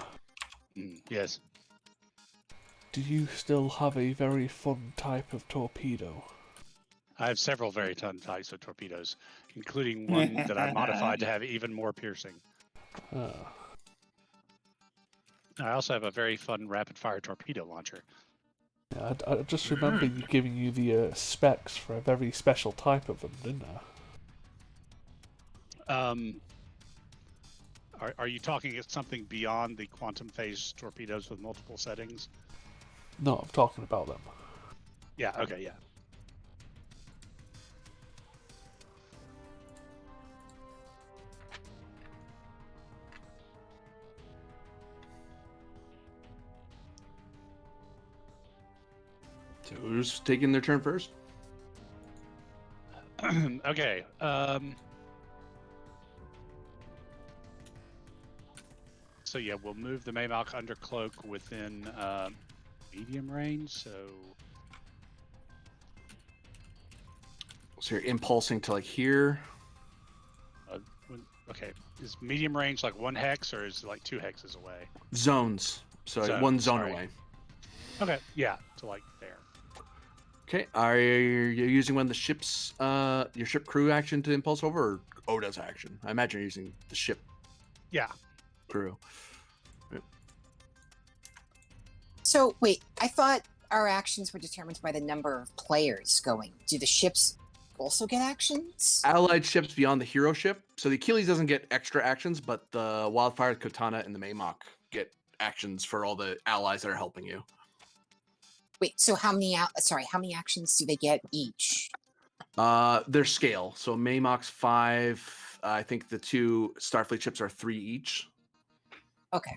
S4: Yes.
S7: Do you still have a very fun type of torpedo?
S4: I have several very ton types of torpedoes, including one that I modified to have even more piercing. I also have a very fun rapid-fire torpedo launcher.
S7: Yeah, I just remember you giving you the specs for a very special type of them, didn't I?
S4: Are you talking at something beyond the quantum phase torpedoes with multiple settings?
S7: No, I'm talking about them.
S4: Yeah, okay, yeah.
S1: So who's taking their turn first?
S4: Okay. So yeah, we'll move the Maymok under cloak within medium range. So
S1: you're impulsing to like here.
S4: Okay, is medium range like 1 hex or is it like 2 hexes away?
S1: Zones. So one zone away.
S4: Okay, yeah, so like there.
S1: Okay, are you using one of the ship's your ship crew action to impulse over, or Oda's action? I imagine you're using the ship.
S4: Yeah.
S1: Crew. Yep.
S2: So wait, I thought our actions were determined by the number of players going. Do the ships also get actions?
S1: Allied ships beyond the hero ship. So the Achilles doesn't get extra actions, but the Wildfire, Katana, and the Maymok get actions for all the allies that are helping you.
S2: Wait, so how many actions do they get each?
S1: Their scale. So Maymok's 5. I think the 2 Starfleet ships are 3 each.
S2: Okay.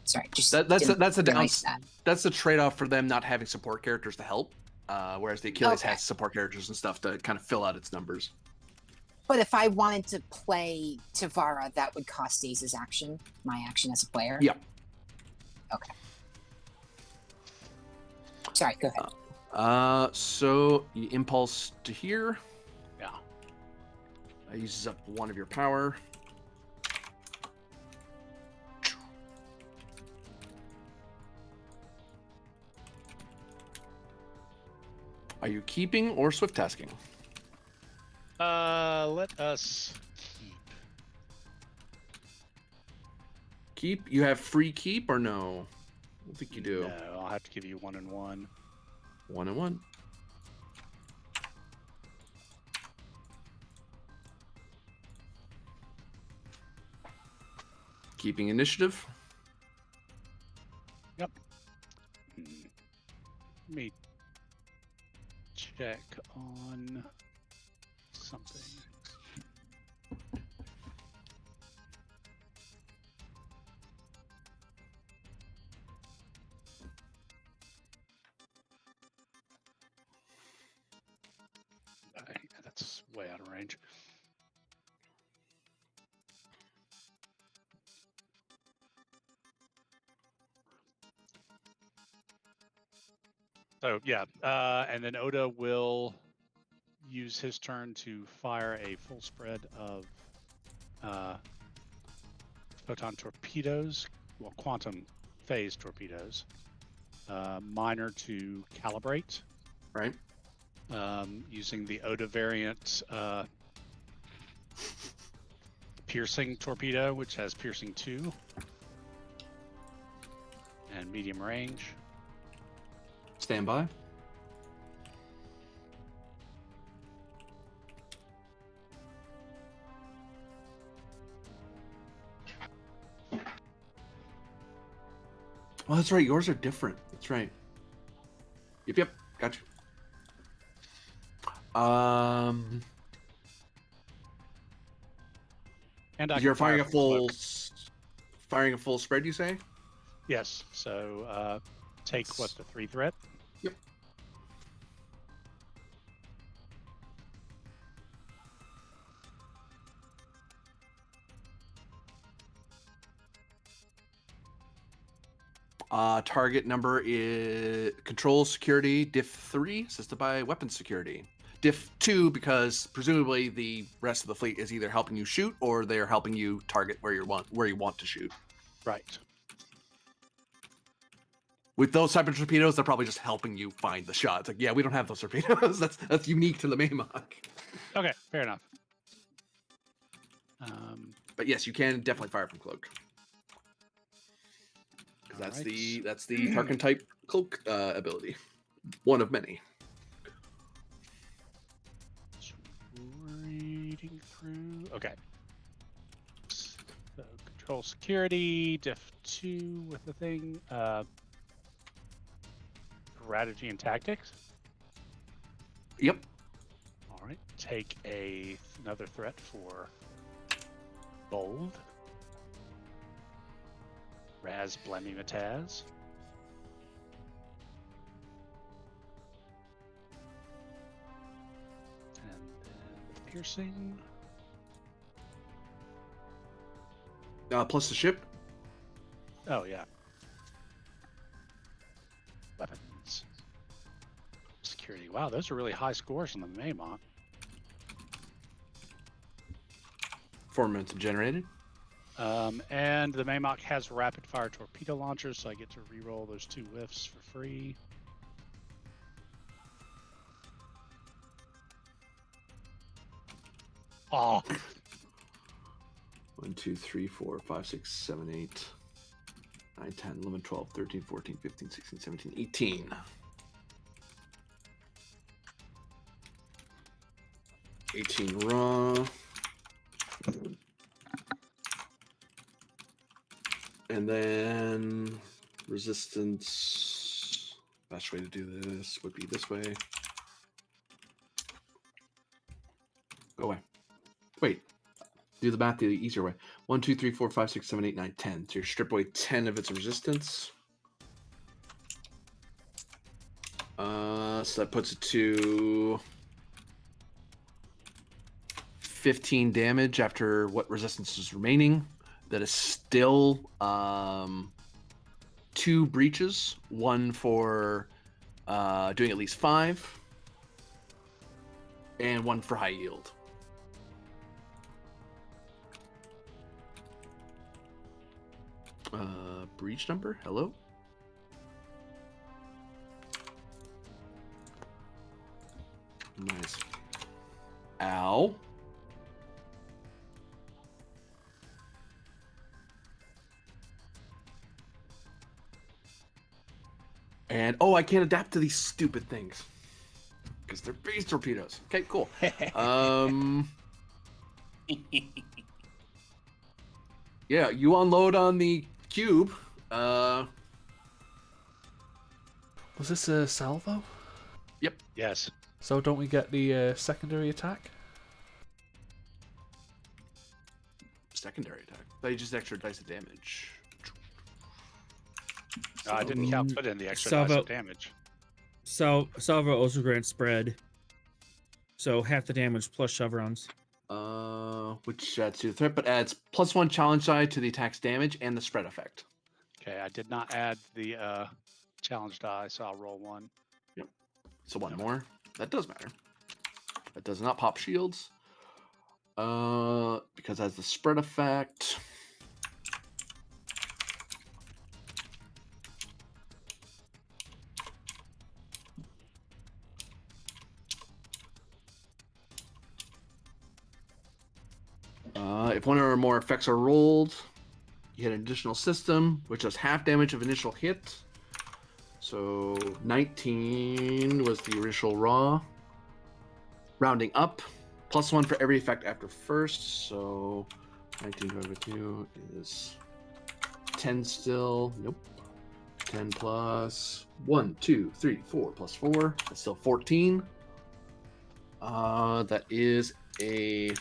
S2: Sorry, just
S1: that's a
S2: realize
S1: that's the trade-off for them not having support characters to help. Whereas the Achilles has support characters and stuff to kind of fill out its numbers.
S2: But if I wanted to play Tavara, that would cost Aze's action, my action as a player?
S1: Yeah.
S2: Okay. Sorry, go ahead.
S1: So you impulse to here.
S4: Yeah.
S1: Uses up 1 of your power. Are you keeping or swift tasking?
S4: Let us keep.
S1: Keep? You have free keep or no? I don't think you do.
S4: No, I'll have to give you 1 and 1.
S1: 1 and 1. Keeping initiative.
S4: Yep. Let me check on something. Okay, that's way out of range. So yeah, and then Oda will use his turn to fire a full spread of photon torpedoes, well, quantum phase torpedoes, minor to calibrate,
S1: Right.
S4: using the Oda variant piercing torpedo, which has piercing 2 and medium range.
S1: Stand by. Oh, that's right. Yours are different. That's right. Yep. Gotcha.
S4: And I
S1: You're
S4: can fire
S1: firing a
S4: from
S1: full,
S4: cloak.
S1: spread. You say?
S4: Yes. So take what, the 3 threat?
S1: Yep. Target number is control security diff 3, assisted by weapons security. Diff 2 because presumably the rest of the fleet is either helping you shoot or they're helping you target where you want to shoot.
S4: Right.
S1: With those type of torpedoes, they're probably just helping you find the shot. It's like, yeah, we don't have those torpedoes. that's unique to the Maymock.
S4: Okay, fair enough.
S1: But yes, you can definitely fire from cloak. That's
S4: right.
S1: the Tarkin type cloak ability. One of many.
S4: Reading through. Okay. So control security, diff 2 with the thing. Strategy and tactics.
S1: Yep.
S4: All right. Take another threat for bold. Raz Blemimataz. And then piercing.
S1: Plus the ship.
S4: Oh, yeah. Weapons. Security. Wow, those are really high scores on the Maymock.
S1: 4 momentum generated.
S4: And the Maymock has rapid fire torpedo launchers, so I get to reroll those 2 whiffs for free. Oh.
S1: 1, 2, 3, 4, 5, 6, 7, 8, 9, 10, 11, 12, 13, 14, 15, 16, 17, 18. 18 raw. And then resistance. Best way to do this would be this way. Go away. Wait. Do the math the easier way. 1, 2, 3, 4, 5, 6, 7, 8, 9, 10. So you strip away 10 of its resistance. So that puts it to 15 damage after what resistance is remaining. That is still 2 breaches. 1 for doing at least 5. And 1 for high yield. Breach number? Hello? Nice. Ow. And, oh, I can't adapt to these stupid things. Because they're phase torpedoes. Okay, cool. Yeah, you unload on the cube.
S7: Was this a salvo?
S1: Yep.
S4: Yes.
S7: So don't we get the secondary attack?
S1: Secondary attack. They just extra dice of damage.
S4: I didn't count put in the extra dice of damage.
S9: Salvo also grants spread. So half the damage plus chevrons.
S1: Which adds to the threat, but adds +1 challenge die to the attack's damage and the spread effect.
S4: Okay, I did not add the challenge die, so I'll roll 1.
S1: So one more. That does matter. That does not pop shields. Because it has the spread effect. If one or more effects are rolled, you hit an additional system, which does half damage of initial hit. So 19 was the initial raw. Rounding up, +1 for every effect after first. So 19 divided by 2 is 10 still. Nope. 10 plus 1, 2, 3, 4 plus 4. That's still 14. That is a...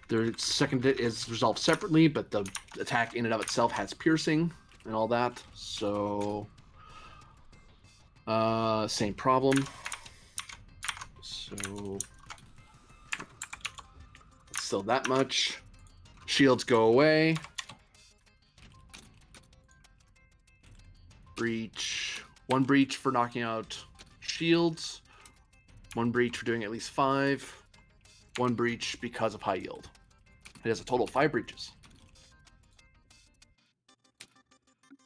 S1: their second hit is resolved separately, but the attack in and of itself has piercing and all that. So, same problem. So, still that much. Shields go away. Breach. 1 breach for knocking out shields. 1 breach for doing at least 5. 1 breach because of high yield. It has a total of 5 breaches.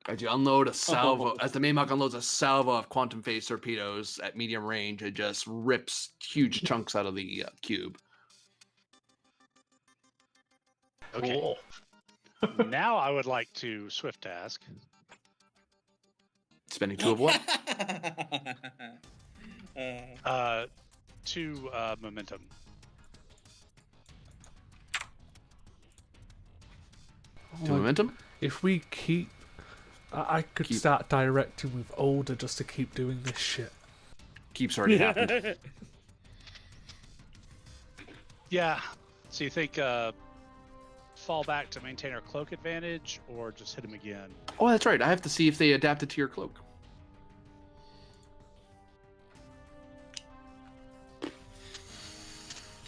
S1: As you unload a salvo, as the main monk unloads a salvo of quantum phase torpedoes at medium range, it just rips huge chunks out of the cube.
S4: Okay.
S6: Cool.
S4: Now I would like to swift task.
S1: Spending 2 of what?
S4: 2 momentum.
S1: To momentum?
S7: If we keep... I could start directing with older just to keep doing this shit.
S1: Keeps already happened.
S4: Yeah. So you think fall back to maintain our cloak advantage, or just hit him again?
S1: Oh, that's right. I have to see if they adapted to your cloak.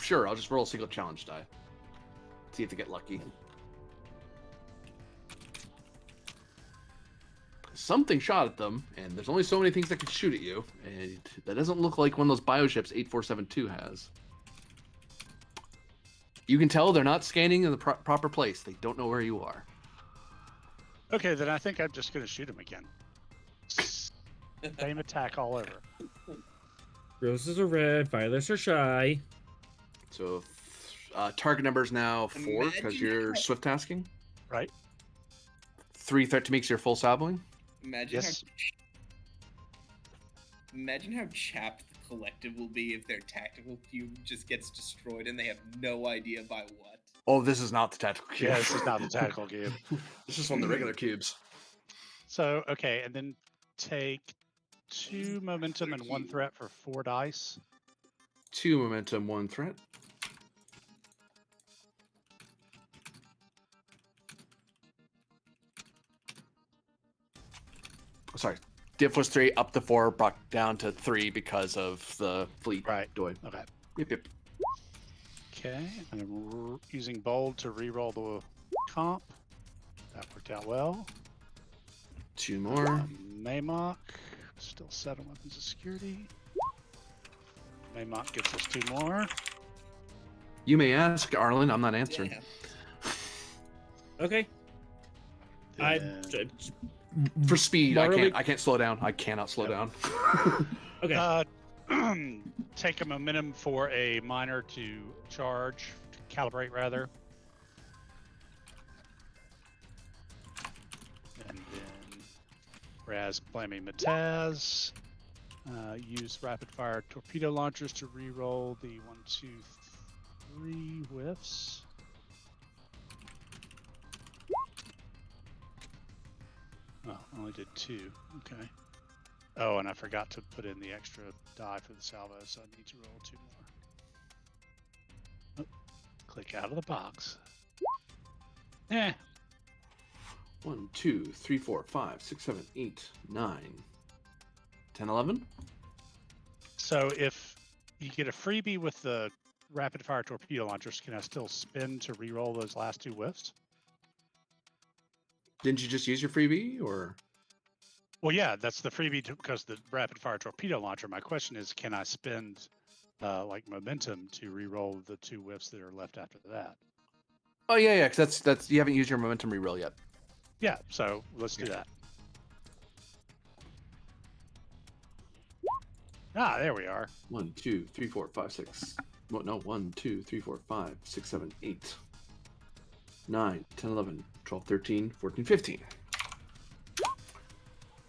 S1: Sure, I'll just roll a single challenge die. See if they get lucky. Something shot at them, and there's only so many things that can shoot at you, and that doesn't look like one of those bioships 8472 has. You can tell they're not scanning in the proper place. They don't know where you are.
S4: Okay, then I think I'm just going to shoot him again. Same attack all over.
S9: Roses are red, violets are shy.
S1: So target number is now 4 because you're swift tasking.
S4: Right.
S1: 3 threat to makes your full salvoing.
S8: Imagine how chapped the collective will be if their tactical cube just gets destroyed and they have no idea by what.
S1: Oh, this is not the tactical cube.
S4: Yeah, this is not the tactical cube.
S1: This is one of the regular cubes.
S4: So, okay, and then take 2 momentum and 1 threat for 4 dice.
S1: 2 momentum, 1 threat. Sorry, diff was 3, up to 4, brought down to 3 because of the fleet.
S4: Right.
S1: Doing.
S4: Okay.
S1: Yep.
S4: Okay, and I'm using bold to reroll the comp. That worked out well.
S1: 2 more.
S4: Maymok, still 7 weapons of security. Maymok gets us 2 more.
S1: You may ask, Arlen. I'm not answering.
S8: Yeah.
S9: Okay.
S1: For speed,
S9: Morally-
S1: I can't slow down. I cannot slow down.
S9: Okay.
S4: Take a momentum for a miner to charge, to calibrate rather. And then Raz blaming Mataz. Use rapid fire torpedo launchers to re-roll the 1, 2, 3 whiffs. Oh, only did 2. Okay. Oh, and I forgot to put in the extra die for the salvo, so I need to roll 2 more. Oh, click out of the box.
S1: 1, 2, 3, 4, 5, 6, 7, 8, 9, 10, 11.
S4: So if you get a freebie with the rapid fire torpedo launchers, can I still spin to re-roll those last 2 whiffs?
S1: Didn't you just use your freebie, or?
S4: Well, yeah, that's the freebie because the rapid fire torpedo launcher. My question is, can I spend like momentum to re-roll the 2 whiffs that are left after that?
S1: Oh yeah, because that's you haven't used your momentum reroll yet.
S4: Yeah, so let's do that. Ah, there we are.
S1: 1, 2, 3, 4, 5, 6. Well, no, 1, 2, 3, 4, 5, 6, 7, 8, 9, 10, 11, 12, 13, 14, 15.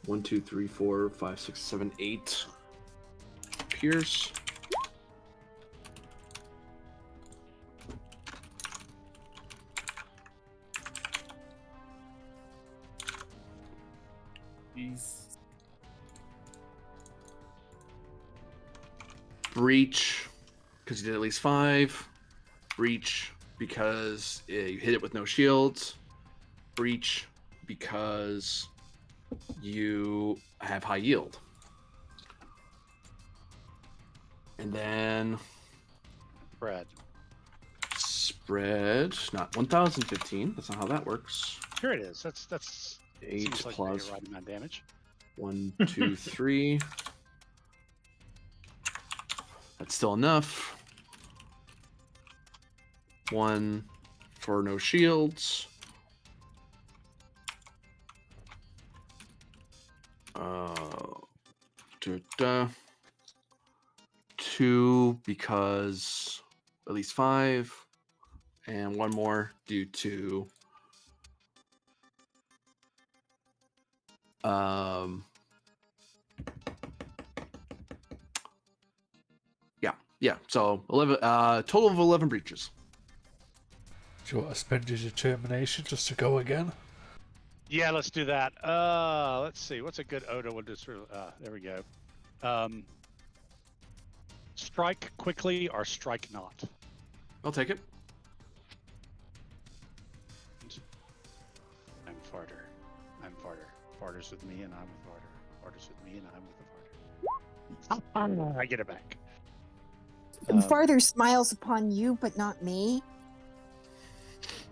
S1: 1, 2, 3, 4, 5, 6, 7, 8. Pierce.
S8: Jeez.
S1: Breach, because you did at least 5. Breach, because you hit it with no shields. Breach, because you have high yield. And then spread, not 1015. That's not how that works.
S4: Here it is. That's
S1: 8
S4: seems like
S1: plus
S4: the right amount of damage.
S1: 1, 2, 3. That's still enough. 1 for no shields. Da. 2 because at least 5, and 1 more due to yeah. So 11, total of 11 breaches.
S7: Do you want to spend your determination just to go again?
S4: Yeah, let's do that. Let's see. What's a good Oda? We'll just there we go. Strike quickly or strike not.
S1: I'll take it.
S4: I'm farter. I'm farter. Farter's with me and I'm with farter. Farter's with me and I'm with the farter. I get it back.
S2: Farther smiles upon you, but not me.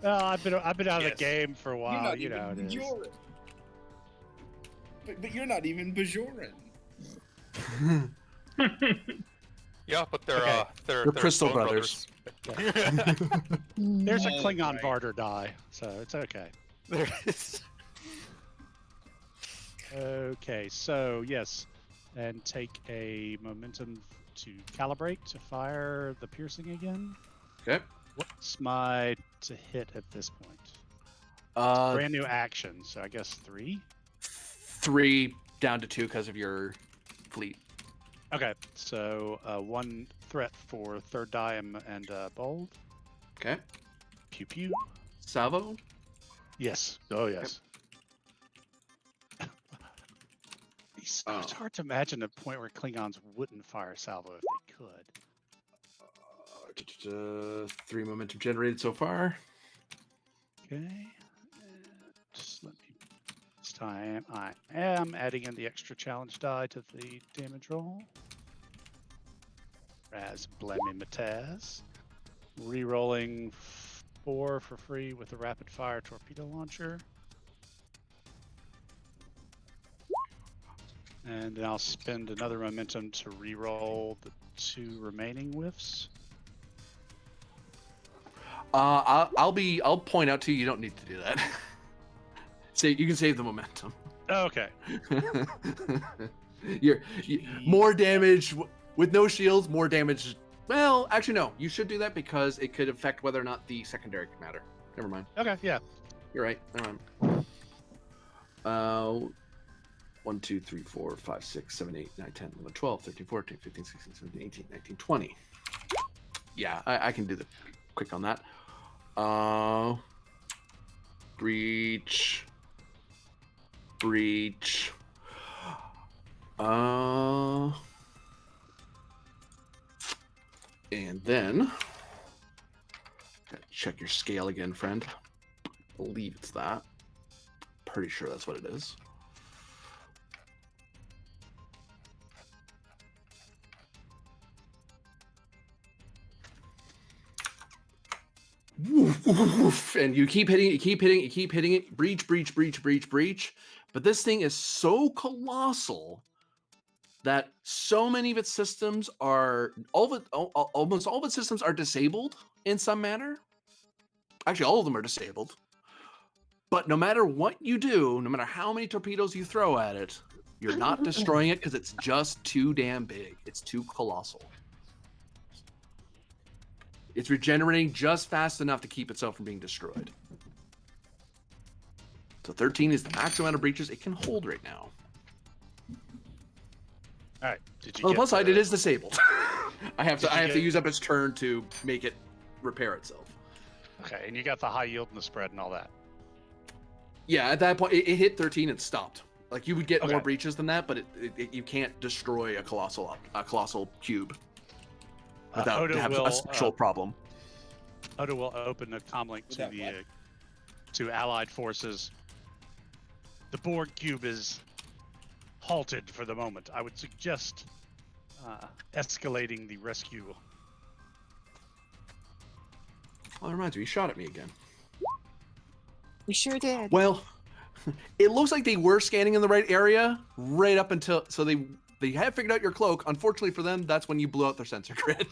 S4: I've been out of the
S8: Yes.
S4: game for a
S8: You're
S4: while.
S8: not
S4: You know
S8: even
S4: it is.
S8: Bajoran. But you're not even Bajoran.
S10: Yeah, but they're
S4: Okay.
S10: they're
S1: Crystal
S10: bone
S1: brothers.
S4: There's a
S8: Oh,
S4: Klingon
S8: right.
S4: Varder die, so it's okay.
S10: There is.
S4: Okay, so yes, and take a momentum to calibrate to fire the piercing again.
S1: Okay.
S4: What's my to hit at this point?
S1: Uh,
S4: Brand new action, so I guess 3.
S1: 3 down to 2 because of your fleet.
S4: Okay, so 1 threat for third die and bold.
S1: Okay.
S4: Pew pew.
S1: Salvo.
S4: Yes. Oh yes. It's hard to imagine a point where Klingons wouldn't fire salvo if they could.
S1: 3 momentum generated so far.
S4: Okay. Just let me. This time I am adding in the extra challenge die to the damage roll. As Blemmy Mataz. Rerolling 4 for free with a rapid fire torpedo launcher. And then I'll spend another momentum to re-roll the 2 remaining whiffs.
S1: I'll point out to you. You don't need to do that. You can save the momentum.
S4: Okay.
S1: More damage with no shields. More damage. Well, actually, no. You should do that because it could affect whether or not the secondary could matter. Never mind.
S4: Okay. Yeah.
S1: You're right. Never mind. 1, 2, 3, 4, 5, 6, 7, 8, 9, 10, 11, 12, 13, 14, 15, 16, 17, 18, 19, 20. Yeah, I can do the quick on that. Breach. And then check your scale again, friend. I believe it's that. Pretty sure that's what it is. woof, woof, woof, and you keep hitting it, breach. But this thing is so colossal that so many of its systems are almost all of its systems are disabled in some manner. Actually, all of them are disabled. But no matter what you do, no matter how many torpedoes you throw at it, you're not destroying it because it's just too damn big. It's too colossal. It's regenerating just fast enough to keep itself from being destroyed. So 13 is the maximum amount of breaches it can hold right now.
S4: All right. Did you
S1: On the
S4: get
S1: plus side, it is disabled. I have
S4: Did you
S1: to
S4: get-
S1: use up its turn to make it repair itself.
S4: Okay, and you got the high yield and the spread and all that.
S1: Yeah, at that point, it hit 13 and stopped. Like you would get more
S4: Okay.
S1: breaches than that, but you can't destroy a colossal cube without
S4: Oda
S1: having
S4: will,
S1: a special problem.
S4: Oda will open a comlink to
S8: Without
S4: the
S8: what?
S4: to Allied forces. The Borg cube is halted for the moment. I would suggest escalating the rescue.
S1: Oh, that reminds me, he shot at me again.
S2: We sure did.
S1: Well, it looks like they were scanning in the right area right up until they have figured out your cloak. Unfortunately for them, that's when you blew out their sensor grid,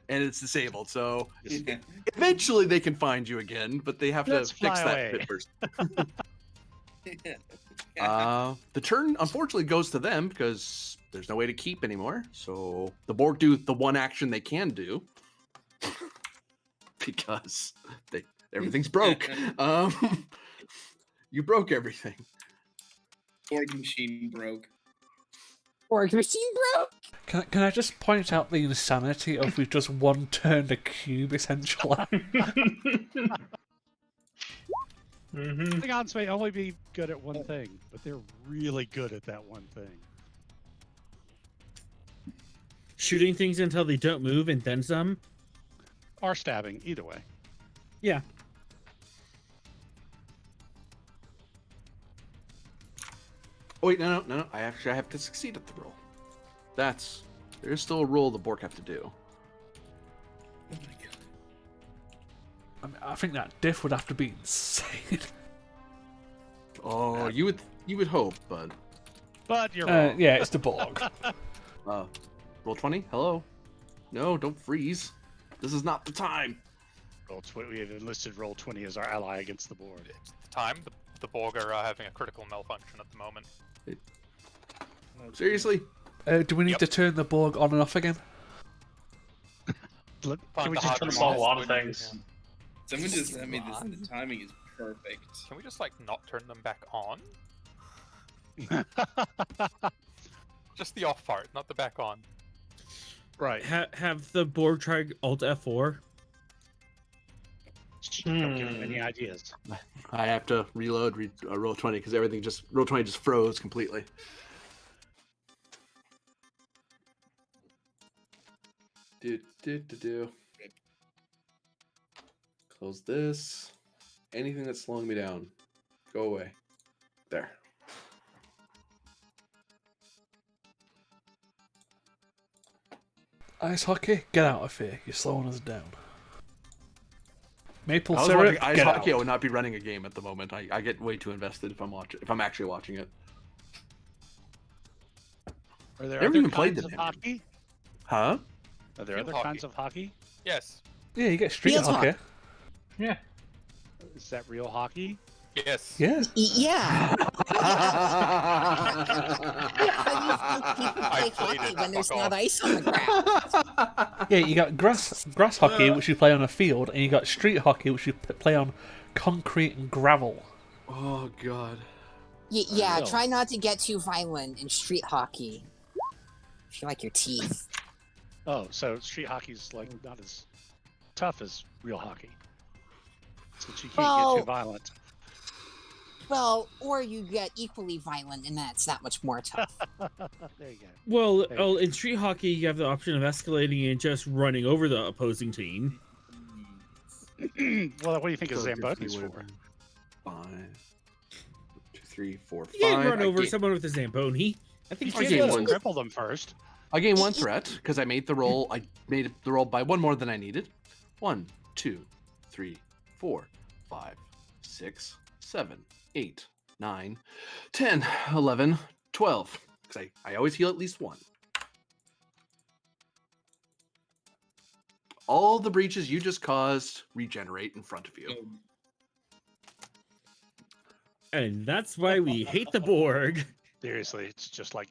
S1: and it's disabled. So eventually they can find you again, but they have
S4: Let's
S1: to fix
S4: fly
S1: that
S4: away.
S1: bit first. The turn unfortunately goes to them because there's no way to keep anymore. So the Borg do the one action they can do because everything's broke. You broke everything.
S8: Borg machine broke.
S2: Borg machine broke.
S7: Can I just point out the insanity of we've just one turned a cube essentially?
S4: Klingons may only be good at one thing, but they're really good at that one thing.
S9: Shooting things until they don't move and then some.
S4: Or stabbing, either way.
S9: Yeah.
S1: Oh wait, no. I have to succeed at the roll. There's still a roll the Borg have to do.
S8: Oh my god.
S7: I mean, I think that diff would have to be insane.
S1: Oh, you would hope, but
S4: But you're wrong.
S7: Yeah, it's the Borg.
S1: roll 20. Hello. No, don't freeze. This is not the time.
S4: We have enlisted Roll 20 as our ally against the board.
S10: It's the time. The Borg are having a critical malfunction at the moment.
S1: Seriously?
S7: Do we need
S10: Yep.
S7: to turn the Borg on and off again?
S4: Can
S10: Find
S4: we
S10: the
S4: just
S10: hard
S4: turn them
S6: solve
S4: off?
S6: a lot of things.
S8: Someone just sent me this and the timing is perfect.
S10: Can we just like not turn them back on? Just the off part, not the back on.
S4: Right.
S9: Have the Borg tried Alt F4?
S4: Don't give him any ideas.
S1: I have to reload roll 20 because roll 20 just froze completely. Do. Close this. Anything that's slowing me down, go away. There.
S7: Ice hockey, get out of here. You're slowing us down. Maple
S1: I was
S7: syrup,
S1: watching Ice
S7: get
S1: Hockey. I
S7: out.
S1: would not be running a game at the moment. I get way too invested if I'm actually watching it.
S4: Are there
S1: Never
S4: other
S1: even played
S4: kinds
S1: the
S4: of
S1: damn
S4: hockey?
S1: Huh?
S4: Are there
S10: Field
S4: other kinds of hockey?
S10: Yes.
S7: Yeah, you get street
S2: Field
S7: hockey.
S6: Yeah.
S4: Is that real hockey?
S10: Yes.
S7: Yeah.
S2: Yeah.
S10: I
S2: Play
S10: played
S2: hockey
S10: it,
S2: when there's
S10: fuck
S2: not
S10: off.
S2: ice on the ground.
S7: Yeah, you got grass hockey, which you play on a field, and you got street hockey, which you play on concrete and gravel.
S1: Oh god.
S2: Yeah,
S4: know.
S2: try not to get too violent in street hockey. I feel like your teeth.
S4: Oh, so street hockey's like not as tough as real hockey. Since you can't
S2: Well-
S4: get too violent.
S2: Well, or you get equally violent, and that's that much more tough.
S4: There you go.
S9: Well,
S4: Hey.
S9: in street hockey, you have the option of escalating and just running over the opposing team.
S4: Well, what do you think a
S1: So
S4: Zamboni's
S1: 50
S4: for?
S1: 5, 2, 3, 4, 5.
S9: You can't run
S1: I
S9: over
S1: gain-
S9: someone with a Zamboni. I
S4: You
S9: think
S1: I
S4: can't
S1: gain
S4: just
S1: one.
S4: cripple them first.
S1: I gain one threat because I made the roll. I made the roll by one more than I needed. 1, 2, 3, 4, 5, 6, 7, 8, 9, 10, 11, 12. Because I always heal at least one. All the breaches you just caused regenerate in front of you.
S9: And that's why we hate the Borg.
S4: Seriously, it's just like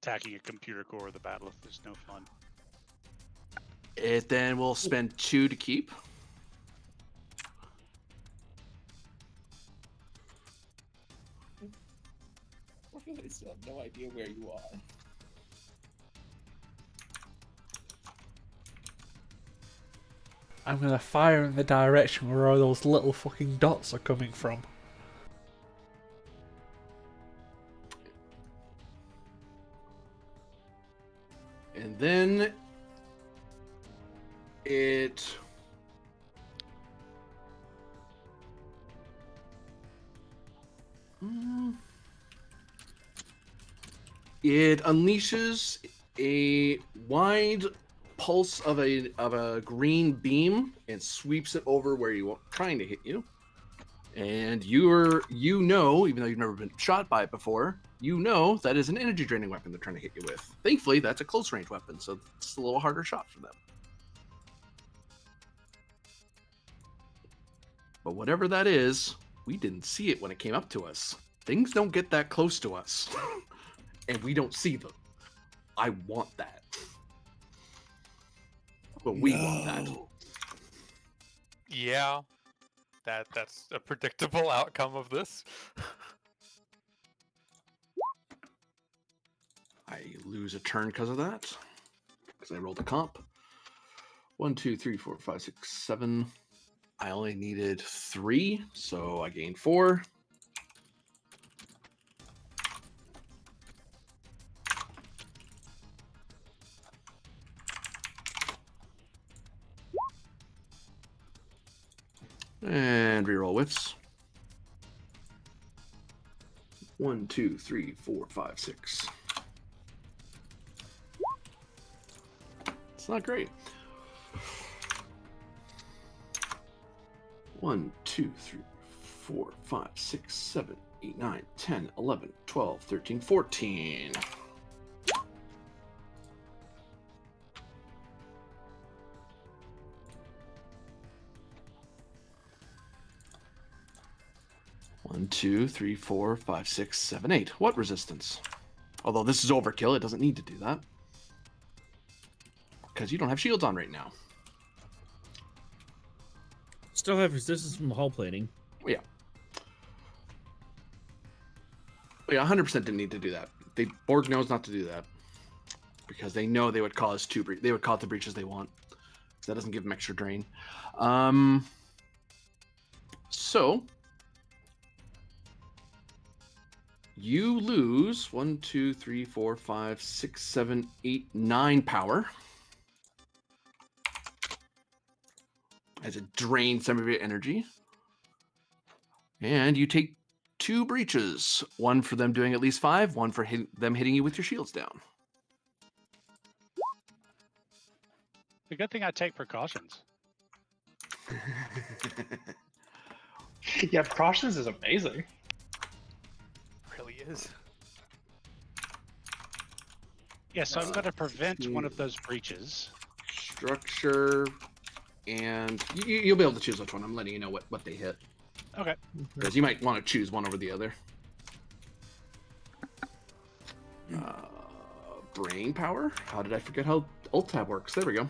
S4: attacking a computer core with a battle. There's no fun.
S1: It then will spend 2 to keep.
S8: I still have no idea where you are.
S7: I'm going to fire in the direction where all those little fucking dots are coming from.
S1: And then it unleashes a wide pulse of a green beam and sweeps it over where you want, trying to hit you. And you know, even though you've never been shot by it before, you know that is an energy draining weapon they're trying to hit you with. Thankfully, that's a close range weapon, so it's a little harder shot for them. But whatever that is, we didn't see it when it came up to us. Things don't get that close to us, and we don't see them. I want that. But we want that.
S10: Yeah, that's a predictable outcome of this.
S1: I lose a turn because of that. Because I rolled a comp. 1, 2, 3, 4, 5, 6, 7. I only needed 3, so I gained 4. And reroll whiffs. 1, 2, 3, 4, 5, 6. It's not great. 1, 2, 3, 4, 5, 6, 7, 8, 9, 10, 11, 12, 13, 14. One, 2, 3, 4, 5, 6, 7, 8. What resistance? Although this is overkill, it doesn't need to do that. Because you don't have shields on right now.
S9: Still have resistance from hull plating.
S1: Yeah. Yeah, 100% didn't need to do that. Borg knows not to do that. Because they know they would cause they would cause the breaches they want. So that doesn't give them extra drain. So you lose 1, 2, 3, 4, 5, 6, 7, 8, 9 power. As it drains some of your energy. And you take 2 breaches. One for them doing at least 5, one for them hitting you with your shields down.
S4: The good thing I take precautions.
S6: Yeah, precautions is amazing.
S10: Really is.
S4: Yeah, so I'm going to prevent one of those breaches.
S1: Structure, and you'll be able to choose which one. I'm letting you know what they hit.
S4: Okay.
S1: Because you might want to choose one over the other. Brain power? How did I forget how Alt Tab works? There we go.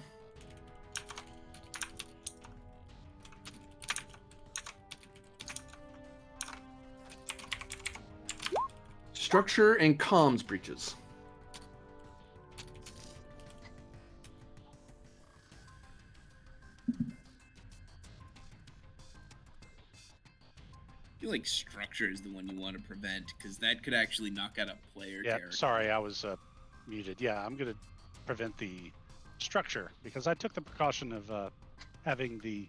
S1: Structure and comms breaches.
S8: I feel like structure is the one you want to prevent, because that could actually knock out a player
S4: Yeah,
S8: character.
S4: sorry, I was muted. Yeah, I'm going to prevent the structure, because I took the precaution of having the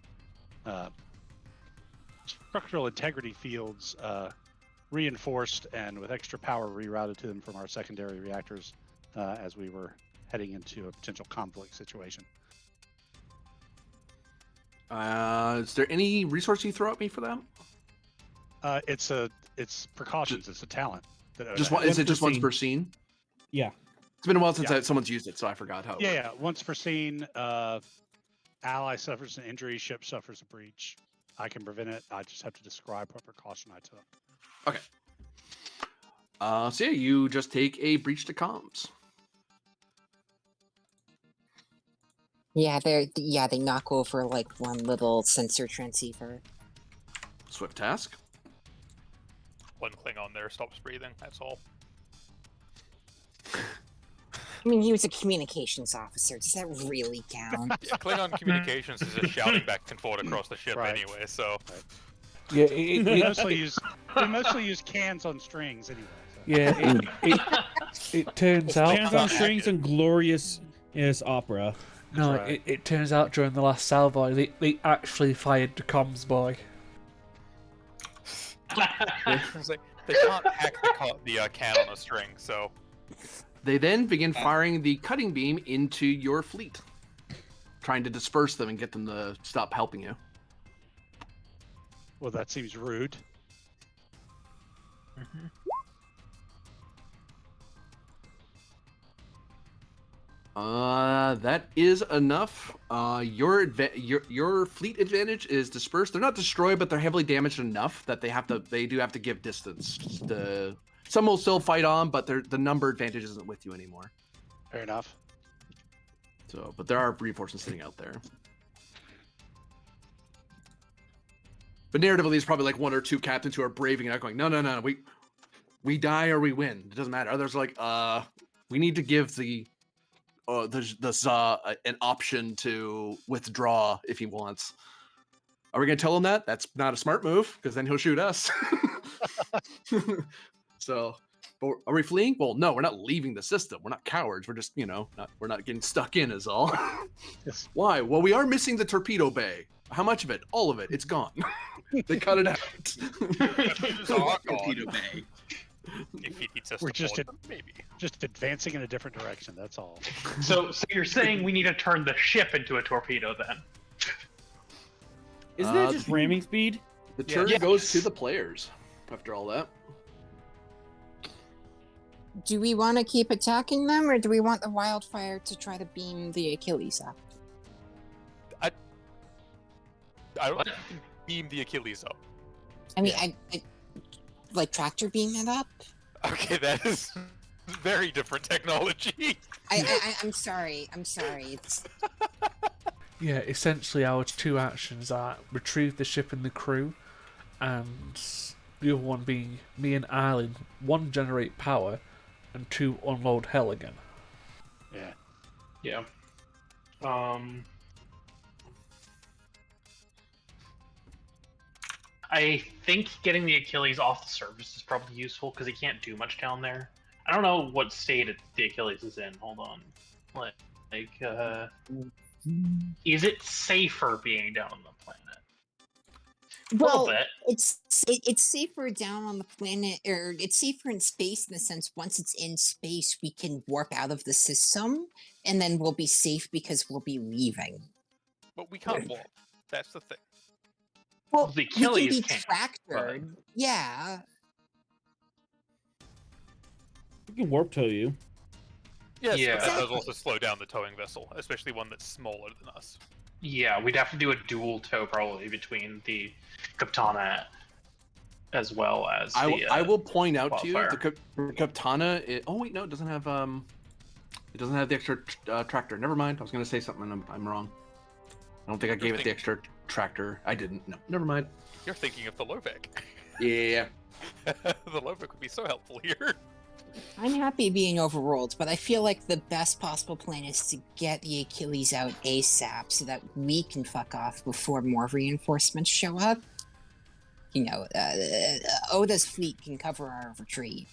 S4: structural integrity fields reinforced and with extra power rerouted to them from our secondary reactors as we were heading into a potential conflict situation.
S1: Is there any resource you throw at me for that?
S4: It's precautions. It's a talent.
S1: Just one, is it just once per scene?
S9: Yeah.
S1: It's been a while since
S4: Yeah.
S1: someone's used it, so I forgot how. It worked.
S4: Yeah. Once per scene, ally suffers an injury, ship suffers a breach. I can prevent it. I just have to describe what precaution I took.
S1: Okay. So yeah, you just take a breach to comms.
S2: Yeah, they knock over like one little sensor transceiver.
S1: Swift task.
S10: One Klingon there stops breathing. That's all.
S2: I mean, he was a communications officer. Does that really count?
S10: Yeah, Klingon communications is just shouting back and forth across the ship
S4: Right.
S10: anyway. So
S7: Yeah,
S4: We mostly use cans on strings anyway. So.
S7: yeah. It turns out
S9: Hands on strings and glorious opera.
S7: no,
S4: right.
S7: it turns out during the last salvo they actually fired the comms boy.
S10: it's like they can't hack the can on a string. So
S1: They then begin firing the cutting beam into your fleet, trying to disperse them and get them to stop helping you.
S4: Well, that seems rude.
S1: That is enough. Your fleet advantage is dispersed. They're not destroyed, but they're heavily damaged enough that they do have to give distance. Some will still fight on, but the number advantage isn't with you anymore.
S4: Fair enough.
S1: So, but there are reinforcements sitting out there. But narratively, there's probably like one or two captains who are braving it out, going, no, we die or we win. It doesn't matter. Others are like, we need to give the an option to withdraw if he wants. Are we gonna tell him that? That's not a smart move, because then he'll shoot us. So, but are we fleeing? Well, no, we're not leaving the system. We're not cowards. We're just, we're not getting stuck in is all.
S4: Yes.
S1: Why? Well, we are missing the torpedo bay. How much of it? All of it. It's gone. They cut it out.
S10: it's all gone.
S8: Torpedo bay.
S10: If he needs us
S4: We're
S10: to
S4: just
S10: board them, maybe.
S4: Just advancing in a different direction. That's all.
S6: So you're saying we need to turn the ship into a torpedo then?
S9: Isn't that just ramming speed?
S1: The turn
S6: Yes.
S1: goes to the players after all that.
S2: Do we want to keep attacking them, or do we want the wildfire to try to beam the Achilles up?
S10: I don't think you can beam the Achilles up.
S2: I mean, I like tractor beam it up.
S10: Okay, that is very different technology.
S2: I'm sorry. It's
S7: Yeah, essentially our two actions are retrieve the ship and the crew, and the other one being me and Arlen, one generate power, and two unload hell again.
S4: Yeah.
S6: Yeah. I think getting the Achilles off the surface is probably useful because he can't do much down there. I don't know what state the Achilles is in. Hold on. Is it safer being down on the planet? A little bit.
S2: it's safer down on the planet, or it's safer in space in the sense once it's in space we can warp out of the system, and then we'll be safe because we'll be leaving.
S10: But we can't warp. That's the thing.
S2: Well,
S6: The
S2: we can
S6: Achilles
S2: be
S6: can't,
S2: tractored. Yeah.
S9: We can warp tow you.
S10: Yes,
S6: Yeah.
S10: but that does also slow down the towing vessel, especially one that's smaller than us.
S6: Yeah, we'd have to do a dual tow probably between the Kaptana as well as the.
S1: I will point out to you
S6: wildfire.
S1: the Kaptana. Oh wait, no, it doesn't have it doesn't have the extra tractor. Never mind. I was going to say something. And I'm wrong. I don't think I gave it the extra tractor. I didn't. No, never mind.
S10: You're thinking of the Lovek.
S1: Yeah.
S10: The Lovek would be so helpful here.
S2: I'm happy being overruled, but I feel like the best possible plan is to get the Achilles out ASAP so that we can fuck off before more reinforcements show up. Oda's fleet can cover our retreat.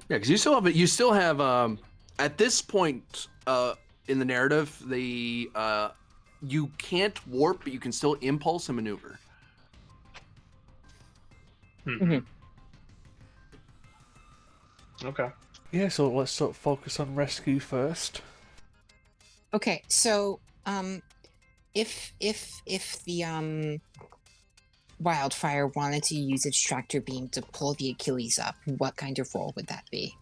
S1: Yeah, because you still have at this point in the narrative, you can't warp, but you can still impulse and maneuver.
S6: Okay.
S7: Yeah, so let's sort of focus on rescue first.
S2: Okay, so if the wildfire wanted to use its tractor beam to pull the Achilles up, what kind of roll would that be?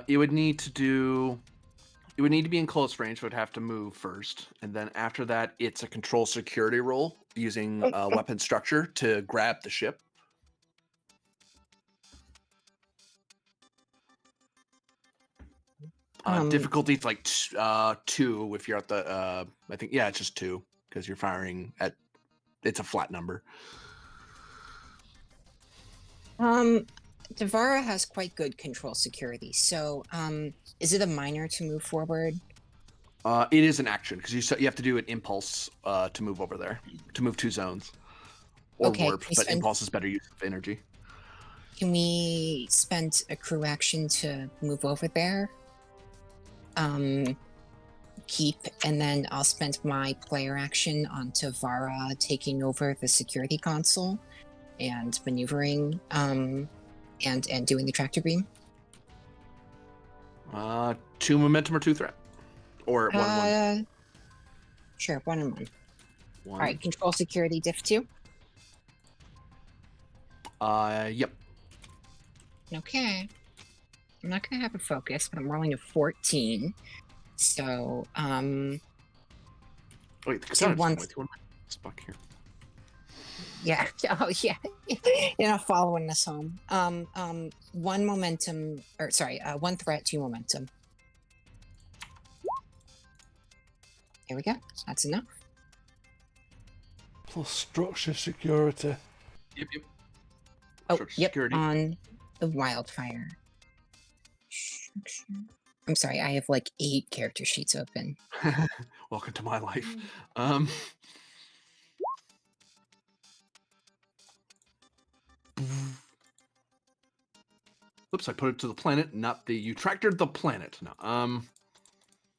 S1: It would need to do. It would need to be in close range, so it would have to move first, and then after that, it's a control security roll using weapon structure to grab the ship. Difficulty's like 2 if you're at the. I think it's just 2 because you're firing at. It's a flat number.
S2: Devara has quite good control security, so is it a minor to move forward?
S1: It is an action because you have to do an impulse to move over there, to move 2 zones, or
S2: Okay,
S1: warp. But impulse is better use of energy.
S2: Can we spend a crew action to move over there? Keep, and then I'll spend my player action on Tavara taking over the security console and maneuvering and doing the tractor beam.
S1: 2 momentum or 2 threat, or 1 1.
S2: Sure, 1 and 1.
S1: 1.
S2: All right, control security diff 2.
S1: Yep.
S2: Okay. I'm not gonna have a focus, but I'm rolling a 14. So,
S1: Wait, the
S2: so
S1: katana's stuck here.
S2: Yeah. Oh, yeah. You're not following us home. 1 momentum, or sorry, 1 threat, 2 momentum. There we go. That's enough.
S7: Plus structure security.
S1: Yep.
S2: Oh,
S1: Structure
S2: yep.
S1: security.
S2: On the wildfire. I'm sorry, I have like 8 character sheets open.
S1: Welcome to my life. Oops, I put it to the planet, not the. You tractored the planet. No.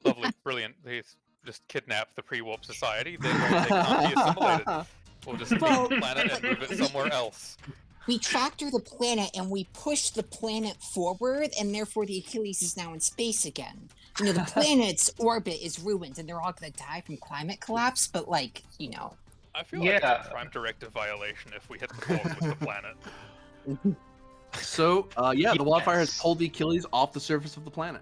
S10: Lovely, brilliant. They just kidnap the pre-warp society. They can't be assimilated. We'll just take the planet and move it somewhere else.
S2: We tractor the planet and we push the planet forward, and therefore the Achilles is now in space again. You know, the planet's orbit is ruined, and they're all going to die from climate collapse. But like, you know,
S10: I feel like it's a Prime Directive violation if we hit the core with the planet.
S1: So, the wildfire has pulled the Achilles off the surface of the planet.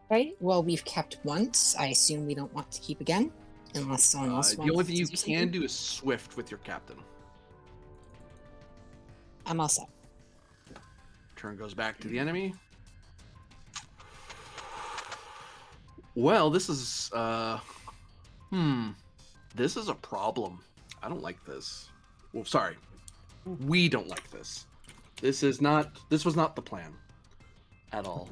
S2: Right. Well, we've kept once. I assume we don't want to keep again, unless someone else wants.
S1: The only thing you
S2: to do
S1: can
S2: something.
S1: do is swift with your captain.
S2: I'm all set.
S1: Turn goes back to the enemy. Well, this is this is a problem. I don't like this. Well, sorry. We don't like this. This was not the plan at all.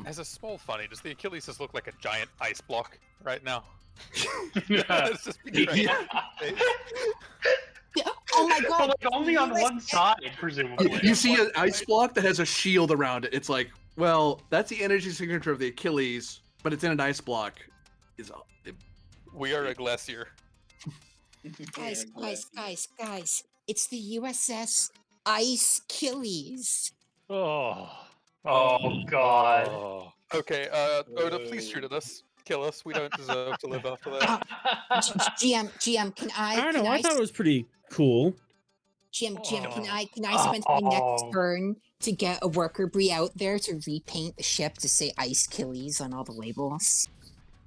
S10: As a small funny, does the Achilles just look like a giant ice block right now?
S6: It's
S10: just yeah.
S2: Oh my god!
S6: But like only on one side, presumably.
S1: You see an ice block that has a shield around it. It's like, well, that's the energy signature of the Achilles, but it's in an ice block.
S10: We are a glacier.
S2: Guys! It's the U.S.S. Ice Achilles.
S6: Oh God.
S10: Oh. Okay, Oda, please shoot at us. Kill us. We don't deserve to live after that.
S2: GM, can I?
S9: I don't know. I thought it was pretty cool.
S2: GM, can I spend my next turn to get a worker bee out there to repaint the ship to say Ice Achilles on all the labels?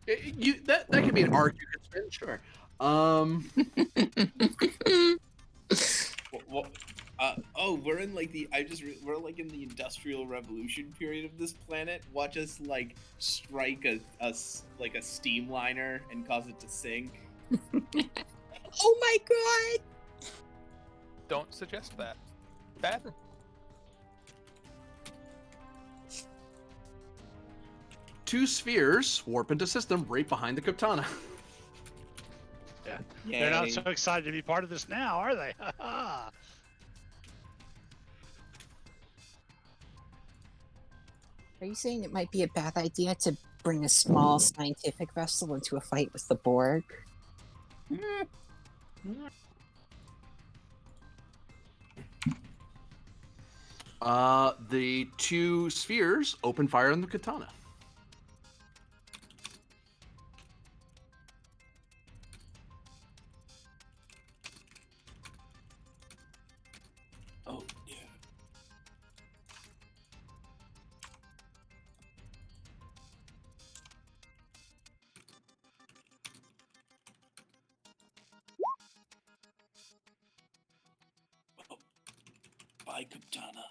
S1: That could be an arc you could spin, sure.
S8: We're in like we're like in the Industrial Revolution period of this planet. Watch us like strike a steam liner and cause it to sink.
S2: Oh my god!
S10: Don't suggest that. Bad.
S1: Two spheres warp into system right behind the katana.
S4: Yeah.
S8: Yay.
S4: They're not so excited to be part of this now, are they?
S2: Are you saying it might be a bad idea to bring a small scientific vessel into a fight with the Borg?
S1: The two spheres open fire on the katana.
S8: Bye, Kaptana.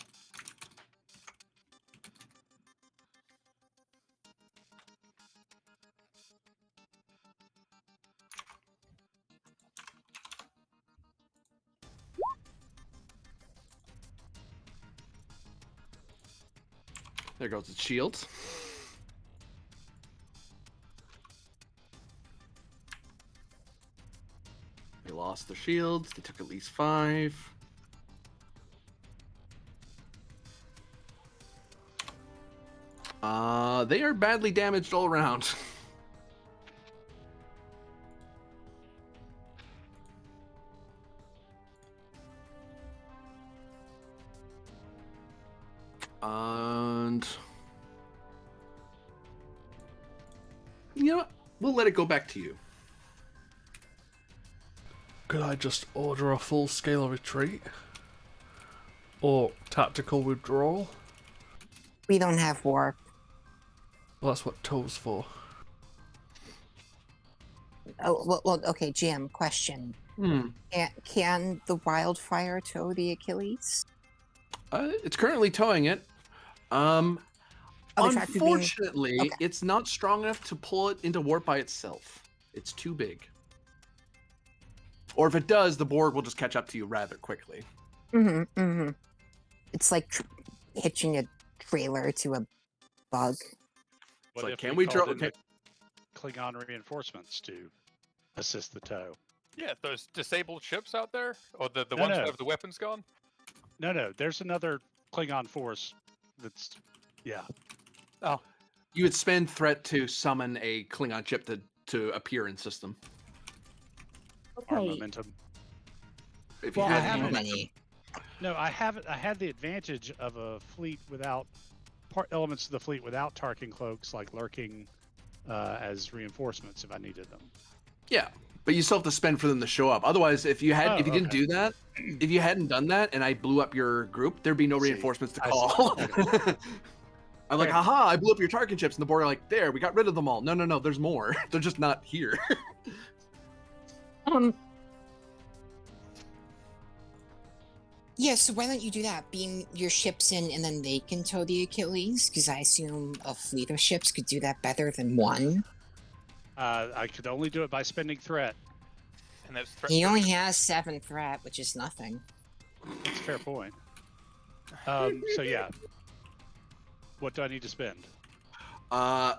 S1: There goes its shields. They lost their shields. They took at least 5. They are badly damaged all around. And you know what? We'll let it go back to you.
S7: Could I just order a full-scale retreat? Or tactical withdrawal?
S2: We don't have warp.
S7: Well, that's what TOW's for.
S2: Oh, well, okay, GM, question. Can the wildfire tow the Achilles?
S1: It's currently towing it.
S2: Oh, the tractor beam-
S1: Unfortunately,
S2: okay.
S1: it's not strong enough to pull it into warp by itself. It's too big. Or if it does, the Borg will just catch up to you rather quickly.
S2: It's like hitching a trailer to a bug.
S4: What
S1: like,
S4: if
S1: can
S4: we
S1: we draw?
S4: called in the Klingon reinforcements to assist the tow?
S10: Yeah, those disabled ships out there, or the
S4: No,
S10: ones
S4: no.
S10: that have the weapons gone.
S4: No, there's another Klingon force that's, yeah.
S10: Oh,
S1: You would spend threat to summon a Klingon ship to appear in system.
S4: Our momentum.
S1: If
S4: Well,
S1: you
S4: I
S1: had
S4: haven't-
S1: momentum.
S4: No, I had the advantage of a fleet without elements of the fleet without Tarkin cloaks, like lurking as reinforcements if I needed them.
S1: Yeah, but you still have to spend for them to show up. Otherwise, if you didn't do that, if you hadn't done that, and I blew up your group, there'd be no reinforcements to call. I'm like, haha, I blew up your Tarkin ships, and the Borg are like, there, we got rid of them all. No, there's more. They're just not here.
S2: Yeah, so why don't you do that? Beam your ships in and then they can tow the Achilles? Because I assume a fleet of ships could do that better than one.
S4: I could only do it by spending threat.
S10: And that's threat.
S2: He only has 7 threat, which is nothing.
S4: That's a fair point. So yeah. What do I need to spend?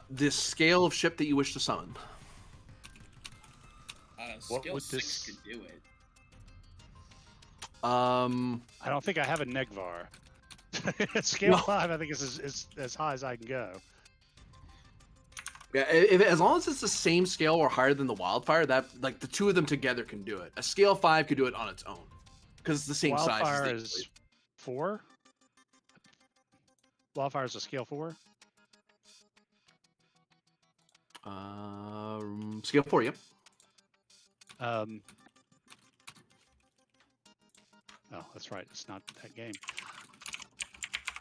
S1: This scale of ship that you wish to summon.
S4: What
S8: Skill
S4: would
S8: 6
S4: this-
S8: could do it.
S4: I don't think I have a Negvar. Scale 5, I think is as high as I can go.
S1: Yeah, as long as it's the same scale or higher than the wildfire, that like the two of them together can do it. A scale 5 could do it on its own because it's the same
S4: Wildfire
S1: size.
S4: is 4. Wildfire is a scale 4.
S1: Scale 4, yep.
S4: Oh, that's right. It's not that game.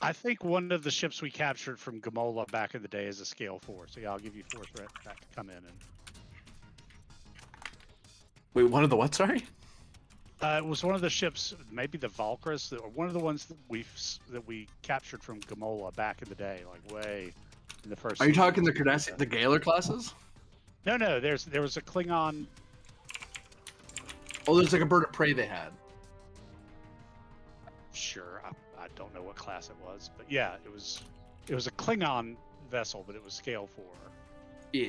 S4: I think one of the ships we captured from Gamola back in the day is a scale 4. So yeah, I'll give you 4 threat back to come in and.
S1: Wait, one of the what? Sorry.
S4: It was one of the ships, maybe the Valkyries, or one of the ones that we captured from Gamola back in the day, like way in the first.
S1: Are you
S4: season.
S1: talking the Cardassian, the Galar classes?
S4: No, there was a Klingon.
S1: Oh, there's like a bird of prey they had.
S4: Sure, I don't know what class it was, but yeah, it was a Klingon vessel, but it was scale 4.
S1: Yeah.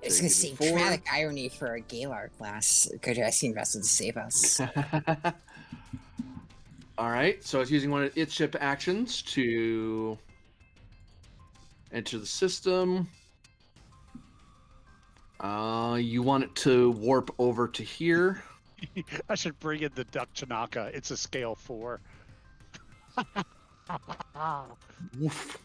S2: I was going to say, dramatic irony for a Galar class Cardassian vessel to save us.
S1: All right, so it's using one of its ship actions to enter the system. You want it to warp over to here.
S4: I should bring in the Duck Chanaka. It's a scale 4.
S1: Woof.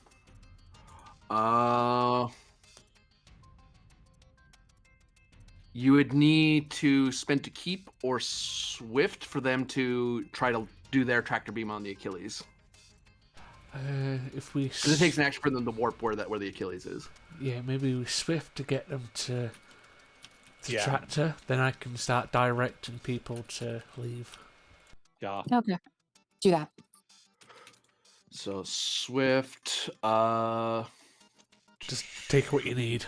S1: You would need to spend to keep or swift for them to try to do their tractor beam on the Achilles.
S7: If we
S1: Because it takes an action for them to warp where the Achilles is.
S7: Yeah, maybe we swift to get them to
S4: Yeah.
S7: tractor, then I can start directing people to leave.
S4: Yeah.
S2: Okay. Do that.
S1: So Swift,
S7: Just take what you need.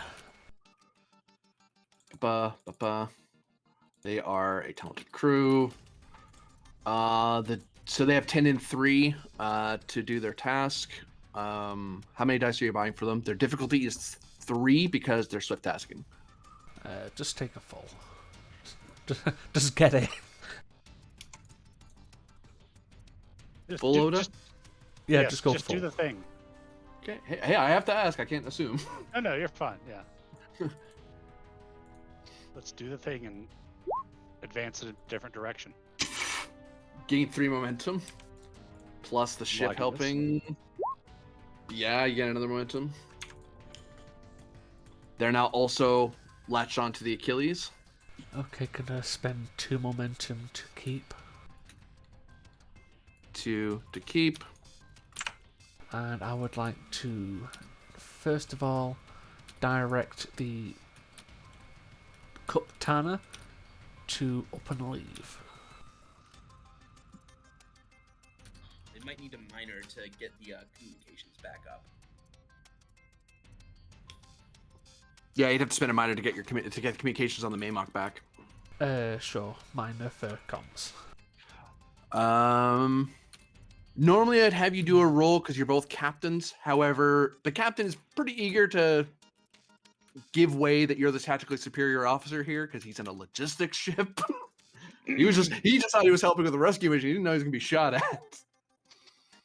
S1: they are a talented crew. So they have 10 and 3 to do their task. How many dice are you buying for them? Their difficulty is 3 because they're swift tasking.
S7: Just take a full. Just get it.
S1: Full Oda?
S7: Yeah,
S4: yes,
S7: just go
S4: just
S7: full.
S4: do the thing.
S1: Okay. Hey, I have to ask. I can't assume.
S4: No, you're fine. Yeah. Let's do the thing and advance in a different direction.
S1: Gain 3 momentum. Plus the ship
S4: Liking this.
S1: helping. Yeah, you get another momentum. They're now also latched onto the Achilles.
S7: Okay, gonna spend 2 momentum to keep.
S1: 2 to keep.
S7: And I would like to, first of all, direct the katana to up and leave.
S8: They might need a miner to get the communications back up.
S1: Yeah, you'd have to spend a minor to get the communications on the Maymock back.
S7: Sure, minor for comms.
S1: Normally I'd have you do a roll because you're both captains. However, the captain is pretty eager to give way that you're the tactically superior officer here because he's in a logistics ship. he just thought he was helping with the rescue mission. He didn't know he was gonna be shot at.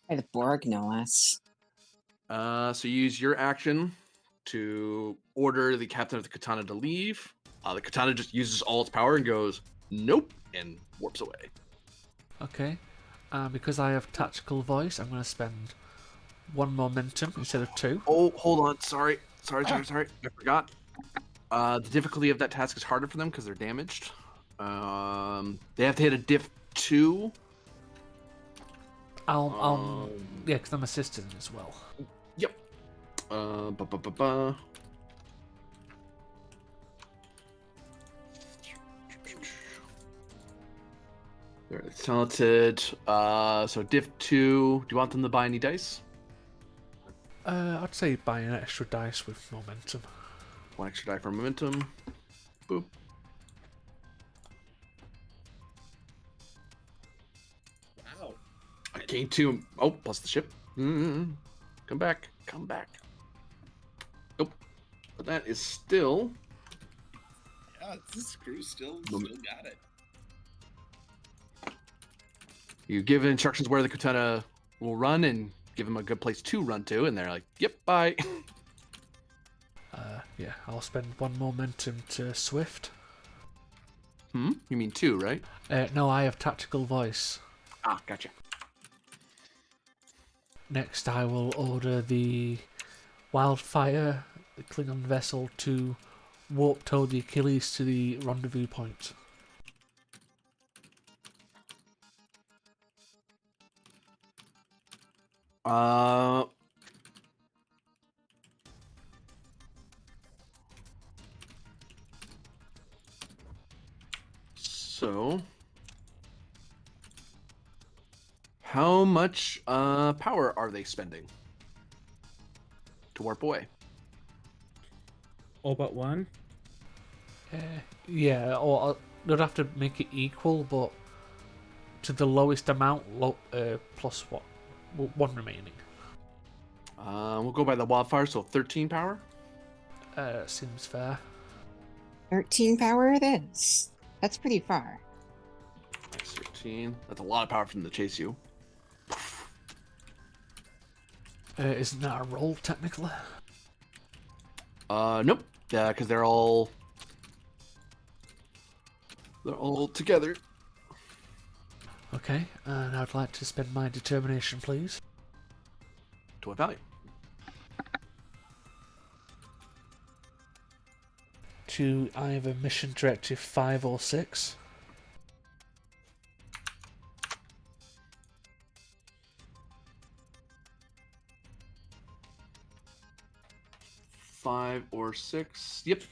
S2: By the Borg, no less.
S1: So you use your action to order the captain of the katana to leave. The katana just uses all its power and goes, nope, and warps away.
S7: Okay, because I have tactical voice, I'm going to spend 1 momentum instead of 2.
S1: Oh, hold on. Sorry. I forgot. The difficulty of that task is harder for them because they're damaged. They have to hit a diff 2.
S7: Yeah, because I'm assisting as well.
S1: Yep. They're talented. So diff 2. Do you want them to buy any dice?
S7: I'd say buy an extra dice with momentum.
S1: 1 extra die for momentum. Boop.
S8: Wow.
S1: I gained 2. Oh, plus the ship. Come back. Nope. But that is still.
S8: Yeah, this crew still got it.
S1: You give instructions where the katana will run and give them a good place to run to, and they're like, yep, bye.
S7: Yeah, I'll spend 1 momentum to Swift.
S1: You mean 2, right?
S7: No, I have tactical voice.
S1: Ah, gotcha.
S7: Next, I will order the Wildfire, the Klingon vessel, to warp toward the Achilles to the rendezvous point.
S1: So, how much power are they spending to warp away?
S9: All but 1?
S7: Yeah, or they'd have to make it equal, but to the lowest amount, plus 1 remaining.
S1: We'll go by the wildfire, so 13 power.
S7: Seems fair.
S2: 13 power it is. That's pretty far.
S1: Nice, 13. That's a lot of power for them to chase you.
S7: Isn't that a roll, technically?
S1: Nope. Yeah, because they're all together.
S7: Okay, and I'd like to spend my determination, please.
S1: To what value?
S7: To either mission directive 5 or 6.
S1: Five or 6. Yep.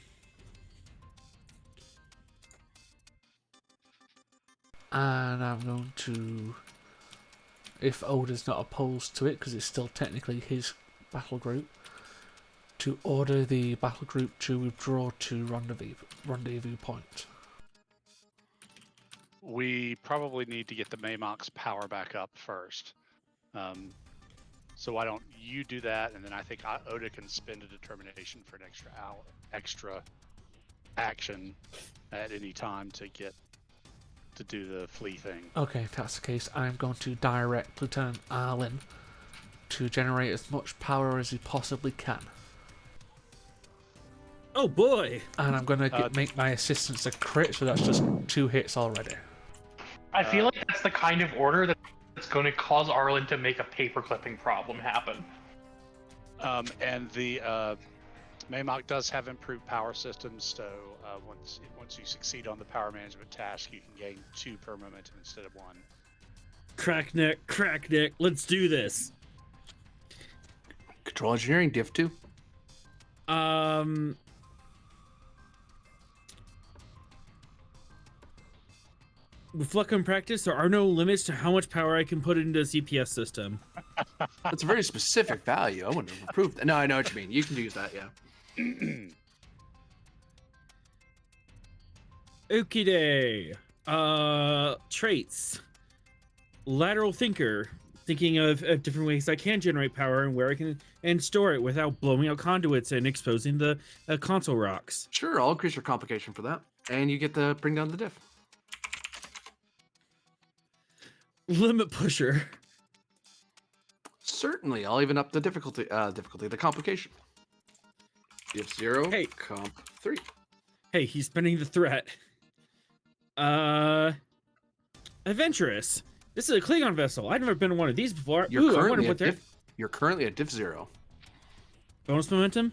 S7: And I'm going to, if Oda's not opposed to it, because it's still technically his battle group, to order the battle group to withdraw to rendezvous point.
S4: We probably need to get the Maymok's power back up first. So why don't you do that, and then I think Oda can spend a determination for an extra action at any time to do the flea thing.
S7: Okay, if that's the case, I'm going to direct Lieutenant Arlen to generate as much power as he possibly can.
S9: Oh boy!
S7: And I'm going to make my assistance a crit, so that's just 2 hits already.
S6: I feel like that's the kind of order that's going to cause Arlen to make a paper clipping problem happen.
S4: And the Maymok does have improved power systems, so once you succeed on the power management task, you can gain 2 per momentum instead of 1.
S9: Crackneck, let's do this.
S1: Control engineering, diff 2.
S9: With luck and practice, there are no limits to how much power I can put into a CPS system.
S1: That's a very specific value. I wouldn't have approved that. No, I know what you mean. You can use that, yeah.
S9: Okie day. Traits. Lateral thinker. Thinking of different ways I can generate power and where I can and store it without blowing out conduits and exposing the console rocks.
S1: Sure, I'll increase your complication for that. And you get to bring down the diff.
S9: Limit pusher.
S1: Certainly, I'll even up the difficulty, the complication. Diff 0,
S9: Hey.
S1: comp 3.
S9: Hey, he's spending the threat. Adventurous. This is a Klingon vessel. I've never been in one of these before.
S1: You're
S9: Ooh, I wonder
S1: currently
S9: what
S1: at You're currently at diff 0.
S9: bonus momentum.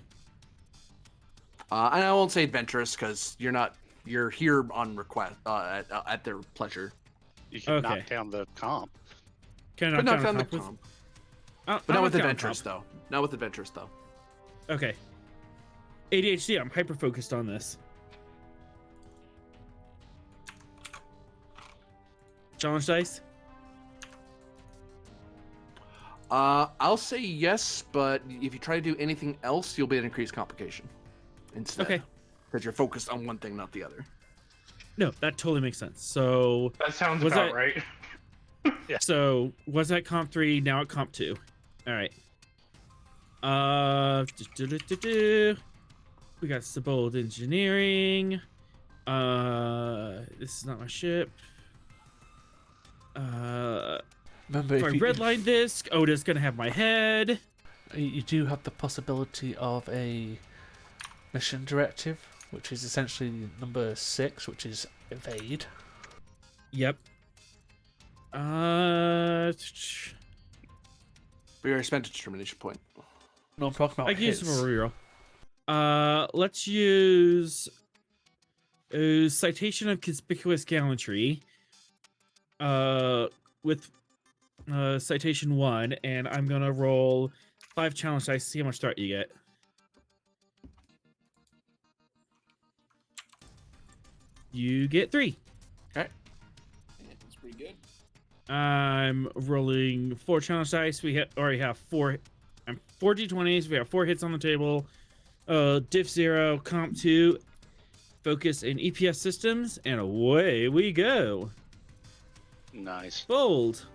S1: And I won't say adventurous because you're here on request at their pleasure.
S4: You can
S9: Okay.
S4: knock down the comp.
S9: Can I
S1: But
S9: knock
S1: not
S9: down
S1: down
S9: a
S1: the
S9: comp with-
S1: comp. But not with
S9: knock down a
S1: adventurous
S9: comp.
S1: though. Not with adventurous though.
S9: Okay. ADHD, I'm hyper focused on this. Challenge dice?
S1: I'll say yes, but if you try to do anything else, you'll be at increased complication instead.
S9: Okay.
S1: Because you're focused on one thing, not the other.
S9: No, that totally makes sense. So
S6: That sounds
S9: Was
S6: about
S9: that-
S6: right.
S9: So was that comp 3, now at comp 2. All right. We got Sabold engineering. This is not my ship.
S7: Remember,
S9: If I
S7: if you,
S9: redline this, Oda's gonna have my head.
S7: you do have the possibility of a mission directive, which is essentially number 6, which is evade.
S9: Yep.
S1: We already spent a determination point.
S7: No, I'm talking about
S9: I can use
S7: his.
S9: some reroll. Let's use citation of conspicuous gallantry. With citation 1, and I'm gonna roll 5 challenge dice. See how much threat you get. You get 3.
S8: Yeah, that's pretty good.
S9: I'm rolling 4 challenge dice. We already have 4. I'm 4 d20s. We have 4 hits on the table. Diff 0, comp 2, focus in EPS systems, and away we go.
S4: Nice.
S9: Bold.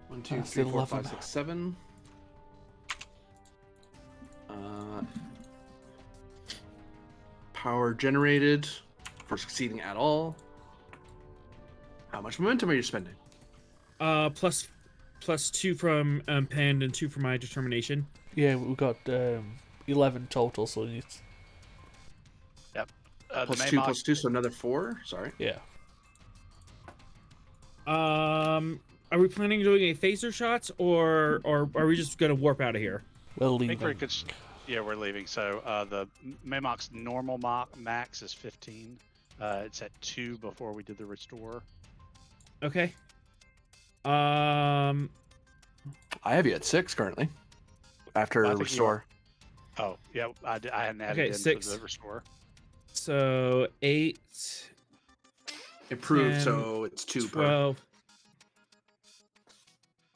S1: One, two,
S7: That's
S1: three, four,
S7: 11.
S1: five, 6, 7. Power generated for succeeding at all. How much momentum are you spending?
S9: Plus 2 from Pen and 2 from my determination.
S7: Yeah, we've got 11 total, so it's
S1: Plus
S4: The
S1: 2
S4: Maymok-
S1: plus 2, so another 4. Sorry.
S7: yeah.
S9: Are we planning on doing a phaser shots, or are we just gonna warp out of here?
S7: We'll
S4: I
S7: leave
S4: think we're
S7: it.
S4: good. Yeah, we're leaving. So the Maymok's normal max is 15. It's at 2 before we did the restore.
S9: Okay.
S1: I have you at 6 currently. After
S4: I think you
S1: restore.
S4: Oh, yeah, I hadn't added
S9: Okay,
S4: in
S9: 6.
S4: for the restore.
S9: So 8,
S1: Improved,
S9: 10,
S1: so it's 2 per.
S9: 12.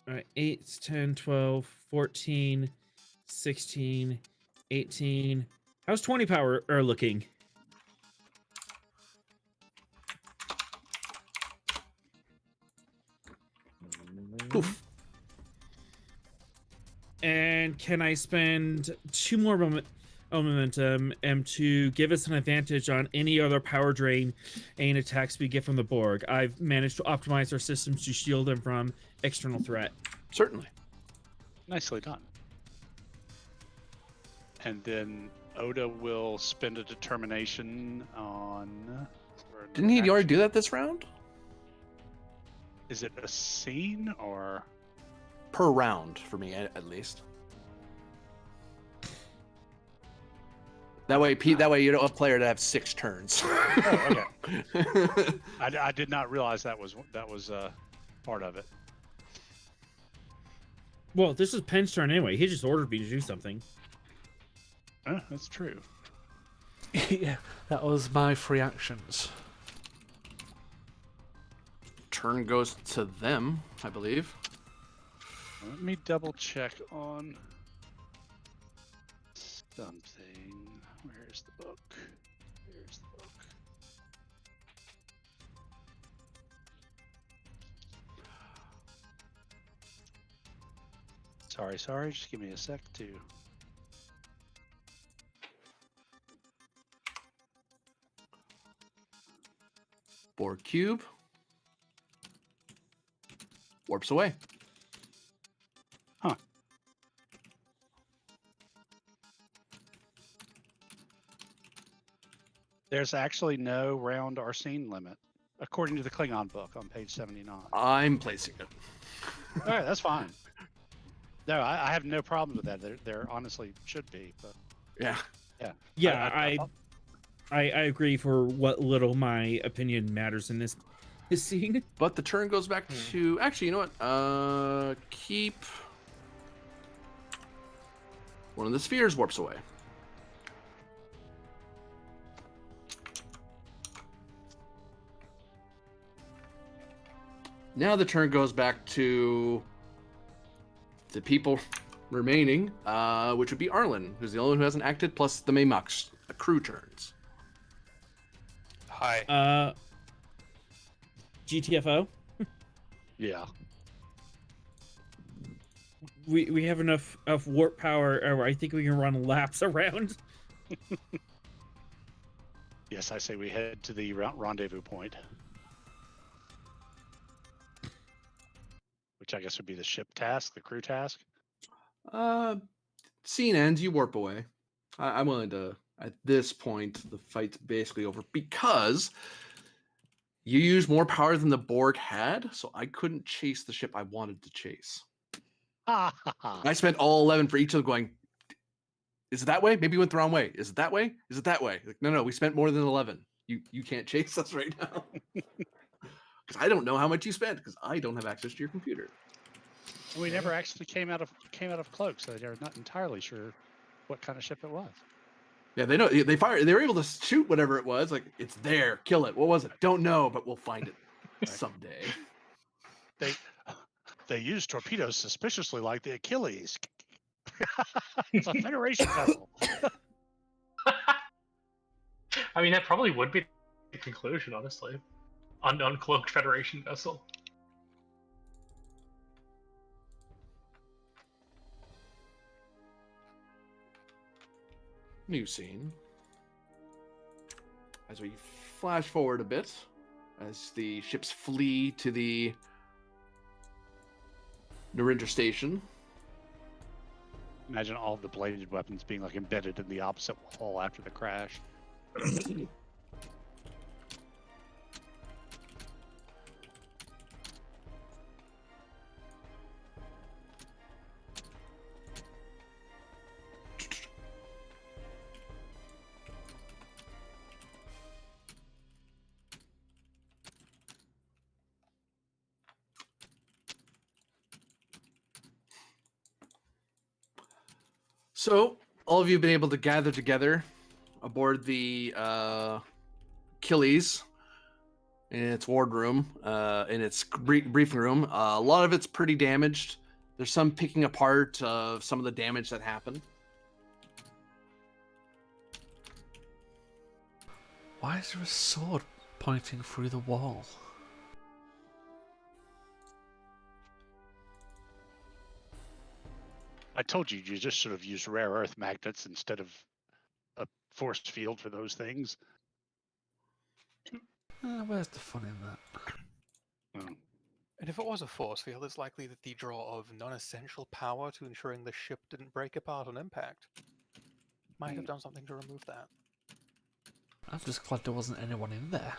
S9: All right, 8, 10, 12, 14, 16, 18. How's 20 power looking?
S1: Poof.
S9: And can I spend 2 more momentum to give us an advantage on any other power drain and attacks we get from the Borg? I've managed to optimize our systems to shield them from external threat.
S1: Certainly.
S4: Nicely done. And then Oda will spend a determination on...
S1: Didn't he already do that this round?
S4: Is it a scene or...
S1: Per round, for me, at least. That way, you don't have a player to have 6 turns.
S4: Oh, okay. I did not realize that was part of it.
S9: Well, this is Penn's turn anyway. He just ordered me to do something.
S4: That's true.
S7: Yeah, that was my free actions.
S1: Turn goes to them, I believe.
S4: Let me double check on something. Where's the book? Where's the book? Sorry. Just give me a sec to...
S1: Borg cube. Warps away.
S4: Huh. There's actually no round or scene limit, according to the Klingon book on page 79.
S1: I'm placing it.
S4: All right, that's fine. No, I have no problem with that. There honestly should be, but
S1: Yeah.
S9: Yeah, I agree for what little my opinion matters in this scene.
S1: But the turn goes back to... Actually, you know what? Keep... One of the spheres warps away. Now the turn goes back to the people remaining, which would be Arlen, who's the only one who hasn't acted, plus the Maymok's crew turns.
S10: Hi.
S9: GTFO.
S4: yeah.
S9: We have enough of warp power, or I think we can run laps around.
S4: Yes, I say we head to the rendezvous point, which I guess would be the ship task, the crew task.
S1: Scene ends, you warp away. I'm willing to... At this point, the fight's basically over because you used more power than the Borg had, so I couldn't chase the ship I wanted to chase. I spent all 11 for each of them going, is it that way? Maybe you went the wrong way. Is it that way? Is it that way? Like, no, we spent more than 11. You can't chase us right now. Because I don't know how much you spent, because I don't have access to your computer.
S4: We never actually came out of cloak, so they're not entirely sure what kind of ship it was.
S1: Yeah, they know they were able to shoot whatever it was. Like, it's there, kill it. What was it? Don't know, but we'll find it someday.
S4: They used torpedoes suspiciously like the Achilles. It's a Federation vessel.
S6: I mean, that probably would be the conclusion, honestly. Uncloaked Federation vessel.
S1: New scene. As we flash forward a bit, as the ships flee to the Narendra station.
S4: Imagine all of the bladed weapons being like embedded in the opposite wall after the crash.
S1: So, all of you have been able to gather together aboard the Achilles in its wardroom, in its briefing room. A lot of it's pretty damaged. There's some picking apart of some of the damage that happened.
S7: Why is there a sword pointing through the wall?
S4: I told you, you just sort of use rare earth magnets instead of a force field for those things.
S7: Where's the fun in that?
S4: Oh.
S5: And if it was a force field, it's likely that the draw of non-essential power to ensuring the ship didn't break apart on impact might have done something to remove that.
S7: I'm just glad there wasn't anyone in there.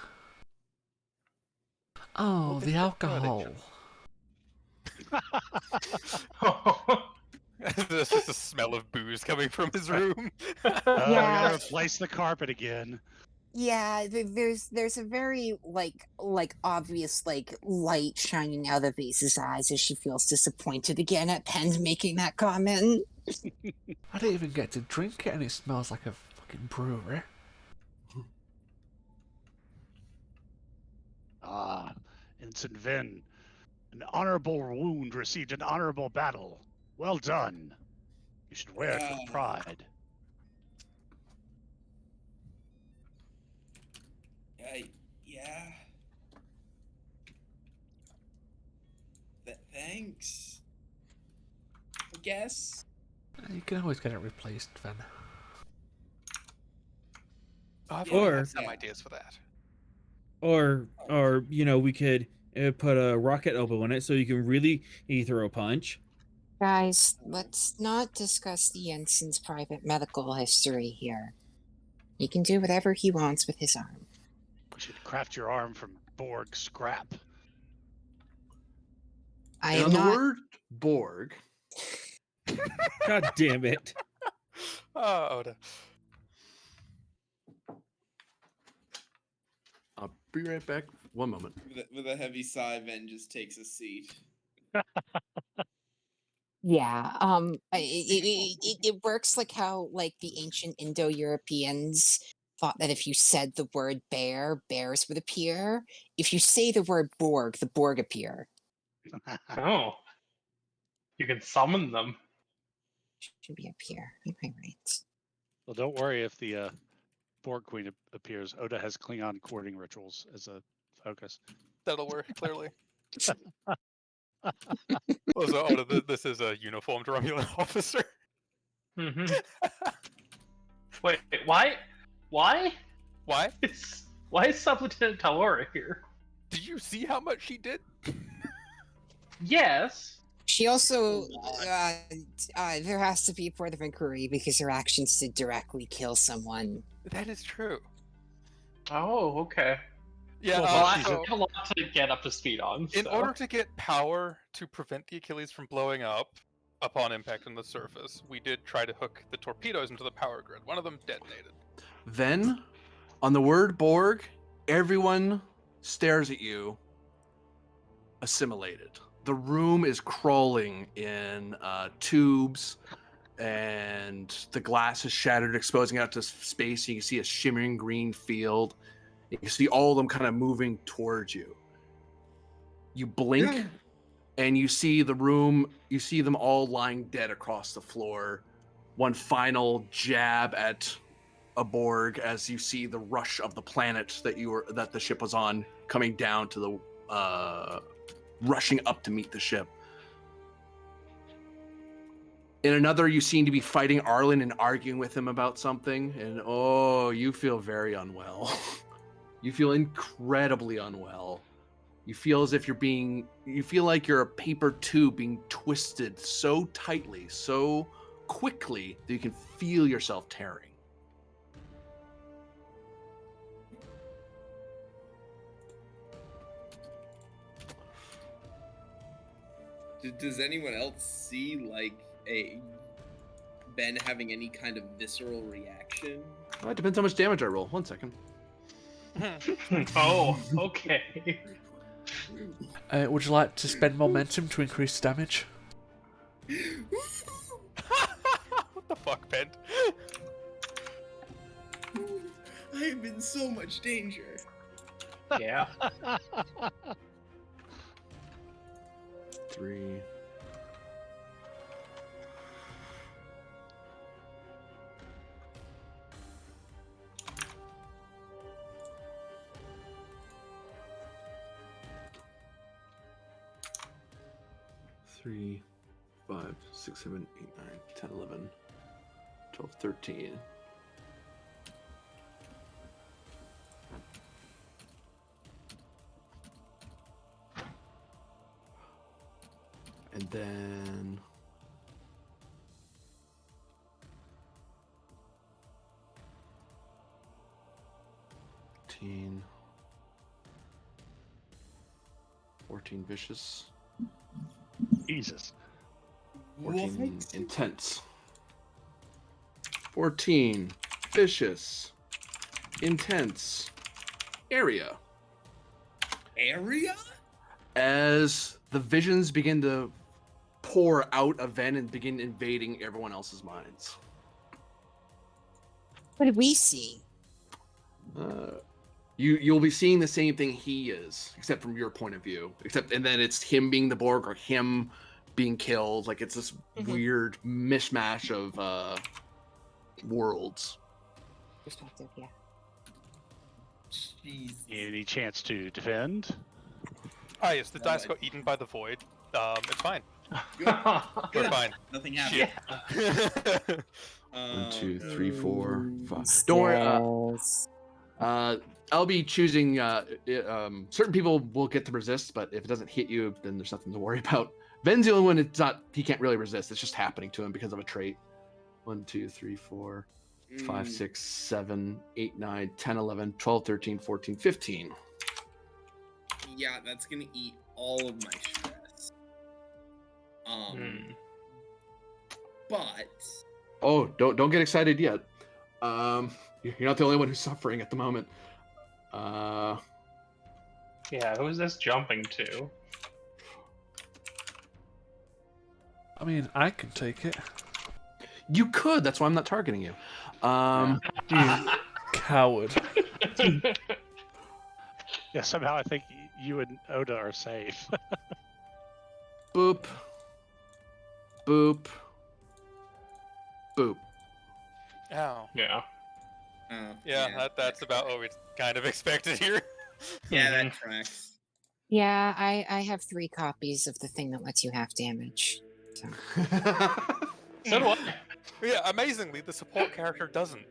S7: Oh,
S5: Well,
S7: the
S5: it's
S7: alcohol.
S10: There's just a smell of booze coming from his room.
S4: We
S2: Yeah.
S4: gotta replace the carpet again.
S2: Yeah, there's a very obvious light shining out of Ace's eyes as she feels disappointed again at Penn making that comment.
S7: I didn't even get to drink it and it smells like a fucking brewery.
S4: Ah, Ensign Vin. An honorable wound received an honorable battle. Well done. You should wear it with pride.
S8: Yeah. Thanks. I guess.
S7: You can always get it replaced, then.
S5: I've
S9: Or-
S5: had some ideas for that.
S9: Or we could put a rocket elbow in it so you can really throw a punch.
S2: Guys, let's not discuss the ensign's private medical history here. He can do whatever he wants with his arm.
S4: You should craft your arm from Borg scrap.
S2: I
S1: And
S2: am
S1: on the
S2: not.
S1: word Borg,
S9: God damn it.
S5: Oh, Oda.
S1: I'll be right back. One moment.
S8: With a heavy sigh, Ven just takes a seat.
S2: Yeah, it works like how the ancient Indo-Europeans thought that if you said the word bear, bears would appear. If you say the word Borg, the Borg appear.
S6: Oh. You can summon them.
S2: Should be up here. Am I right?
S4: Well, don't worry if the Borg Queen appears. Oda has Klingon courting rituals as a focus.
S5: That'll work, clearly. Well, so Oda, this is a uniformed Romulan officer.
S6: Mm-hmm. Wait, why? Why?
S5: Why?
S6: Why is Sub-Lieutenant Talora here?
S5: Did you see how much she did?
S6: Yes.
S2: She also, there has to be a port of inquiry because her actions did directly kill someone.
S5: That is true.
S6: Oh, okay.
S5: Yeah,
S6: Well, I
S5: so
S6: have a lot to get up to speed on.
S5: in
S6: so.
S5: order to get power to prevent the Achilles from blowing up upon impact on the surface, we did try to hook the torpedoes into the power grid. One of them detonated.
S1: Then, on the word Borg, everyone stares at you, assimilated. The room is crawling in tubes, and the glass is shattered, exposing out to space. You can see a shimmering green field. You can see all of them kind of moving towards you. You blink, and you see the room. You see them all lying dead across the floor. One final jab at a Borg as you see the rush of the planet that the ship was on coming down to the rushing up to meet the ship. In another, you seem to be fighting Arlen and arguing with him about something, and you feel very unwell. You feel incredibly unwell. You feel as if you feel like you're a paper tube being twisted so tightly, so quickly that you can feel yourself tearing.
S8: Does anyone else see a Ben having any kind of visceral reaction?
S1: It depends how much damage I roll. 1 second.
S6: Oh, okay.
S7: Would you like to spend momentum to increase damage?
S5: What
S10: the fuck, Pent?
S8: I am in so much danger.
S6: Yeah.
S1: 3. Three, 5, 6, 7, 8, 9, 10, 11, 12, 13. And then 14, 14 vicious,
S4: Jesus.
S1: 14 intense, 14 vicious, intense, area.
S8: Area?
S1: As the visions begin to pour out of Ven and begin invading everyone else's minds.
S2: What did we see?
S1: You'll be seeing the same thing he is, except from your point of view. And then it's him being the Borg or him being killed. Like it's this weird mishmash of worlds.
S2: Perspective, yeah.
S8: Jeez.
S4: Any chance to defend?
S10: Ah, yes, the dice got eaten by the void. It's fine.
S8: Good.
S10: We're fine.
S8: Nothing happened.
S10: Shit.
S1: 1, 2, 3, 4, 5. Don't worry. I'll be choosing. Certain people will get to resist, but if it doesn't hit you, then there's nothing to worry about. Ven's the only one. It's not. He can't really resist. It's just happening to him because of a trait. 1, 2, 3, 4, 5, 6, 7, 8, 9, 10, 11, 12, 13, 14, 15.
S8: Yeah, that's gonna eat all of my stress. But
S1: Oh, don't get excited yet. You're not the only one who's suffering at the moment.
S6: Yeah, who's this jumping to?
S7: I mean, I can take it.
S1: You could. That's why I'm not targeting you.
S7: You coward.
S4: Yeah, somehow I think you and Oda are safe.
S1: Boop. Boop. Boop.
S10: Ow.
S6: Yeah.
S10: Yeah, that's about what we kind of expected here.
S8: Yeah, that tracks.
S2: Yeah, I have 3 copies of the thing that lets you half damage. So.
S6: So do I.
S10: Yeah, amazingly, the support character doesn't.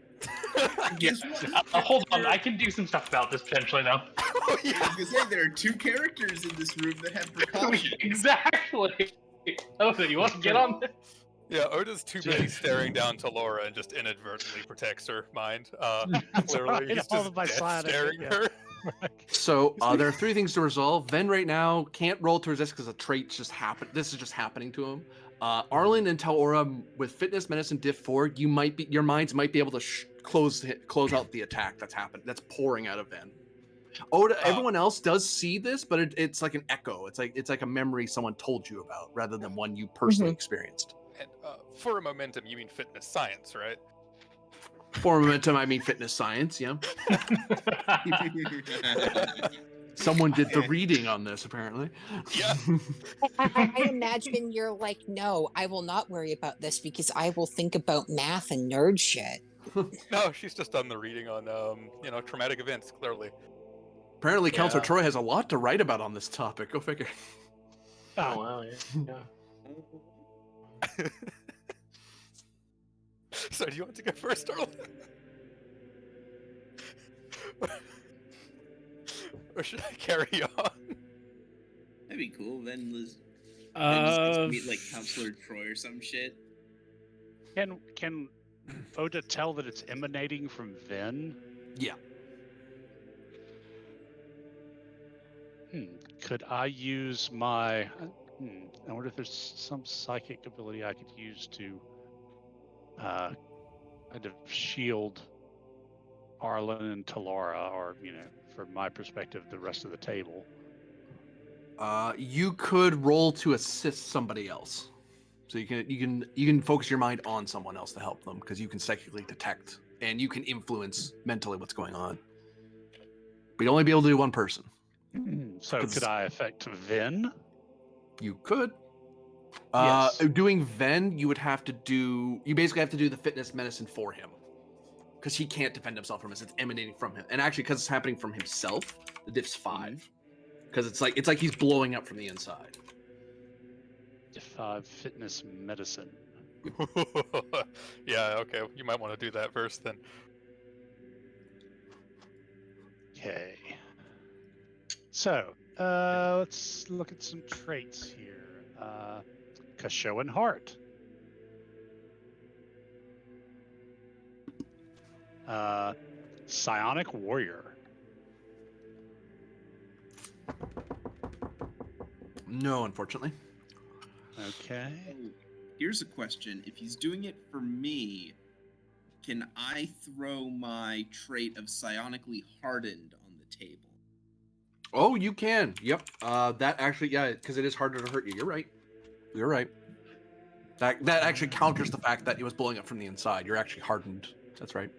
S8: Guess what?
S6: Hold on, I can do some stuff about this potentially, though.
S10: Oh,
S8: I
S10: yeah.
S8: was gonna say there are 2 characters in this room that have precautions.
S6: Exactly. Oh, so you want to get on this?
S10: Yeah, Oda's too busy staring down to Laura and just inadvertently protects her mind. Clearly,
S4: right,
S10: he's
S4: all
S10: just
S4: of my
S10: death
S4: side of it,
S10: staring
S4: yeah.
S10: her.
S1: So there are 3 things to resolve. Ven right now can't roll to resist because a trait's just happened. This is just happening to him. Arlen and Talora with fitness, medicine, diff 4, your minds might be able to close out the attack that's happened. That's pouring out of Ven. Oda, everyone else does see this, but it's like an echo. It's like a memory someone told you about rather than one you personally experienced.
S10: And for a momentum, you mean fitness science, right?
S1: For momentum, I mean fitness science. Yeah. Someone did the reading on this, apparently.
S10: Yeah.
S2: I imagine you're like, no, I will not worry about this because I will think about math and nerd shit.
S10: No, she's just done the reading on, traumatic events, clearly.
S1: Apparently, Counselor
S6: Yeah.
S1: Troy has a lot to write about on this topic. Go figure.
S6: Oh, wow, yeah.
S10: So, do you want to go first, Arlen? Or should I carry on?
S8: That'd be cool. Then Liz just gets to meet like
S9: Uh,
S8: Counselor Troy or some shit.
S4: Can Oda tell that it's emanating from Ven?
S1: Yeah.
S4: Could I use my? I wonder if there's some psychic ability I could use to kind of shield Arlen and Talora, or from my perspective, the rest of the table.
S1: You could roll to assist somebody else. So you can focus your mind on someone else to help them because you can psychically detect and you can influence mentally what's going on. But you'll only be able to do one person.
S4: So could I affect Vin?
S1: You could.
S4: Yes.
S1: Doing Ven, you would have to do. You basically have to do the fitness medicine for him, because he can't defend himself from this. It's emanating from him, and actually, because it's happening from himself, the diff's 5. Because it's like he's blowing up from the inside.
S4: Diff 5 fitness medicine.
S10: Yeah, okay. You might want to do that first then.
S4: Okay. So, let's look at some traits here. Kashoan Heart. Psionic Warrior.
S1: No, unfortunately.
S4: Okay.
S8: Oh, here's a question. If he's doing it for me, can I throw my trait of psionically hardened on the table?
S1: Oh, you can. Yep. That actually, yeah, because it is harder to hurt you. You're right. You're right. That actually counters the fact that it was blowing up from the inside. You're actually hardened. That's right.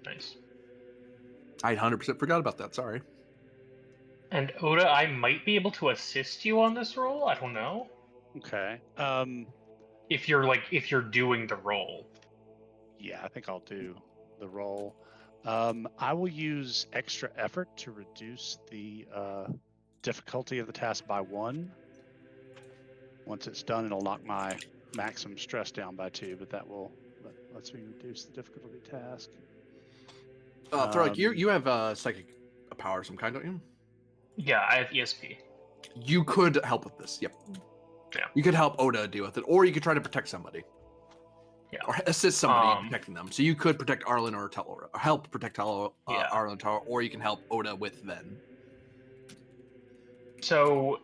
S6: Nice.
S1: I 100% forgot about that. Sorry.
S6: And Oda, I might be able to assist you on this roll. I don't know.
S4: Okay.
S6: If you're doing the roll.
S4: Yeah, I think I'll do the roll. I will use extra effort to reduce the difficulty of the task by 1. Once it's done, it'll knock my maximum stress down by 2, but that lets me reduce the difficulty of the task.
S1: Throw, you have psychic power of some kind, don't you?
S6: Yeah, I have ESP.
S1: You could help with this. Yep.
S6: Yeah.
S1: You could help Oda deal with it, or you could try to protect somebody.
S6: Yeah.
S1: Or assist somebody in protecting them. So you could protect Arlen or Telora, or help protect Arlen or Telora, or you can help Oda with Ven.
S6: So,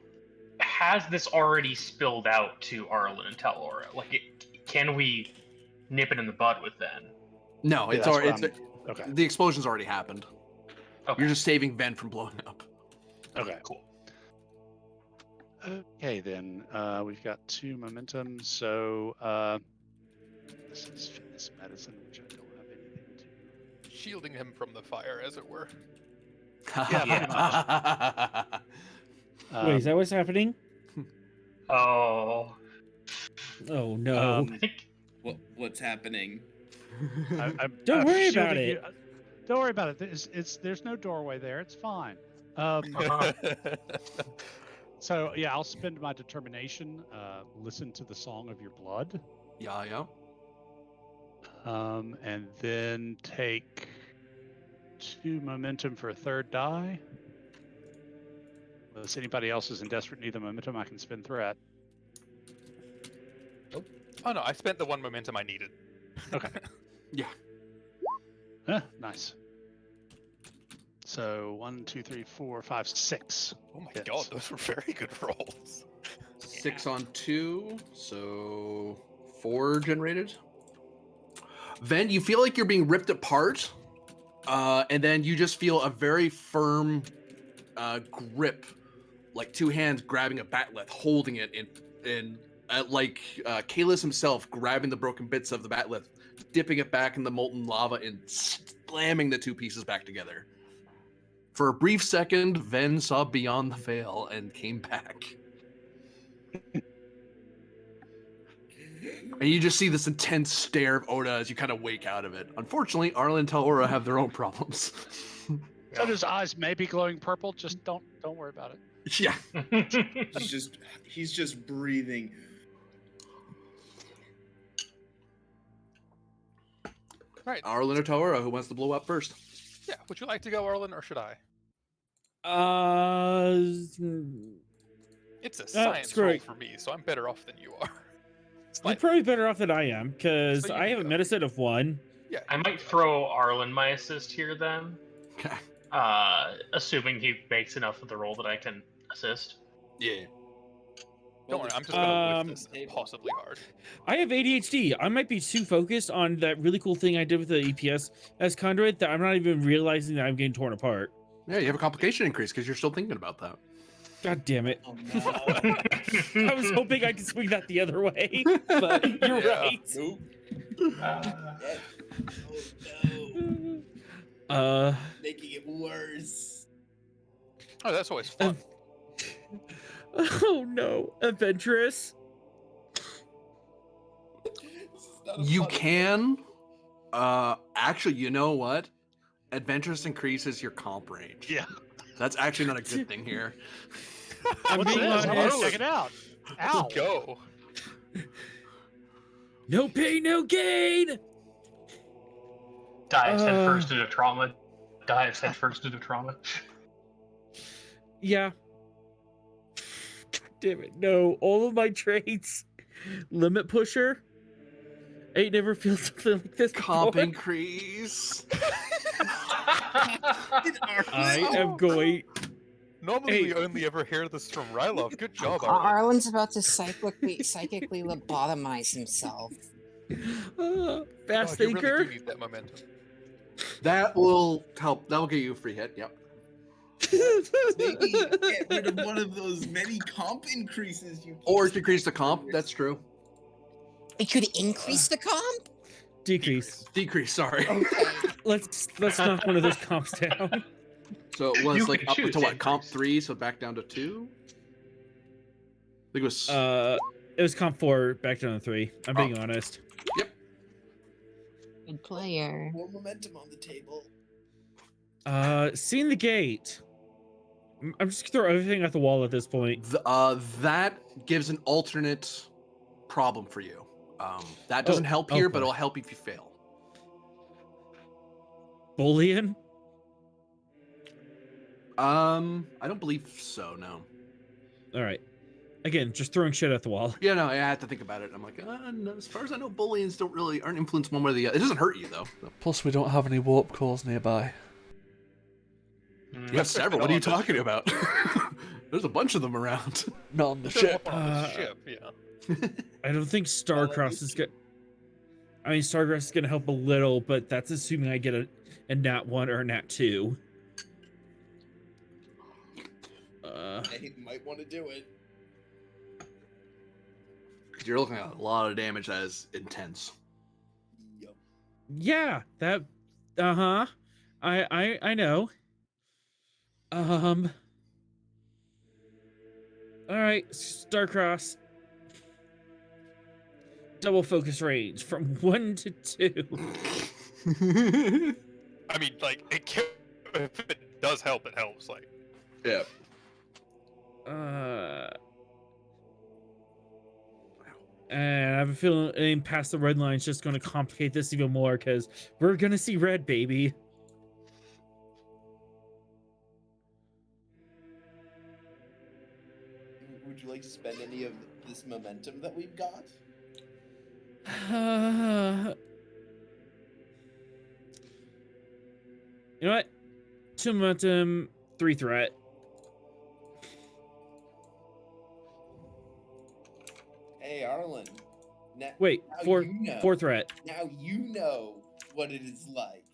S6: has this already spilled out to Arlen and Telora? Can we nip it in the bud with Ven?
S1: No,
S4: Yeah,
S1: it's already.
S4: okay.
S1: The explosion's already happened.
S6: Okay.
S1: You're just saving Ven from blowing up.
S4: Okay.
S6: Cool.
S4: Okay, then we've got 2 momentum. So this is fitness medicine, which I don't have anything to.
S10: Shielding him from the fire, as it were.
S4: Yeah, pretty much.
S9: Wait, is that what's happening?
S6: Oh.
S9: Oh no!
S6: I think.
S8: What's happening?
S9: Don't worry about
S4: shielding
S9: it.
S4: you. Don't worry about it. There's no doorway there. It's fine. So yeah, I'll spend my determination. Listen to the song of your blood.
S1: Yeah.
S4: And then take 2 momentum for a 3rd die. Unless anybody else is in desperate need of momentum, I can spend threat.
S10: Oh no, I spent the 1 momentum I needed.
S4: Okay.
S1: Yeah.
S4: Nice. So 1, 2, 3, 4, 5, 6.
S10: Oh my
S4: hits.
S10: god, those were very good rolls.
S1: 6 on 2, so 4 generated. Ven, you feel like you're being ripped apart, and then you just feel a very firm grip, like 2 hands grabbing a batleth, holding it, and like Kalis himself grabbing the broken bits of the batleth, dipping it back in the molten lava, and slamming the 2 pieces back together. For a brief second, Ven saw beyond the veil and came back. And you just see this intense stare of Oda as you kind of wake out of it. Unfortunately, Arlen and Telora have their own problems.
S4: So his eyes may be glowing purple. Just don't worry about it.
S1: Yeah.
S8: He's just breathing.
S10: Right.
S1: Arlen or Telora, who wants to blow up first?
S10: Yeah, would you like to go, Arlen, or should I? It's a science
S9: screw
S10: roll
S9: it.
S10: for me, so I'm better off than you are.
S9: You're probably better off than I am, because
S10: So you
S9: I
S10: can
S9: have a
S10: go.
S9: medicine of 1.
S10: Yeah.
S6: I might throw Arlen my assist here then.
S1: Okay.
S6: Assuming he makes enough of the roll that I can assist.
S1: Yeah.
S10: Don't worry, I'm just gonna whiff this impossibly hard.
S9: I have ADHD. I might be too focused on that really cool thing I did with the EPS as conduit that I'm not even realizing that I'm getting torn apart.
S1: Yeah, you have a complication increase because you're still thinking about that.
S9: God damn it.
S8: Oh no.
S9: I was hoping I could swing that the other way, but you're
S10: Yeah.
S9: right.
S8: Nope.
S6: Uh,
S8: That- oh no. Making it worse.
S10: Oh, that's always fun.
S9: Oh no. Adventurous.
S8: This is not a
S1: You
S8: fun
S1: can. Actually, you know what? Adventurous increases your comp range.
S4: Yeah.
S1: That's actually not a good thing here.
S9: I'm
S4: What's
S9: being
S4: this? I want
S9: honest.
S4: to check it out. Ow.
S10: Let's go.
S9: No pain, no gain.
S6: dives head first into trauma. Dives head first into trauma.
S9: Yeah. God damn it. No. All of my traits. Limit pusher. Ain't never feel something like this
S1: Comp
S9: before.
S1: increase.
S9: I am going.
S10: Normally, we
S9: Hey.
S10: only ever hear this from Rylov. Good job, Arlen.
S2: Arlen's about to psychically lobotomize himself.
S9: Fast
S10: Oh, you really
S9: thinker.
S10: do need that momentum.
S1: That will help. That will get you a free hit. Yep.
S8: Maybe get rid of one of those many comp increases you keep
S1: Or decrease the comp. That's true.
S2: It could increase the comp.
S9: Decrease.
S1: Decrease. Sorry.
S2: Okay.
S9: Let's knock one of those comps down.
S1: So it
S6: You
S1: was like
S6: can
S1: up
S6: choose
S1: to what? Comp
S6: increase.
S1: 3, so back down to 2. I think it was.
S9: It was comp 4 back down to 3. I'm being honest.
S2: Good player.
S8: more momentum on the table.
S9: Seeing the gate. I'm just gonna throw everything at the wall at this point.
S1: That gives an alternate problem for you. That doesn't help here, but
S9: okay.
S1: it'll help if you fail.
S9: Bullion.
S1: I don't believe so. No.
S9: All right. Again, just throwing shit at the wall.
S1: Yeah, no. I had to think about it. I'm like, no, as far as I know, bullions aren't influenced one way or the other. It doesn't hurt you though.
S7: Plus, we don't have any warp cores nearby.
S1: You have several. What are you talking about? There's a bunch of them around.
S7: Not on the
S10: Should have
S7: ship.
S10: one on the ship, yeah.
S9: I don't think Starcross is good. I mean, Starcross is gonna help a little, but that's assuming I get a nat 1 or a nat 2.
S8: I might want to do it.
S1: You're looking at a lot of damage that is intense.
S8: Yup.
S9: Yeah, that. I know. All right, Starcross. Double focus range from 1 to 2.
S10: I mean, like, if it does help, it helps. Like,
S1: Yeah.
S9: And I have a feeling aiming past the red line is just going to complicate this even more because we're going to see red, baby.
S8: Would you like to spend any of this momentum that we've got?
S9: You know what? 2 momentum, 3 threat.
S8: Hey, Arlen.
S9: Wait,
S8: now
S9: 4
S8: you know.
S9: 4 threat.
S8: Now you know what it is like.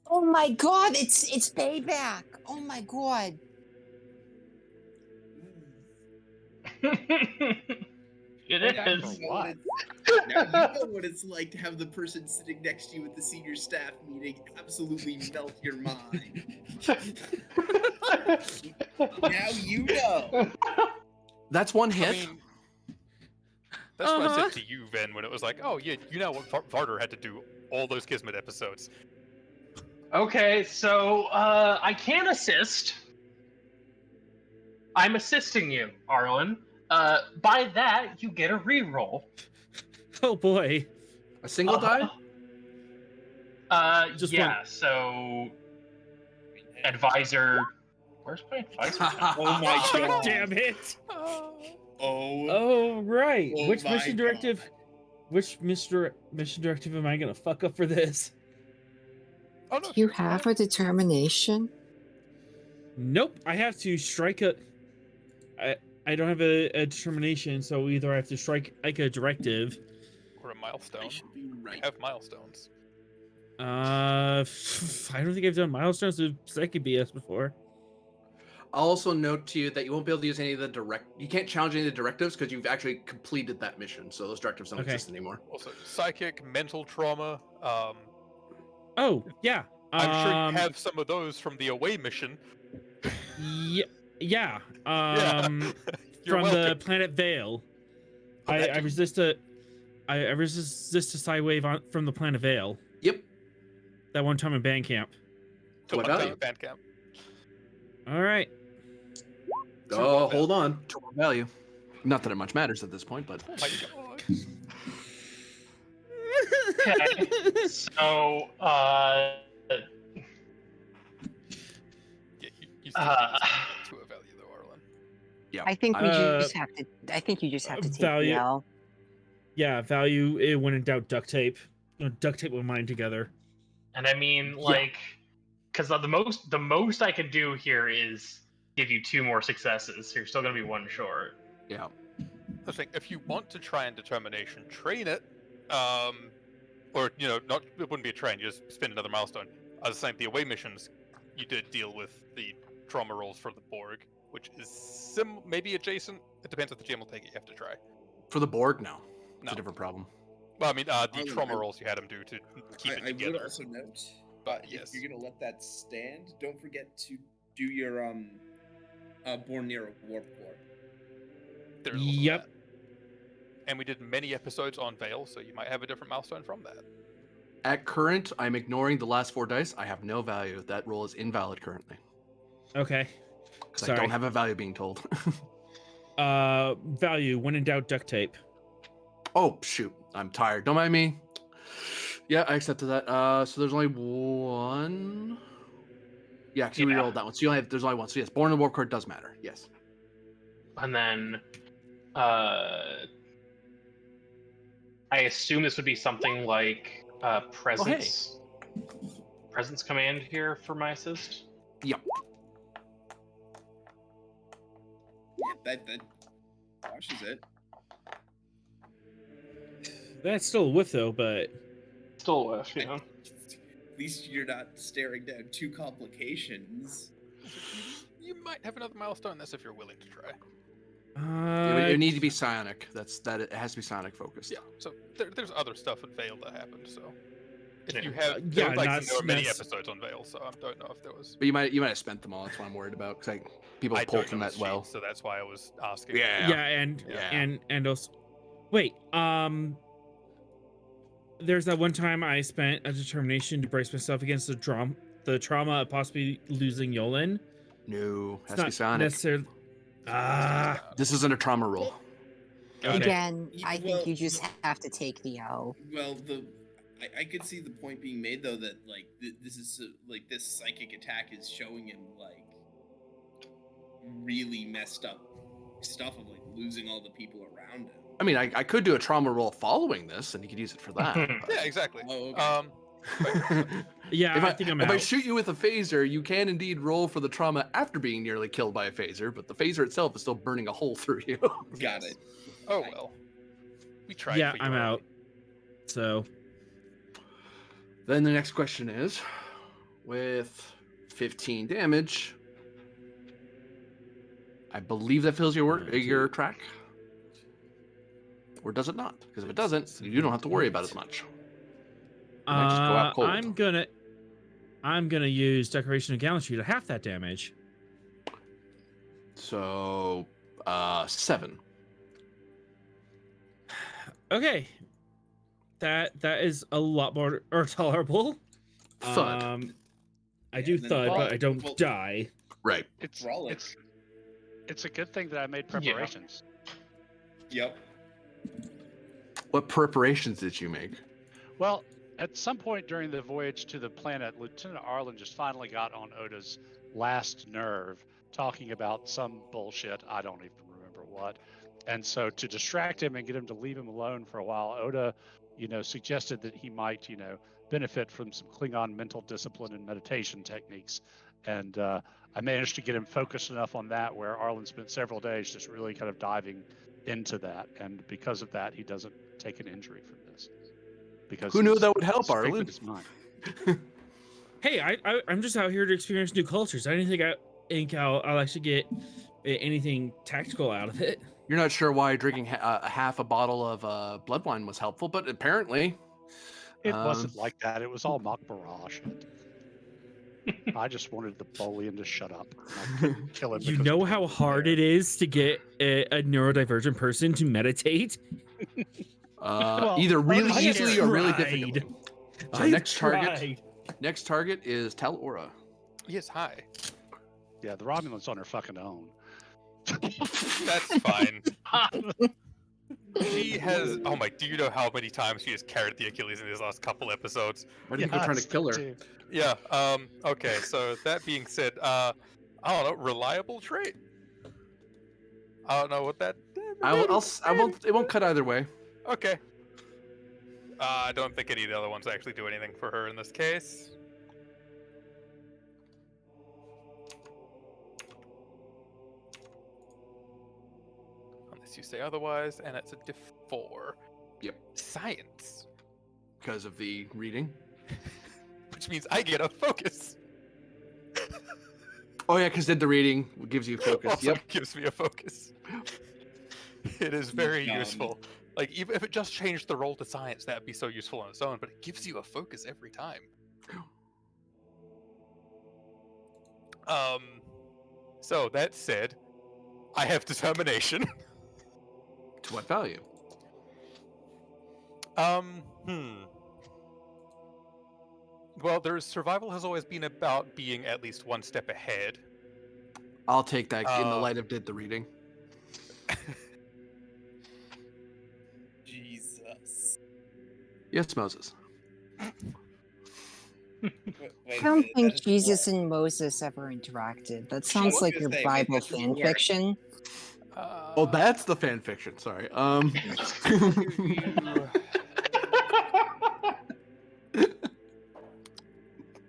S2: Oh my god, it's payback. Oh my god.
S6: It
S8: Now
S6: is.
S8: you know what it's- now you know what it's like to have the person sitting next to you at the senior staff meeting absolutely melt your mind. Now you know.
S1: That's one
S10: I
S1: hit.
S10: mean, that's what I said to you, Ven, when it was like, oh, yeah, you know what Varder had to do all those Kismet episodes.
S6: Okay, so I can assist. I'm assisting you, Arlen. By that, you get a reroll.
S9: Oh boy.
S1: A single die?
S9: Just
S6: yeah,
S9: one.
S6: so advisor. Where's my advisor?
S8: Oh my
S9: God
S8: god.
S9: damn it.
S8: Oh.
S9: Oh right.
S8: Oh
S9: Which
S8: my
S9: mission directive?
S8: God.
S9: Which mission directive am I gonna fuck up for this?
S10: Oh, no.
S2: You have a determination?
S9: Nope. I have to strike a. I don't have a determination, so either I have to strike like a directive.
S10: Or a milestone.
S8: I should be
S10: We
S8: right.
S10: have milestones.
S9: I don't think I've done milestones of second BS before.
S1: I'll also note to you that you won't be able to use any of the you can't challenge any of the directives because you've actually completed that mission, so those directives don't
S9: Okay.
S1: exist anymore.
S10: Also, psychic, mental trauma.
S9: Oh, yeah.
S10: I'm sure you have some of those from the away mission.
S9: Yeah.
S10: Yeah. You're
S9: From
S10: welcome.
S9: the planet Vale. I resist a psi wave from the planet Vale.
S1: Yep.
S9: That one time in band camp.
S1: To what
S10: One time
S1: value?
S10: at Bandcamp.
S9: All right.
S1: Oh, hold on. To what value? Not that it much matters at this point, but.
S10: Oh my god.
S6: Okay. So,
S10: Yeah, you still need to a value though, Arlen.
S1: Yeah.
S2: I think we just have to. I think you just have to take
S9: value.
S2: the L.
S9: Yeah, value. It when in doubt, duct tape. Duct tape with mine together.
S6: and I mean, like, because the most I can do here is give you 2 more successes. So you're still gonna be 1 short.
S1: Yeah.
S10: I think if you want to try and determination, train it. Or not. It wouldn't be a train. You just spend another milestone. I was saying the away missions, you did deal with the trauma rolls for the Borg, which is maybe adjacent. It depends if the GM will take it. You have to try.
S1: For the Borg, no. It's
S10: No.
S1: a different problem.
S10: Well, I mean, the trauma rolls you had him do to keep it
S8: I
S10: together.
S8: would also note,
S10: But
S8: if
S10: yes.
S8: you're gonna let that stand, don't forget to do your born near a warp core.
S10: There's also
S9: Yep.
S10: that. And we did many episodes on Vale, so you might have a different milestone from that.
S1: At current, I'm ignoring the last 4 dice. I have no value. That roll is invalid currently.
S9: Okay.
S1: Because I
S9: Sorry.
S1: don't have a value being told.
S9: Value. When in doubt, duct tape.
S1: Oh, shoot. I'm tired. Don't mind me. Yeah, I accepted that. So there's only 1. Yeah, because you
S6: Yeah.
S1: re-rolled that one. So you only there's only 1. So yes, Born in the Warp Core does matter. Yes.
S6: And then, I assume this would be something like presence. Presence command here for my assist.
S1: Yep.
S8: Yeah, that washes it.
S9: That's still a whiff though, but
S6: Still with, you know.
S8: At least you're not staring down 2 complications.
S10: You might have another milestone. That's if you're willing to try.
S1: It need to be psionic. It has to be psionic focused.
S10: Yeah. So there's other stuff in Vale that happened. So if
S6: Yeah.
S10: you have,
S9: Yeah,
S10: there
S9: not-
S10: were many
S9: that's-
S10: episodes on Vale, so I don't know if there was.
S1: But you might have spent them all. That's what I'm worried about. Because people
S10: I
S1: pull
S10: don't
S1: from
S10: know
S1: that
S10: the
S1: well.
S10: sheet, so that's why I was asking.
S1: Yeah.
S9: and also, wait. There's that one time I spent a determination to brace myself against the trauma of possibly losing Yolen.
S1: No,
S9: It's
S1: has to be
S9: not
S1: psionic.
S9: necessarily.
S1: This isn't a trauma roll.
S10: Got it.
S2: Again,
S8: Y-
S2: I
S8: well,
S2: think you just have to take the L.
S8: Well, I could see the point being made though that like this is like this psychic attack is showing him like really messed up stuff of like losing all the people around him.
S1: I mean, I could do a trauma roll following this, and you could use it for that.
S10: Yeah, exactly.
S8: Oh, okay.
S9: Yeah,
S1: if
S9: I think I'm
S1: if I
S9: out.
S1: shoot you with a phaser, you can indeed roll for the trauma after being nearly killed by a phaser, but the phaser itself is still burning a hole through you.
S8: Got it.
S10: Oh well. We tried.
S9: Yeah,
S10: for you
S9: I'm
S10: already.
S9: out. So
S1: Then the next question is, with 15 damage, I believe that fills your track. Or does it not? Because if it doesn't, you don't have to worry about it much. You might just go out cold.
S9: I'm gonna use Decoration of Gallantry to half that damage.
S1: So, 7.
S9: Okay, that is a lot more tolerable.
S1: Thud.
S9: I do
S8: and then
S9: thud,
S8: well-
S9: but I don't
S8: well-
S9: die.
S1: Right.
S4: It's a good thing that I made preparations.
S8: Yep.
S1: What preparations did you make?
S4: Well, at some point during the voyage to the planet, Lieutenant Arlen just finally got on Oda's last nerve, talking about some bullshit. I don't even remember what. And so to distract him and get him to leave him alone for a while, Oda, suggested that he might, benefit from some Klingon mental discipline and meditation techniques. And I managed to get him focused enough on that where Arlen spent several days just really kind of diving into that. And because of that, he doesn't take an injury from this. Because
S1: Who knew
S4: he's
S1: that would help,
S4: strengthened
S1: Arlen?
S4: his mind.
S9: Hey, I'm just out here to experience new cultures. I didn't think think I'll actually get anything tactical out of it.
S1: You're not sure why drinking half a bottle of blood wine was helpful, but apparently
S4: It wasn't like that. It was all mock barrage. I just wanted the Bolian to shut up. And I couldn't kill him.
S9: You
S4: because
S9: know
S4: Pete
S9: how
S4: was
S9: hard
S4: there.
S9: it is to get a neurodivergent person to meditate?
S1: either really
S9: I have
S1: easily or really
S9: tried.
S1: difficultly. So
S9: I've
S1: next target is Tal Ora.
S10: Yes, hi.
S4: Yeah, the Romulan's on her fucking own.
S10: That's fine. She has. Oh my! Do you know how many times she has carried the Achilles in these last couple episodes?
S1: I think we're trying to
S4: Yes,
S1: kill her.
S4: dude.
S10: Yeah. Okay. So that being said, I don't know. Reliable trait. I don't know what that.
S1: It won't cut either way.
S10: Okay. I don't think any of the other ones actually do anything for her in this case. Unless you say otherwise, and it's a diff 4.
S1: Yep.
S10: Science.
S1: Because of the reading.
S10: Which means I get a focus.
S1: Oh yeah, because the reading gives you focus.
S10: Also
S1: Yep.
S10: gives me a focus. It is very useful. Like, even if it just changed the roll to science, that'd be so useful on its own, but it gives you a focus every time. So that said, I have determination.
S1: To what value?
S10: Well, there's survival has always been about being at least one step ahead.
S1: I'll take that in the light of did the reading.
S8: Jesus.
S1: Yes, Moses.
S8: Wait
S2: I
S8: a
S2: don't
S8: minute,
S2: think
S8: that is
S2: Jesus
S8: war.
S2: and Moses ever interacted. That
S8: was
S2: sounds like
S8: gonna
S2: your
S8: say,
S2: Bible
S8: wait, this is
S2: fan
S8: war.
S2: fiction.
S1: Oh, that's the fan fiction. Sorry.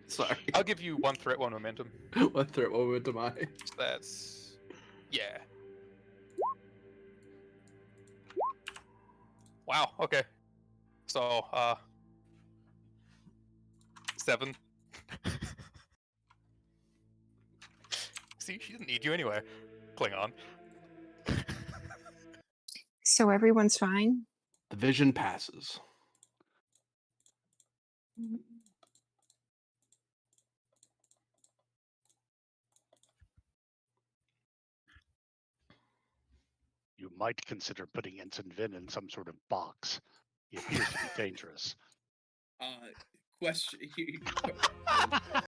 S1: Sorry.
S10: I'll give you one threat, one momentum.
S1: What threat moment am I?
S10: That's yeah. Wow. Okay. So 7. See, she didn't need you anyway. Klingon.
S2: So everyone's fine?
S1: The vision passes.
S4: You might consider putting Ensign Vin in some sort of box. He appears to be dangerous.
S8: Question.